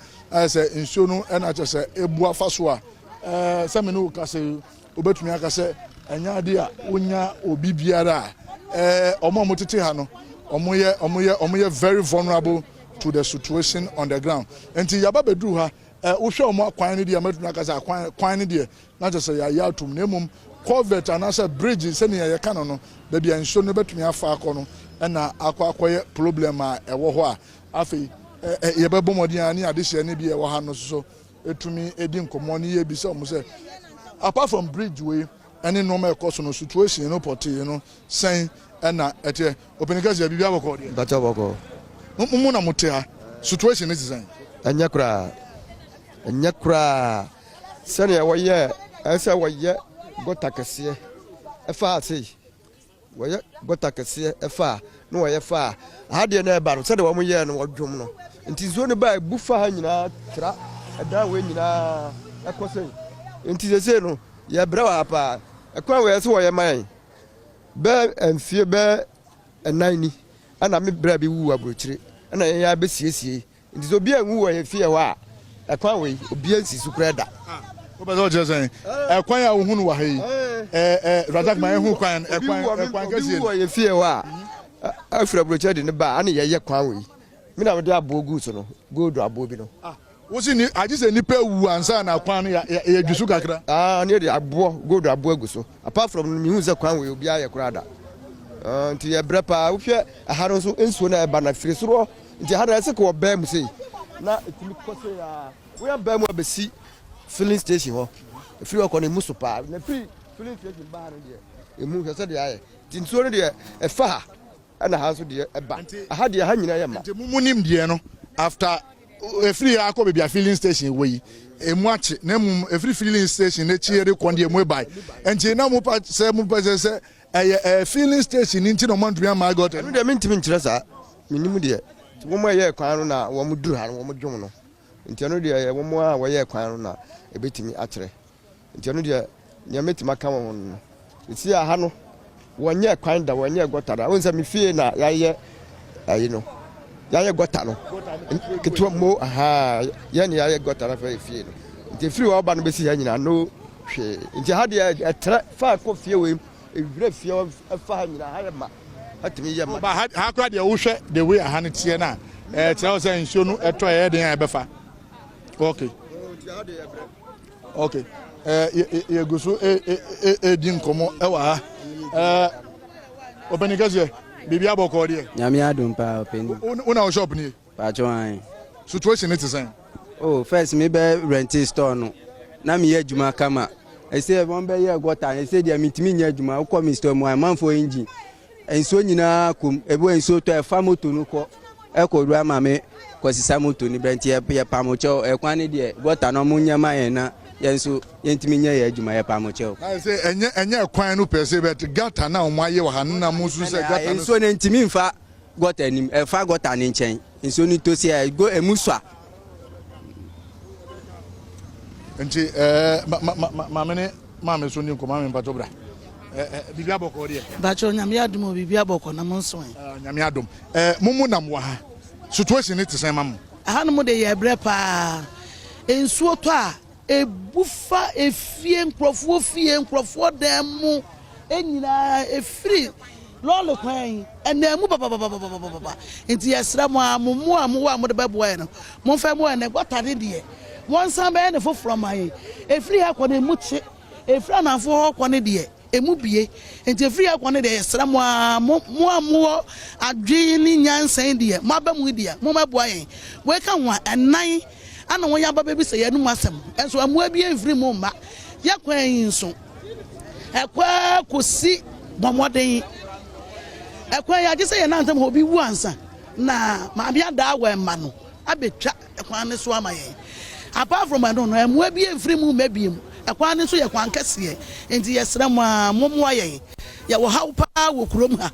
S13: se nsuo no ena te se ebu afa so a sɛ me no ka sɛ obetumi aka sɛ enya ade a wonya obi biara omo motete ha no omo ye very vulnerable to the situation on the ground. Enti yaba bedru ha wohwe omo akwan ne dia matumi aka sɛ akwan ne dia na kyerɛ sɛ ya atum na emum covert anasa bridge sɛ ne yɛ ka no da bia nso no betumi afa akɔ no na akɔyɛ problem a ɛwɔ hɔ a afei yɛbɛbɔ mɔden ani ade hyɛ ne bi ɛwɔ ha no so etumi edi nkɔmɔ ne yɛ bi sɛ ɔmo sɛ apart from bridge way any normal course no situation no pɔte no sɛn ɛna ɛtɛ openika sɛ biribi abɔkɔ deɛ
S15: bata bɔkɔ
S13: mu na mote ha situation ne sɛn
S15: ɛnyɛ kura sɛnea wɔyɛ ɛsɛ wɔyɛ gɔta kɛseɛ ɛfa ase wɔyɛ gɔta kɛseɛ ɛfa na wɔyɛ fa ahadeɛ na ɛba no sɛdeɛ wɔn yɛ no wɔdwom no nti nsuo no ba ebu fa ha nyinaa tra ɛda wɔ nyinaa ɛkɔ sɛ nti sese no yɛbrɛ wɔ ha paa ɛkwan wɔ yɛ sɛ wɔyɛ man bɛɛ mfie bɛɛ ɛnan ni ɛna me brɛ bi wu aburokyire ɛna yɛn yɛ abɛsiesie nti sɛ obi a nwu wɔ yɛn fie hɔ a ɛkwan wɔ yi obi a nsi so kora da
S13: wobɛsɛ wɔkyerɛ sɛn ɛkwan a wohu no wɔ ha yi radak ma ɛhu kwan kɛseɛ
S15: wɔ yɛn fie hɔ a afiri aburokyire de ne ba ana yɛyɛ kwan wɔ yi me na mede aboɔ gu so no gold aboɔ bi no
S13: wosi ni agye sɛ nipa wu ansa na kwan no yɛ dwusu kakra
S15: ne de aboɔ gold aboɔ gu so apart from me hu sɛ kwan wɔ yi obi ayɛ kora da nti yɛbrɛ paa wohwɛ aha no nso nsuo na ɛba na firi soro nti aha na ɛsɛ kɔ wɔ bɛɛ mu sei na ɛtumi kɔ sɛ a woyɛ bɛɛ mu abɛsi filling station hɔ ɛfiri hɔ kɔ no ɛmu so paa na firi filling station baa no deɛ ɛmu hwɛ sɛ deɛ ayɛ nti nsuo no deɛ ɛfa ha ɛna ha nso deɛ ɛba aha deɛ ha nyinaa yɛ ma
S13: nti mu nim deɛ no after efiri akɔ baby a filling station wɔ yi emu akye na mu efiri filling station na chi yɛde kɔn deɛ mu bai nti na mu pa sɛ ɛyɛ filling station nti na ɔmo ntumi ama got
S15: ɛno deɛ mentimi nkyerɛ saa menim deɛ wɔn a yɛ kwan no na wɔn duru ha no wɔn dwom no nti ɛno deɛ wɔn a wɔyɛ kwan no na ebetumi akyerɛ nti ɛno deɛ nea metumi aka wɔn no esi aha no wɔnyɛ kwan da wɔnyɛ gɔta da wɔn sɛ me fie na yɛayɛ ayi no yɛayɛ gɔta no ketewa mo aha yɛne yɛayɛ gɔta na fɛ fie no nti firi wɔ ɔba no bɛsi ha nyinaa no hwee nti ha deɛ ɛtrɛ fa kɔ fie wɔ mu ewura fie ɛfa ha nyinaa ha yɛ ma atumi yɛ ma
S13: ba ha kora deɛ wohwɛ the way aha no teɛ na kyerɛ wo sɛ nsuo no ɛtɔ ɛyɛ den a ɛbɛfa okay yɛgu so ɛdi nkɔmmɔ ɛwɔ ha ɔpɛni kɛseɛ biribi abɔkɔɔ deɛ
S16: nyame adom paa ɔpɛni
S13: wona wo shop nie
S16: paatwɔ an
S13: situation ne te sɛn
S16: first mebɛ rente store no na meyɛ adwuma kama ɛsɛ wɔn bɛyɛ gɔta ɛsɛ deɛ metumi nyɛ adwuma wokɔ me store mu a manfoɔ engine nsuo nyinaa kom ɛbɔ nsuo tɔ ɛfa moto no kɔ ɛkɔdura ma me kɔsisa moto no bɛ nti yɛ pamokyɛw ɛkwan ne deɛ gɔta no ɔmo nyɛma yɛn na yɛn nso yɛntumi nyɛ yɛ adwuma yɛ pamokyɛw
S13: ɛsɛ ɛnyɛ kwan no pɛ sɛ bɛt gata na ɔmo ayɛ wɔ ha no na mo nso sɛ gata no
S16: nsuo no ntumi mfa gɔta anim ɛfa gɔta ne nkyɛn nsuo no to si ɛmu sua
S13: nti maame so ni nkɔmɔ maame mpatɔ bra bibi abɔkɔ deɛ
S17: bakyɛ nyame adom bibi abɔkɔ na mo nso
S13: nyame adom mumu nam wɔ ha situation ne te sɛn ma mo
S17: aha no mo de yɛ brɛ paa nsuo tɔ a ebufa efie nkurɔfoɔ dan mu enyinaa efiri lɔɔre kwan ɛnna mu babababababa nti yɛsrɛ mo a mo mu a mo wɔ a mo de bɛboa yɛ no mo nfɛ mo yɛ ne gɔta ne deɛ wɔn san bɛyɛ ne foforɔ ma yɛ efiri ha kɔ ne mu kye efiri anafo hɔ kɔ ne deɛ emu bie nti efiri ha kɔ ne deɛ yɛsrɛ mo a mo wɔ adwene ne nyansan deɛ mo aba mu deɛ mo bɛboa yɛn wɔka ho a ɛnan ana wɔn yɛ aba bɛbi sɛ yɛn mu asɛm ɛnso amoa bi efiri mu mba yɛ kwan yi nso ɛkɔ kɔsi bɔmɔden ɛkwan yɛ agye sɛ yɛn nantam hɔ obi wu ansa na maame ada awɔ ɛma no abɛtwa ɛkwan ne so ama yɛn apart from ɛno no ɛmoa bi efiri mu mɛbie mu ɛkwan ne so yɛ kwan kɛseɛ nti yɛsrɛ mo a momoa yɛn yɛwɔ haw paa wɔ kurom ha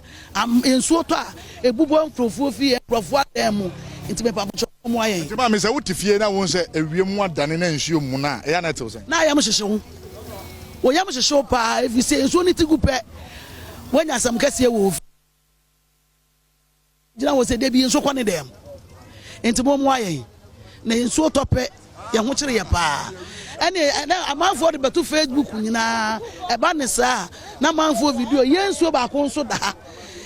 S17: nsuo tɔ a ebubɔ nkurɔfoɔ fie nkurɔfoɔ adan mu nti mɛpa mokyɛ momoa yɛn
S13: nti maame sɛ wote fie na wɔn sɛ ewiem mu adane na nsuo mu na ɛyɛ na tew sɛ
S17: na ayam hyehye ho wɔyam hyehye ho paa efi sɛ nsuo ne ti gu pɛ wɔnya asɛm kɛseɛ wɔ ofi gyina wɔ sɛ debi nsuo kɔ ne dɛm nti momoa yɛn na nsuo tɔ pɛ yɛn ho kyerɛ yɛ paa ɛne amanfoɔ de bɛto Facebook nyinaa ɛba ne saa na amanfoɔ video yɛn nsuo baako nso da ha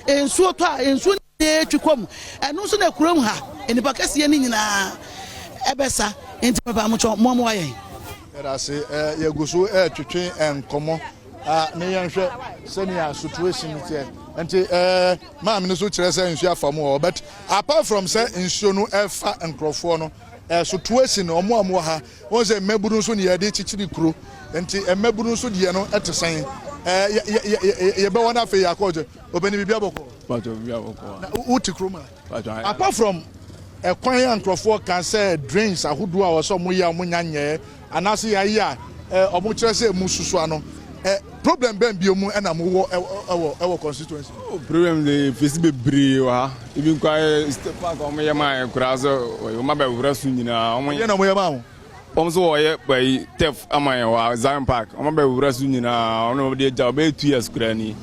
S17: nsuo to a nsuo ne twekɔm ɛno nso na kurom ha enipa kɛseɛ ne nyinaa ɛbɛsa enti papa mo chɔ mo ayɛ
S13: ɛdase yɛgu so twetwe nkɔmɔ ne yɛnhwɛ sɛnea situation tie nti maame no so kyerɛ sɛ nsuo afa mu hɔ but apart from sɛ nsuo no ɛfa nkurɔfoɔ no situation ɔmo amo ha wɔn sɛ mmabunu nso ne yɛde kyikyiri kuro nti mmabunu nso deɛ no ɛte sɛn yɛbɛwɔ no afei yɛakɔgye obɛni biribi abɔkɔ na wote kuro ma apart from ɛkwan yɛ nkurɔfoɔ kan sɛ drains ahodoɔ a wɔsɛ ɔmo yɛ ɔmo nya nyɛɛ anaasɛ yɛayi a ɔmo kyerɛ sɛ mu susua no problem bɛn bi mu ɛna mo wɔ ɛwɔ constituency
S7: problem de fesi bebree wɔ ha ebi nkwa step park ɔmo yɛ maa kura so ɔmo abɛ wura so nyinaa ɔmo
S13: yɛ na mo yɛ maa mo
S7: ɔmo so wɔyɛ bɛyi tef ama yɛ wɔ Zion Park ɔmo abɛ wura so nyinaa ɔno de gya ɔbɛyɛ 2 years kura ni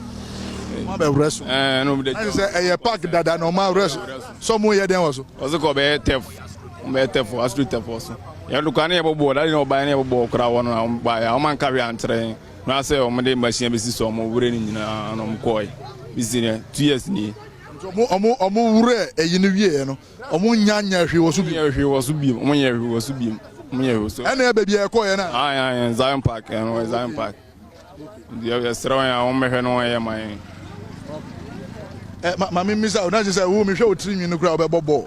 S13: ɔmo abɛ wura so
S7: ɛno de
S13: gya sɛ ɛyɛ park dada na ɔmo awura so mo yɛ den wɔ so
S7: ɔso kɔ ɔbɛyɛ tef ɔbɛyɛ tef astro tef so yɛ lukua ne yɛ bɔbɔ dade na ɔbaa ne yɛ bɔbɔ kura wɔ no na ɔmo ba yɛ ɔmo ankawe antrɛn na sɛ ɔmo de machine bɛsi so ɔmo wura ne nyinaa na ɔmo kɔɛ bisi ne 2 years ni
S13: ɔmo wura ɛyi no wie no ɔmo nya hwee wɔ so bi
S7: ɔmo nya hwee wɔ so bi
S13: ɛna baabi a ɛkɔɛ na
S7: ayi Zion Park ɛno Zion Park deɛ yɛsrɛ wɔn a wɔn mɛhwɛ no wɔn yɛ man
S13: maame mmisa o na kyerɛ sɛ wo mehwɛ wo tiri nwi no kora wobɛbɔ bɔɔl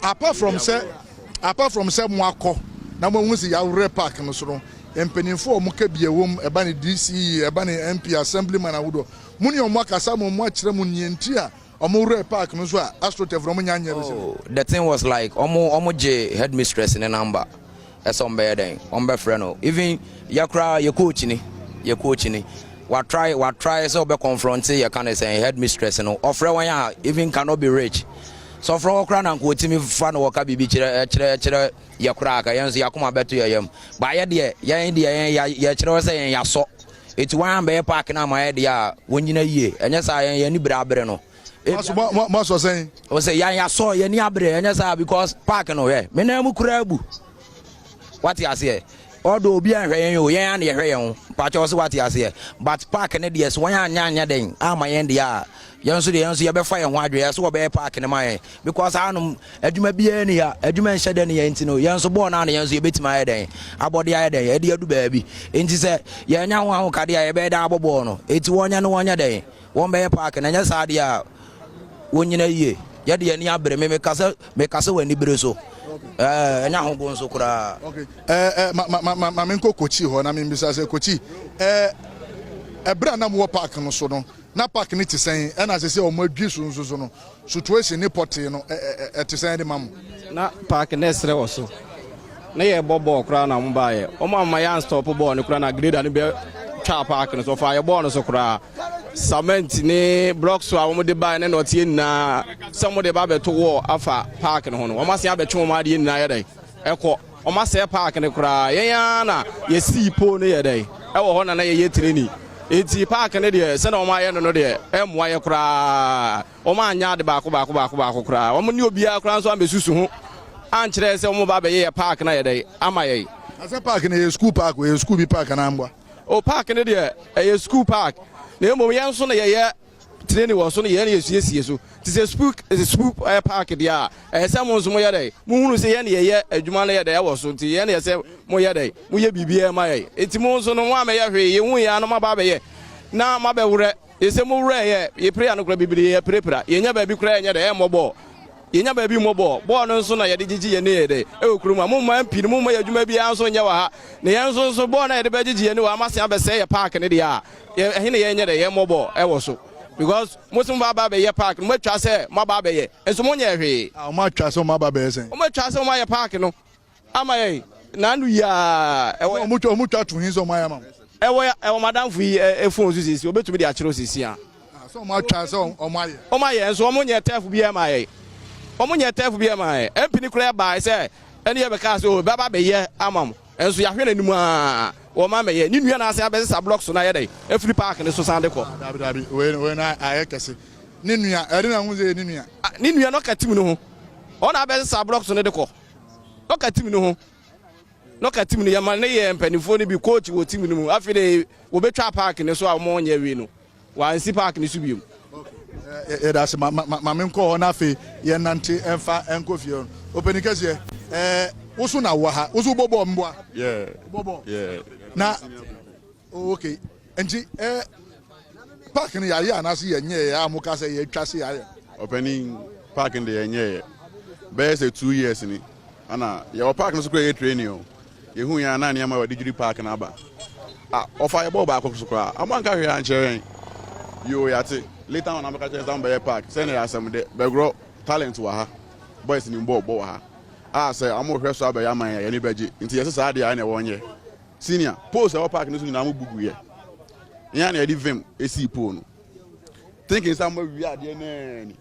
S13: apart from sɛ mo akɔ na moahu sɛ yɛaworɛ park no so no mpanimfoɔ ɔmo ka bia wom ɛba ne DCE ɛba ne MP assemblyman ahodoɔ mo ne ɔmo akasa mo akyerɛ mo nniɛnti a ɔmo worɛ park no so a astrotef no ɔmo nya nyɛ
S19: the thing was like ɔmo gye headmistress ne number ɛsɛ ɔmo bɛyɛ dɛn ɔmo bɛfrɛ no even yɛkora yɛ coach ni watry sɛ ɔbɛ confront yɛ kind of say headmistress no ɔfrɛ wɔn a even cannot be rich so from okra na nko timi fa no woka bibi kyerɛ yakura ka yenso yakoma beto yeyam ba ye de yen kyerɛ sɛ yen yaso eti wan be park na ma ye de a wonyina yie enye sa yen ni brabre no
S13: ma so sɛn
S19: o sɛ yen yaso yen ni abre enye sa because park no he me na mu kura abu what you say odo obi anhwɛ yen o yen na ye hwɛ yen pa kyɛ so what you say but park ne de so wan anya den ama yen de a yanso ye be fa ye ho adwe so be park ne man because anum adwuma bia ni ya adwuma nhyɛ de ne ye ntino yanso bo na yanso ye betima ye den abode ye den ye de adu baabi enti sɛ ye nya ho kade ye be da abobo no eti wonya no wonya den won be park na nya saade a wonyina yie ye de ani abre me kasa wani bere so nya ho go nso kura
S13: okay ma menko kochi ho na me bisa sɛ kochi ebra na mo park no so no na park ni te sɛn ɛna sɛ sɛ ɔmo adwi so nso so no situation ni pɔte no te sɛn de mam
S8: na park na ɛsrɛ wɔ so na yɛ bɔ kora na mo ba yɛ ɔmo ama yɛ stop ball ne kora na grader ne bɛ twa park no so fa yɛ ball no so kora cement ne blocks so a ɔmo de ba ne na ɔte nyinaa sɛ ɔmo de ba bɛto wɔ afa park no ho no ɔmo asen abɛtwe ɔmo adeɛ nyinaa yɛ dɛ ɛkɔ ɔmo asɛ park ne kora yɛn na yɛsi po ne yɛ dɛ ɛwɔ hɔ na yɛ training eti park ne de sɛ na ɔmo ayɛ no de ɛmoa yɛ kora ɔmo anya de baako kora ɔmo ne obiara kora nso amesusu ho ankyerɛ sɛ ɔmo ba bɛyɛ park na yɛ dɛ ama yɛ
S13: asɛ park ne yɛ school park yɛ school bi park na ambwa
S8: o park ne de ɛyɛ school park na emo yɛn nso na yɛyɛ training wɔ so na yɛn yɛsiesie so ti sɛ spook park de a ɛsɛ mo nso mo yɛ dɛ mo hunu sɛ yɛn yɛyɛ adwuma na yɛ dɛ ɛwɔ so ti yɛn yɛ sɛ mo yɛ dɛ mo yɛ biribiara ma yɛ eti mo nso no mo amɛyɛ hwee yɛ hu yɛ ano ma ba bɛyɛ na ma bɛwurɛ yɛsɛ mo wurɛ yɛ yɛpere anokora bibiri yɛ perepera yɛnya baabi kora yɛnyɛ dɛ ɛmɔ bɔɔ yɛnya baabi mmɔ bɔɔ no nso na yɛde gyegye yɛne yɛ dɛ ɛwɔ kurom a momma mpi no momma yɛ adwuma biara nso nyɛ wɔ ha na yɛn nso bɔɔ na yɛde bɛgyegye yɛne wɔ amasen abɛsɛ yɛ park ne deɛ a ɛhe ne yɛnyɛ dɛ yɛmmɔ bɔɔ ɛwɔ so because motum ba bɛyɛ park no matwa sɛ ma ba bɛyɛ nso mo nyɛ hwee
S13: mo atwa sɛ mo ba bɛyɛ sɛ
S8: mo matwa sɛ mo ayɛ park no ama yɛ na anu ya
S13: ɛwɔ mo twa to hin sɛ mo ayɛ ma
S8: ɛwɔ madamfo yi efon so sisi obetumi de akyerɛ sisi a
S13: so mo atwa sɛ
S8: ɔmo ayɛ nso ɔmo nyɛ tɛfo bi ma yɛ ɔmo nyɛ tɛfo bi ma yɛ empini kura ba sɛ ɛne yɛ bɛka sɛ o baba bɛyɛ ama mo nso yɛahwɛ n'anim a wɔma mɛyɛ ne nua na ase abɛsesa blocks so na yɛ dɛ efiri park ne so san de kɔ
S13: dabi we na ayɛ kɛse ne nua ɛde na ho sɛ
S8: ne nua no ka tim no ho ɔna abɛsesa blocks so ne de kɔ ɔka tim no ho
S10: no ka team no yama na ye mpanifo no bi coach wo team no mu afi de wo betwa park ne so a mo nya wi no wa nsi park ne so bi mu
S13: that's ma me nko na afi ye nante enfa enko fie openi kase wosu na wa ha wosu bobo mboa bobo na okay enti park ne ya anase ye nye ya amuka se ye twa se ya
S20: openi park ne ye nye be say 2 years ni ana your park no so kra ye training o ye hu ya na ne ma wa digiri park na ba ofa ye ball ba ko so kra amanka hwe an chere yo yate later on amaka chere down by park say na asem de be grow talent wa ha boys ni ball wa ha say amo hwe so aba ya man ya ni beji nti ye sa ade ya na wonye senior post our park no so na mo bugu ye ya na edi vim esi po no thinking some we are there na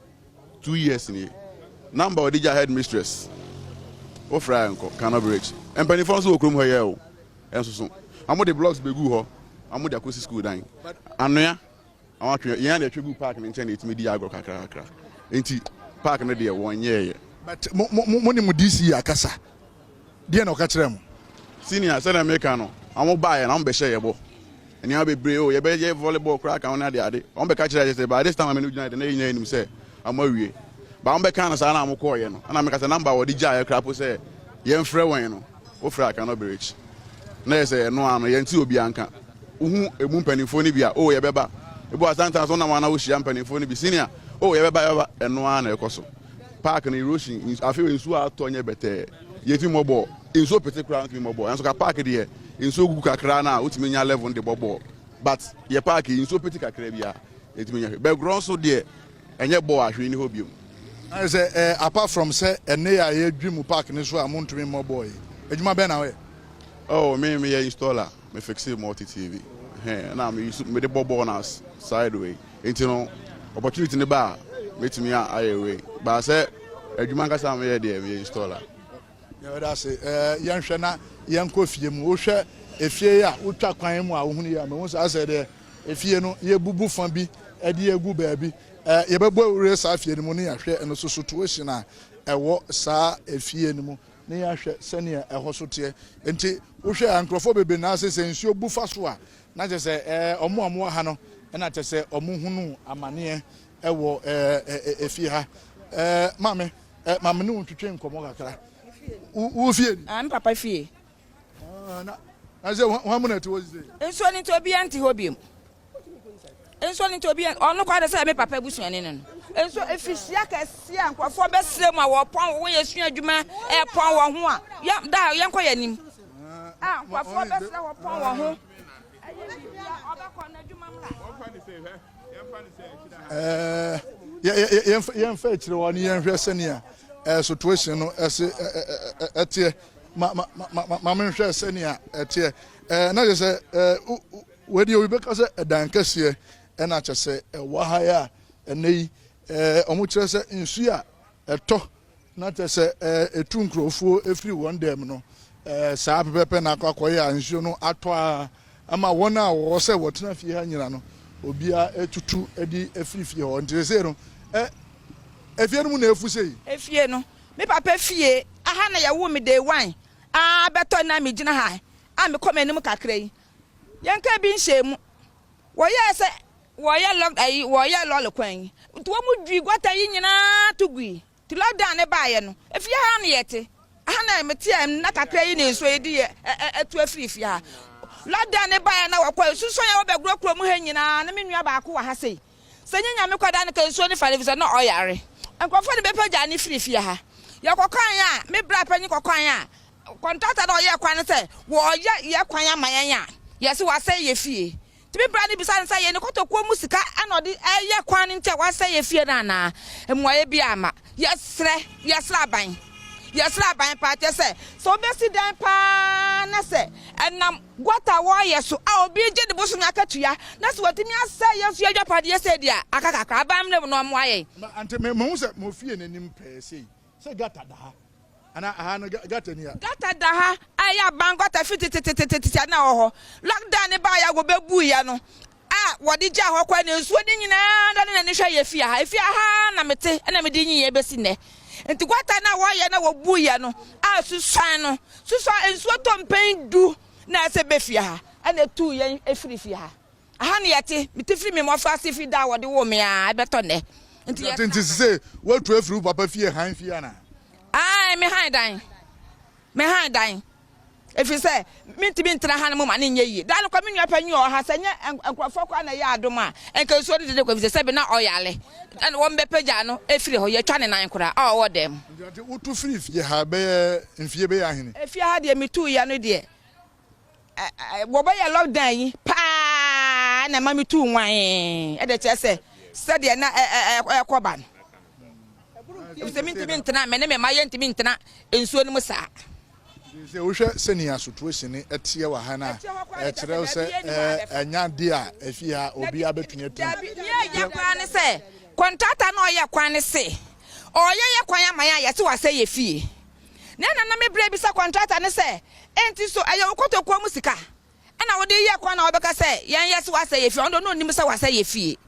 S20: 2 years ni number odija head mistress o franco cannot bridge empany for so okrom ho ye o enso so amo the blocks begu ho amo the akosi school dan anoya awon atwe ye na atwegu park ni nche na etimi di agro kakra enti park no de won ye
S13: but mo ni mu DC akasa de na o ka kire mo
S20: senior say na make no amo buy na amo be share ye bo eni abebre o ye be ye volleyball crack on na de ade amo be ka kire say by this time am no gina de na yin anim say amo wie ba amo be ka na sa na amo ko ye no na me ka say number wo di ja ye crapo say ye mfre wen no o fra cannot bridge na say no ano ye nti obi anka uhu emu mpanifo ni bia o ye beba ebu asanta so na wana wo hia mpanifo ni bi senior o ye beba eno ana ekoso park na erosion afi nsu atonye bete ye fi mobo nsu particular nti mobo enso ka park de nsu gugu kakra na utimi nya level de bobo but ye park nsu particular kakra bia etimi nya be ground so de enye bo ahwe ni hobium
S13: I say apart from say ene ya ye dwimu park ni so amuntumi mobo yi ejuma be na we
S20: oh me ye installer me fix multi TV na me use me de bobo na sideway enti no opportunity ne ba metimi ayewe ba say adwuma nkasa me ye de me installer
S13: ya da say yanhwe na yanko fie mu wo hwe efie ya utwa kwan mu a wo hunu ya me wo say de efie no ye bubu fan bi e de egu ba bi ye bebo ure sa afie ni mu ne yahwe eno so situation a ewo sa efie ni mu ne yahwe sene eho so te enti wo hwe ankrofo bebe na se nsuo bufa so a na je se omo ha no na je se omo hunu amane ewo efie ha mame ne untwetwe nkomo kakra wo fie ni
S21: am papa fie
S13: na je ho amuna to wo ze
S21: enso ni to bi anti hobiem enso ni to bi onu kwa de se me papa busuane ne no enso efisia kasia nkwafo besire mu a wo pon wo yesu adwuma pon wo ho a ya da yenko yanim nkwafo besire wo pon wo ho
S13: yɛmfa akyire wɔ ne yɛnhwɛ sɛnea situation no ɛteɛ ma menhwɛ sɛnea ɛteɛ na kyɛ sɛ wɔde obi bɛka sɛ ɛdan kɛseɛ ɛna kyɛ sɛ ɛwɔ ha a ɛnɛ yi ɔmo kyerɛ sɛ nsu a ɛtɔ na kyɛ sɛ ɛtu nkurɔfoɔ ɛfiri wɔn dɛm no saa pɛpɛpɛ na akɔyɛ a nsuo no atɔ a ama wɔn a wɔwɔ sɛ wɔtena fie ha nyina no obia etutu edi efiri fie hɔ nti sɛ no efie no mu na efu sei
S21: efie no me papa fie aha na ya wo me day one beto na me gina ha me kɔ m'anim kakra yi yɛnka bi nhyɛ mu wɔyɛ sɛ wɔyɛ lɔle kwan nti wɔn mu dwi gɔta yi nyinaa to gui ti lockdown ne baayɛ no efie ha na yɛte aha na me te na kakra yi ne nso edi etu afiri fie ha lockdown ne baayɛ na wɔkɔ suso ya wɔbɛgurokuro mu ha nyinaa na me nua baako wa ha sei sɛ nyanya me kwada ne kansuo ne fale visa na ɔyare nkɔfo ne bɛpagya ne firi fie ha yɛkɔkwan a me bra panyi kɔkwan a contractor na ɔyɛ kwan sɛ wɔyɛ yɛ kwan amayɛn a yɛse wasɛ yɛ fie tibi bra ne bisa ne sɛ yɛ ne kɔtɔkuo mu sika ana ɔde ɛyɛ kwan ne nkyɛ wasɛ yɛ fie na na mmoayɛ bi ama yɛsrɛ aban pa kyɛ sɛ sɛ obɛsi dan pa na sɛ ɛnam gɔta wɔyɛ so a obi gye de boso nya katua na sɛ watimi asɛ yɛ so yɛdwa pade yɛ sɛ dia aka kakra aban ne no ɔmo ayɛ
S13: ante me hu sɛ mo fie n'anim pɛɛ sɛ gata da ha ana aha no gata ni ya
S21: gata da ha aya ban gɔta fitititititi na wɔ hɔ lockdown ne ba ya go bebu ya no wɔde gya hɔ kwa ne nsuo de nyinaa da ne hwɛ yɛ fie ha na mete na me de nyi yɛ besi nɛ enti kwata na wo ye na wo bu ye no a susan no susan ensuo tompen du na se befia ha ana tu ye efiri fia ha aha ne yete mitifiri me mo fa se fi da wo de wo me a beto ne
S13: enti se wo tu efiri papa fie han fie na
S21: ai me han dan if you say minti bintra han mo mane nye yi dan ko me nwa panyi o ha sanye enkrofo kwa na ya adoma enka so de ko se be na oyale and wo mbepeja no efiri ho ye twa ne nan kora a wo dem
S13: nti utu firi fie ha be mfie be ya hene
S21: efie ha de mitu ya no de wo be ya lockdown yi pa na ma mitu nwan e de che se de na ekoba no if se minti bintra me ne me ma ye minti bintra ensuo no musa
S13: se wo hwe senia situation etie wa ha na kire se anya de a efie ha obi abetun atu
S21: ye kwa ne se contractor no ye kwa ne se ye kwa ya maya ye se wa se ye fie na me bre bi se contractor ne se enti so aye okotokwa mu sika na wo de ye kwa na obeka se ye se wa se ye fie ondo no nim se wa se ye fie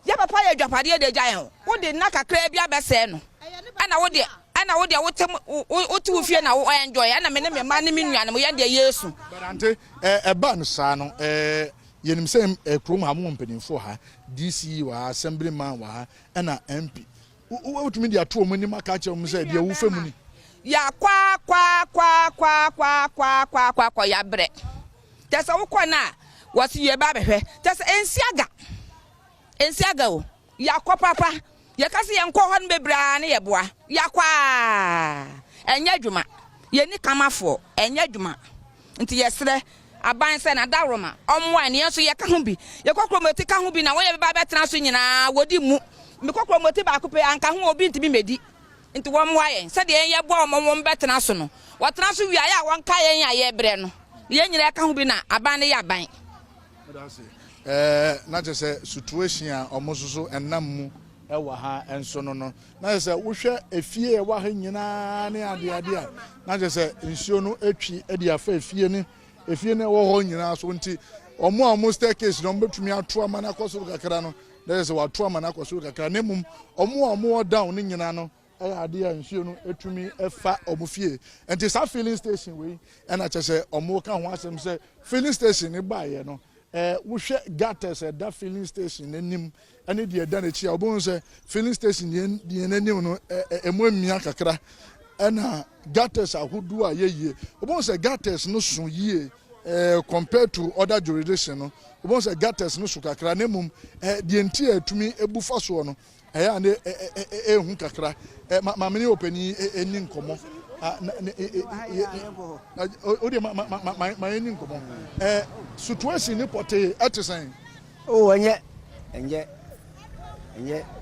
S21: ya papa ye dwapade de gyan wo de na kakra bi abese no ana wo de wote wo fie na wo enjoy ana me ne me ma ne me nua no ye de Yesu
S13: barante eba no sa no yenim se krom ha mo mpanimfo ha DC wa assemblyman wa ha ana MP wotumi de ato mo nim aka che mo se de wo fa mu ni
S21: ya kwa ya bre tesa wo kwa na wasi ye ba behwe tesa ensiaga o ya kwa papa ya kasi ya nko hon bebra ne ye boa ya kwa enya dwuma ye ni kamafo enya dwuma nti yesre aban se na daroma omwa ne yeso ye ka ho bi ye kokromoti ka ho bi na wo ye ba betena so nyina wodi mu me kokromoti ba ko pe anka ho obi nti bi medi nti wo mwa ye se de ye boa omwo betena so no wotena so wi aya won ka ye ya ye bre no ye nyina ka ho bi na aban ne ya ban
S13: na je se situation a omososo enam mu ewa ha enso no na se wo hwe efie e wa ha nyina ne ade a na je se nsuo no etwi edi afa efie ne wo ho nyina so nti omo staircase no betumi ato ama na koso kakra no na se wato ama na koso kakra ne mum omo down ne nyina no ade a nsuo no etumi efa omo fie nti sa filling station we na je se omo ka ho asem se filling station ne ba ye no wo hwe gutters da filling station nanim ane de da na chi obon se filling station de nanim no emomia kakra na gutters ahodu a yeye obon se gutters no so yie compared to other jurisdiction no obon se gutters no so kakra nemum de enti atumi ebufa so no eya ne ehu kakra ma meni openi eni nkomo odi ma eni nkomo situation ni pote atisan
S2: o enye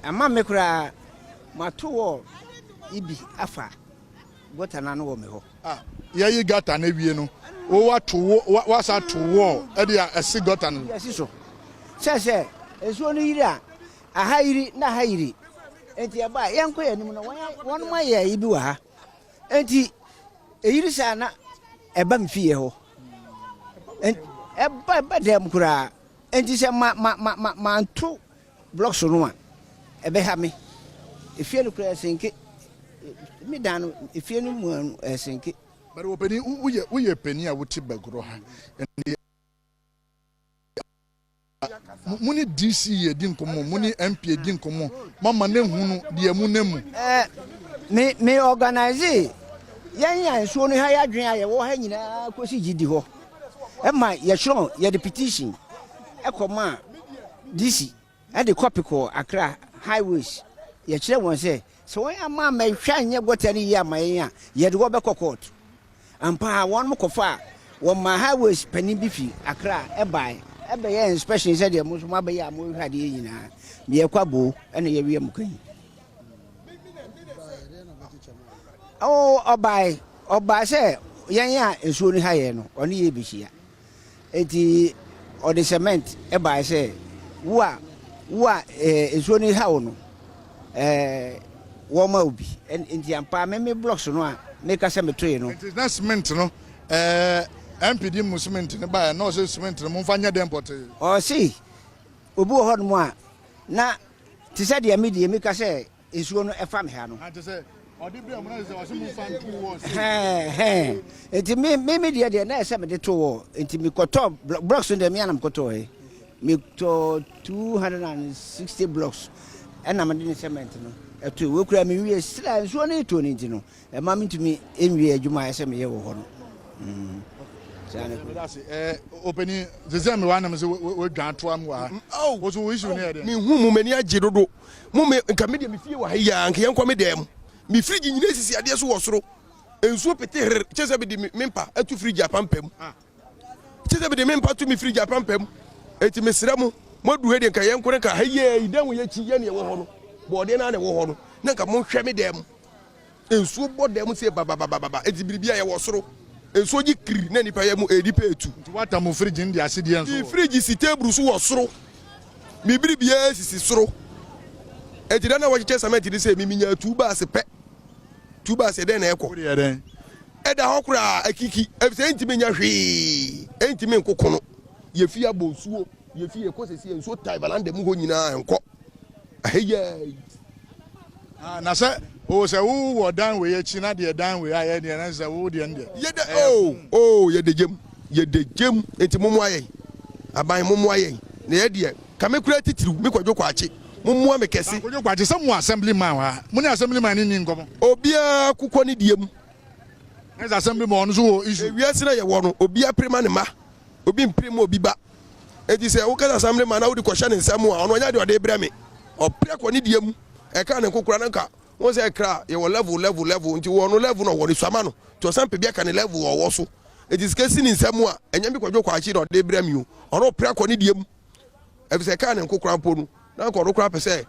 S2: ama mekura matuo ibi afa gota na no wo me ho
S13: ye gata na wie no wo wato wa sa to wo e dia esi gota no
S2: esi so se esuo no yiri a aha yiri na aha yiri enti eba yenko yanim no won ma ye ibi wa ha enti eyiri sa na eba mfie ho eba dem kura enti se ma anto blocks no a ebe ha me efie no kura senke mi dan efie no mu senke
S13: bari openi uye peni a wuti bagro ha muni DC ye din komo muni MP din komo mama ne hunu de mu nemu
S2: me organize yan so no ha ya dwen aye wo ha nyina kosi gidi ho e ma ye chron ye the petition e koma DC e de copy ko Accra highways ye kire won say so won ama ma hwa nye gotari ya ma yen a ye de go be court ampa won mo kofa won ma highways pani bi fi Accra e bai ebe ye inspection said de mo so ma be ya mo hwa de nyina me ye kwabo ene ye wie mo kan oh obai say yan ya ensuo ni ha ye no oni ye bihia eti o de cement e bai say wa ensuo ni ha wo no wo ma obi enti ampa me blocks no a make us me toy no
S13: eti na cement no MPD mu cement ne ba no say cement no mfanya dem pot
S2: o si obi ho no a na ti say de me ka say ensuo no e fa me ha no
S13: ati say
S2: Enti me dia na ese me de to enti me koto blocks in the me anam koto he me to 260 blocks and am de cement no eto we kura me wie sila so na eto ni enti no e ma me ntumi enwie adwuma ese me ye wo ho no
S13: opening the same one am say we dwan to am wa
S3: oh
S13: wo so we issue ne
S3: me hu mu mani age dodo mu me nka me de me fie wa ha ya nka yenko me dem me fridge nyina sisi ade so wo soro ensuo pete her chese be de mempa atu fridge apampam chese be de mempa tu me fridge apampam eti me sira mu modu he de nka yenko nka ha ye idan wo ye chi ye ne wo ho no bode na ne wo ho no na nka mo hwe me dem ensuo bo dem se baba eti biribia ye wo soro ensuo ji kiri na nipa ye mu edipa etu
S13: wata mo fridge ndi asidi enso
S3: fridge si table so wo soro mi biribia sisi soro eti na wo chiche cement di se mi nya tuba se pe tuba se den na ekọ eda hokura akiki efise ntimi nya hwe ntimi nkokono ye fi abonsuo ye fi ekosesi enso tai balande mu ho nyina enko aheye
S13: na se o se wo dan we ye chi na de dan we aye de na se wo de nde
S3: ye de ye de jem enti mumu aye aban mumu aye na ye de kamekura titiru mi kwadwo kwache mumu me kesi
S13: kwadwo kwache se mu assemblyman wa mu ni assemblyman ni ngomo
S3: obia kukọ ni diem
S13: as assemblyman so wo issue
S3: wiase na ye wo no obia prima ne ma obi mprima obi ba edi se wo ka assemblyman na wo di kwhya ne nsam a ono nya de ode bra me opre ko ni diem e ka ne kokura na nka won se kra ye wo level nti wo no level no wo ni swama no to sampe bia ka ne level wo so edi skesi ni nsam a enya bi kwadwo kwachi de ode bra me o ono opre ko ni diem e se ka ne kokura mpo no na ko ro kra pese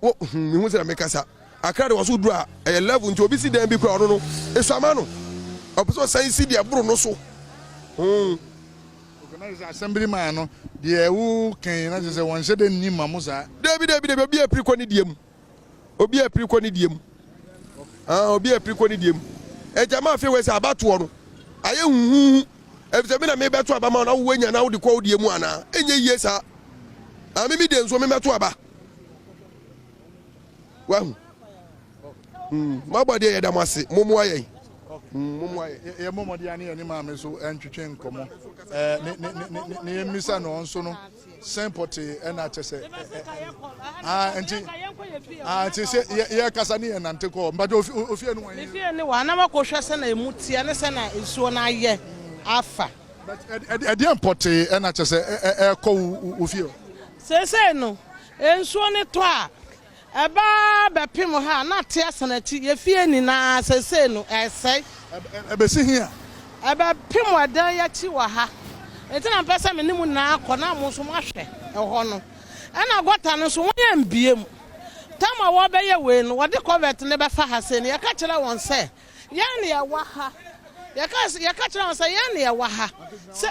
S3: wo mi hu se na mekasa akra de wo so duru a e level nti obi si dan bi kra ono no e swama no opeso sai si dia buru no so
S13: organize assemblyman no de wu kan na se won se de ni mamusa
S3: David obi apri ko ni diem obi apri ko ni diem obi apri ko ni diem e jama fe we se abato no aye hu e se me na me beto aba ma na wo nya na wo de ko diem ana enye yie sa mi de nso me meto aba wa ma body ye da mase momo aye
S13: ye momo de ani ani ma me so entwetwe nkomo ne misa no nso no sempote na chese enti se ye kasa ne nante ko mba ofie no wan
S17: ofie ne wa na makohwe se na emutia ne se na nsuo na aye afa
S13: edi empote na chese ko ofie
S17: sese no nsuo ne to a eba bepim ha na te asanati ye fie ni na sese no ese
S13: ebesi hia
S17: eba pim wadan ya chi wa ha enti na pesa me nimu na akọ na mo so mahwe ho no ana gota no so won ambiem tama wo be ye we no wode covet ne be fa ha se ne ya ka kire won se ya ne ya wa ha ya ka kire won se ya ne ya wa ha se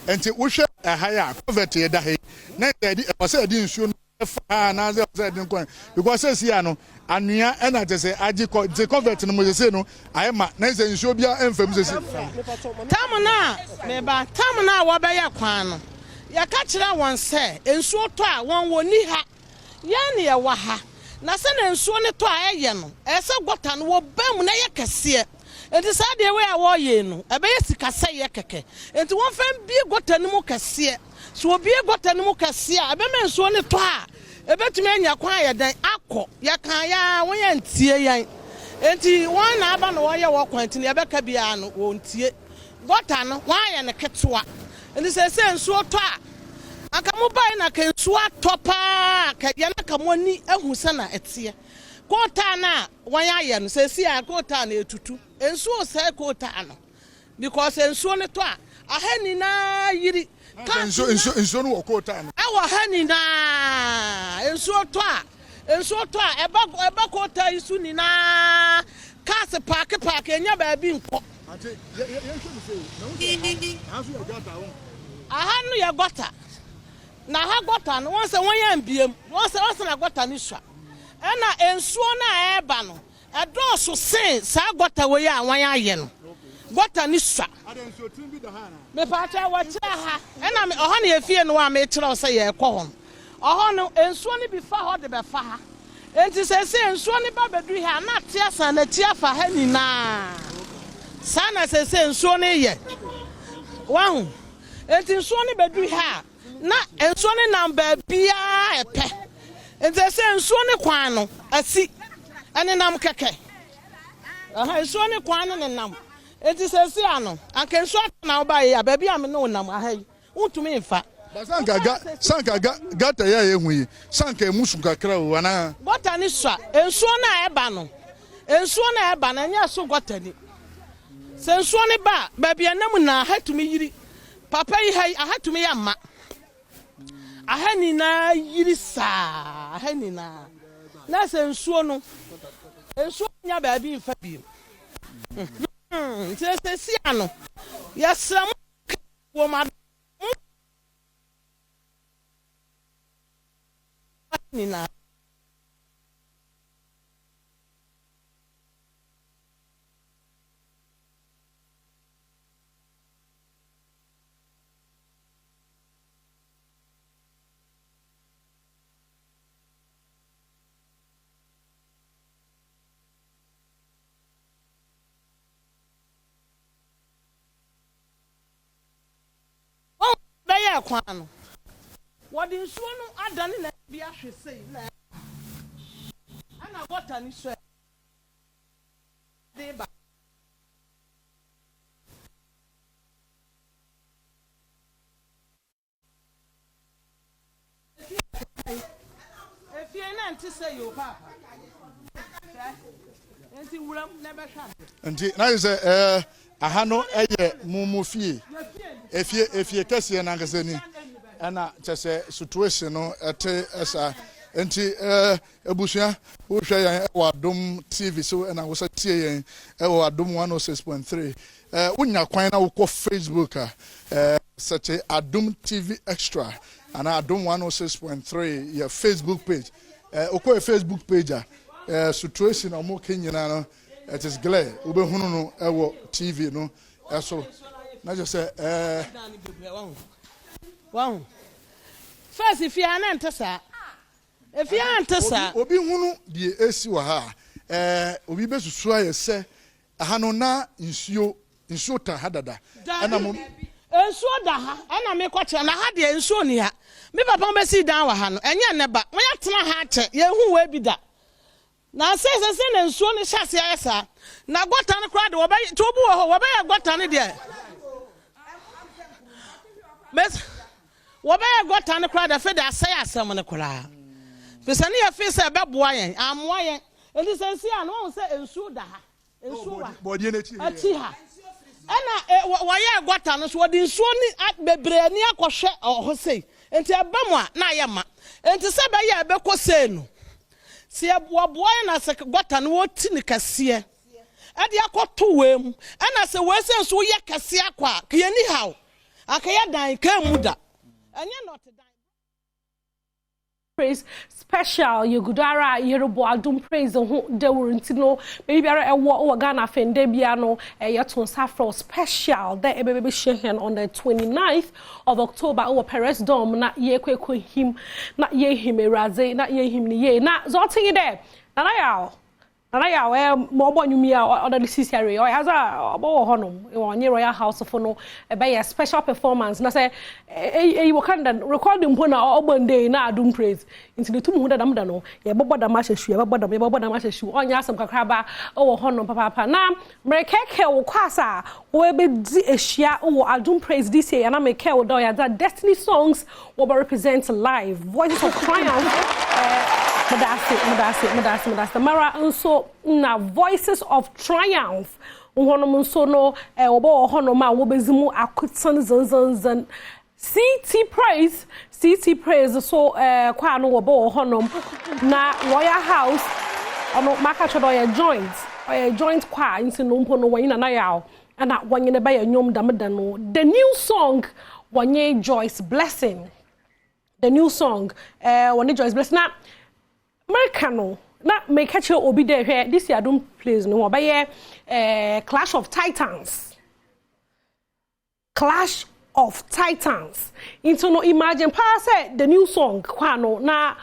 S13: enti wo hwe ha ya covet ye da he na edi e se edi nsuo fa na ze edi nkwan because say sia no anua ena tese agi ko the covet no mo se no ayema na ze nsuo bia emfam se
S17: tamna meba tamna wo be ye kwan no ya ka kire won se nsuo to a won woni ha ya ne ye wa ha na se na nsuo ne to a eye no ese gota no wo bam na ye kese enti sa de we a wo ye no ebe ye sika se ye keke enti won fam bi gota no mu kese so obi gota no mu kese a ebe me nsuo ne to a ebetumi anya kwan ya dan akọ ya kan ya won ya ntie yan enti won na aba no wo ye wo kwanti ne ebeka bia no wo ntie gota no wan ya ne ketwa enti se nsuo to a aka mo bai na ka nsuo atopa ka ya na ka mo ni ehu se na etie gota na wan ya ye no se si a gota na etutu nsuo se gota no because nsuo ne to a ahani na yiri
S13: nsuo no wokota no
S17: awa hani na nsuo to a eba kota isu ni na cars park enya ba bi nko
S13: ante ye hwe se na wo aso ya gota wo
S17: aha no ya gota na ha gota no won se won ya mbiem won se na gota ni swa na nsuo na eba no edo so sen sa gota we ya wan ya ye no gota ni swa
S13: adenso timbi da ha na
S17: me pacha wa kira ha na me oho na ye fie no wa me kira o se ye kọ ho oho no ensuo ni bi fa ho de be fa ha enti se nsuo ne ba bedu ha na tia san na tia fa ha nyina sana se nsuo ne ye wahu enti nsuo ne bedu ha na nsuo ne namba bia epe enti se nsuo ne kwan no asi ene nam keke aha nsuo ne kwan no ne nam enti se ano anke nsuo na oba ye ba bia me no nam aha yi untumi mfa
S13: sanka gata ya ehu yi sanka emusu kakra o ana
S17: gota ni swa ensuo na eba no ensuo na eba na nya so gota ni se ensuo ne ba bia nam na hatumi yiri papa yi hai ahatumi ya ma ahani na yiri sa ahani na se ensuo no ensuo nya ba bi mfa bi se si ano ya sram wo ma Nina. Oh, they are kwano. What in Suno are done in be actually say, and I got an issue. If you're not to say your papa, and he will never shut.
S13: And now is a hano mumu fee. If you can see an angazeni. Ana chese situation no ete esa enti ebusia wo hwe yan Adom TV so na wo satie yan Adom 106.3 wonya kwan na wo ko Facebook such Adom TV Extra and Adom 106.3 your Facebook page okọ Facebook page situation o mo kenyina no it is glare wo be hunu no ewo TV no eso na just say
S17: Wow. First, if you are not Tessa,
S13: Obi hunu die esi wa ha. Obi be susua ye se ahano na nsuo ta hadada.
S17: Ana mo nsuo da ha, ana me kwache na ha de nsuo ni ha. Me papa be si dan wa ha no. Enye ne ba. Mo ya tena ha che, ye hu we bi da. Na se na nsuo ni hyase ayesa. Na gota ne kra de wo be tobu wo ho, wo be ya gota ne de. Mes Wabaya got an crowd of Feda say as someone cry. Pisania face a baboyan, I'm why, and this is here, and won't say and suda, and suda, body a tiha. And why got an us what in Sony at Bebrania Coshe or Jose, and to a bamwa, Nayama, and to Sabaya Beko Seno. See a boy as a got an what in the cassia. At Yako to him, and as a Western so Yakasia qua, anyhow. Akaya dine Kamuda. And you're not a
S4: praise special Yugudara Yerobo Adom praise the were intino maybe a war Ghana Fendebiano a yaton safro special that baby shaken on the 29th of October over Perez Dom not ye kwe him not ye him a raze not ye him ye not zotting there and I more bonumia or other necessary or as a honum on your royal house of no a special performance. And I say, you can record them when our open day now doom praise into the 200 Amdano, a Boba Masha shoe, a Boba Masha shoe, on Yasam Kakraba, or honum papa. Now, Mereke or Quasa, or be a share or I doom praise this year, and I make care doya that Destiny songs will represent live voices of triumph. Madasi. Mara also na voices of triumph. Uhono so no obo hono ma wo bezimu akutan zan CT praise so kwa no obo hono na royal house ono maka chodo ya joint kwa inti no mpo no wanyina na yawo ana wanyine ba ya nyom damda no the new song wanye Joyce Blessing the new song wanye Joyce Blessing na Americano na me catch obi there here this year don't plays no obaye Clash of Titans into no imagine pa say the new song kwano na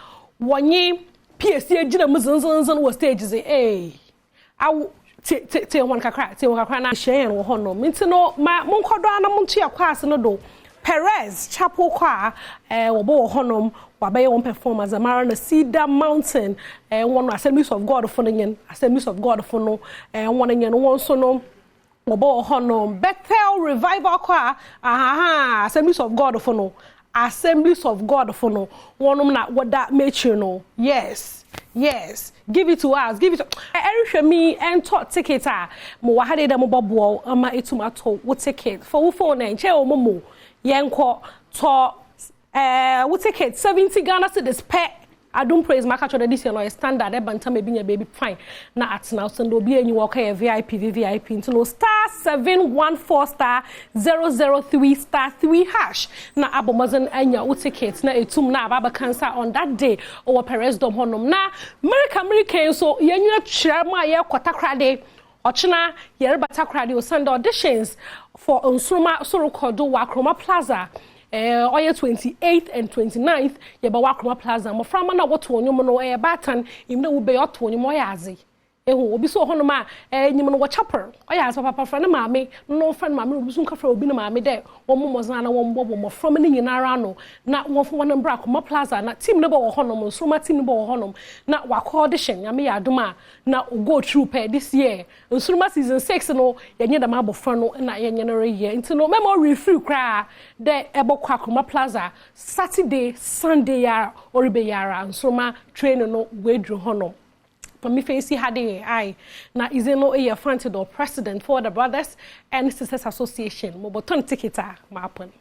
S4: wonye PSC agina muzunzun was stages eh I te one kakra na share wo ho no minti no ma monkodo ana monto yakwa no do Perez Chapel kwa wo bo ho nom wabaye one performance amara na Cedar Mountain one Assemblies of God for no Assemblies of God for no one yen one so no wo bo ho nom Bethel Revival kwa Assemblies of God for no Assemblies of God for no one na what that make you know yes give it to us give it to me and talk ticket mo wa hade dem bobo ama etumato wo ticket for wo phone na nche o momo yenko to wo ticket 70 Ghana cedis per Adom praise market cho this year no standard e banta me binya baby fine na at now so do bi anyi wo ka VIP into no star 714 star 003 star 3 hash na abomazen anya wo ticket na etum na aba cancer on that day or Perez dom honom na American so yenyu atwira ma ye kotakrade ochina yere batakrade o send auditions for Nsuma Sorokodo Wakroma Plaza oye 28th and 29th ye ba Wakroma Plaza mo frama na woto onyum no batan imna wo be yoto onyum oyaze ehu obi so hono ma nyim no wo chapel oyaze papa fra na maame no friend maame obi so nka fra obi na maame de wo momozana na wo mbobo mo from ni nyinara no na wo fo wona mbra Wakroma Plaza na team ne bo wo hono mo Nsuma team ne bo wo hono na wakọ audition nyame ya adoma na go through per this year Nsuma season 6 no yenye da mabofra no na yenye no year nti no memory free kra de ebo kwa Wakroma Plaza Saturday Sunday ya oribe yara Nsuma train no wedru hono me fancy had I na izeno a fanted or president for the Brothers and Sisters Association mo boton ticketa ma happen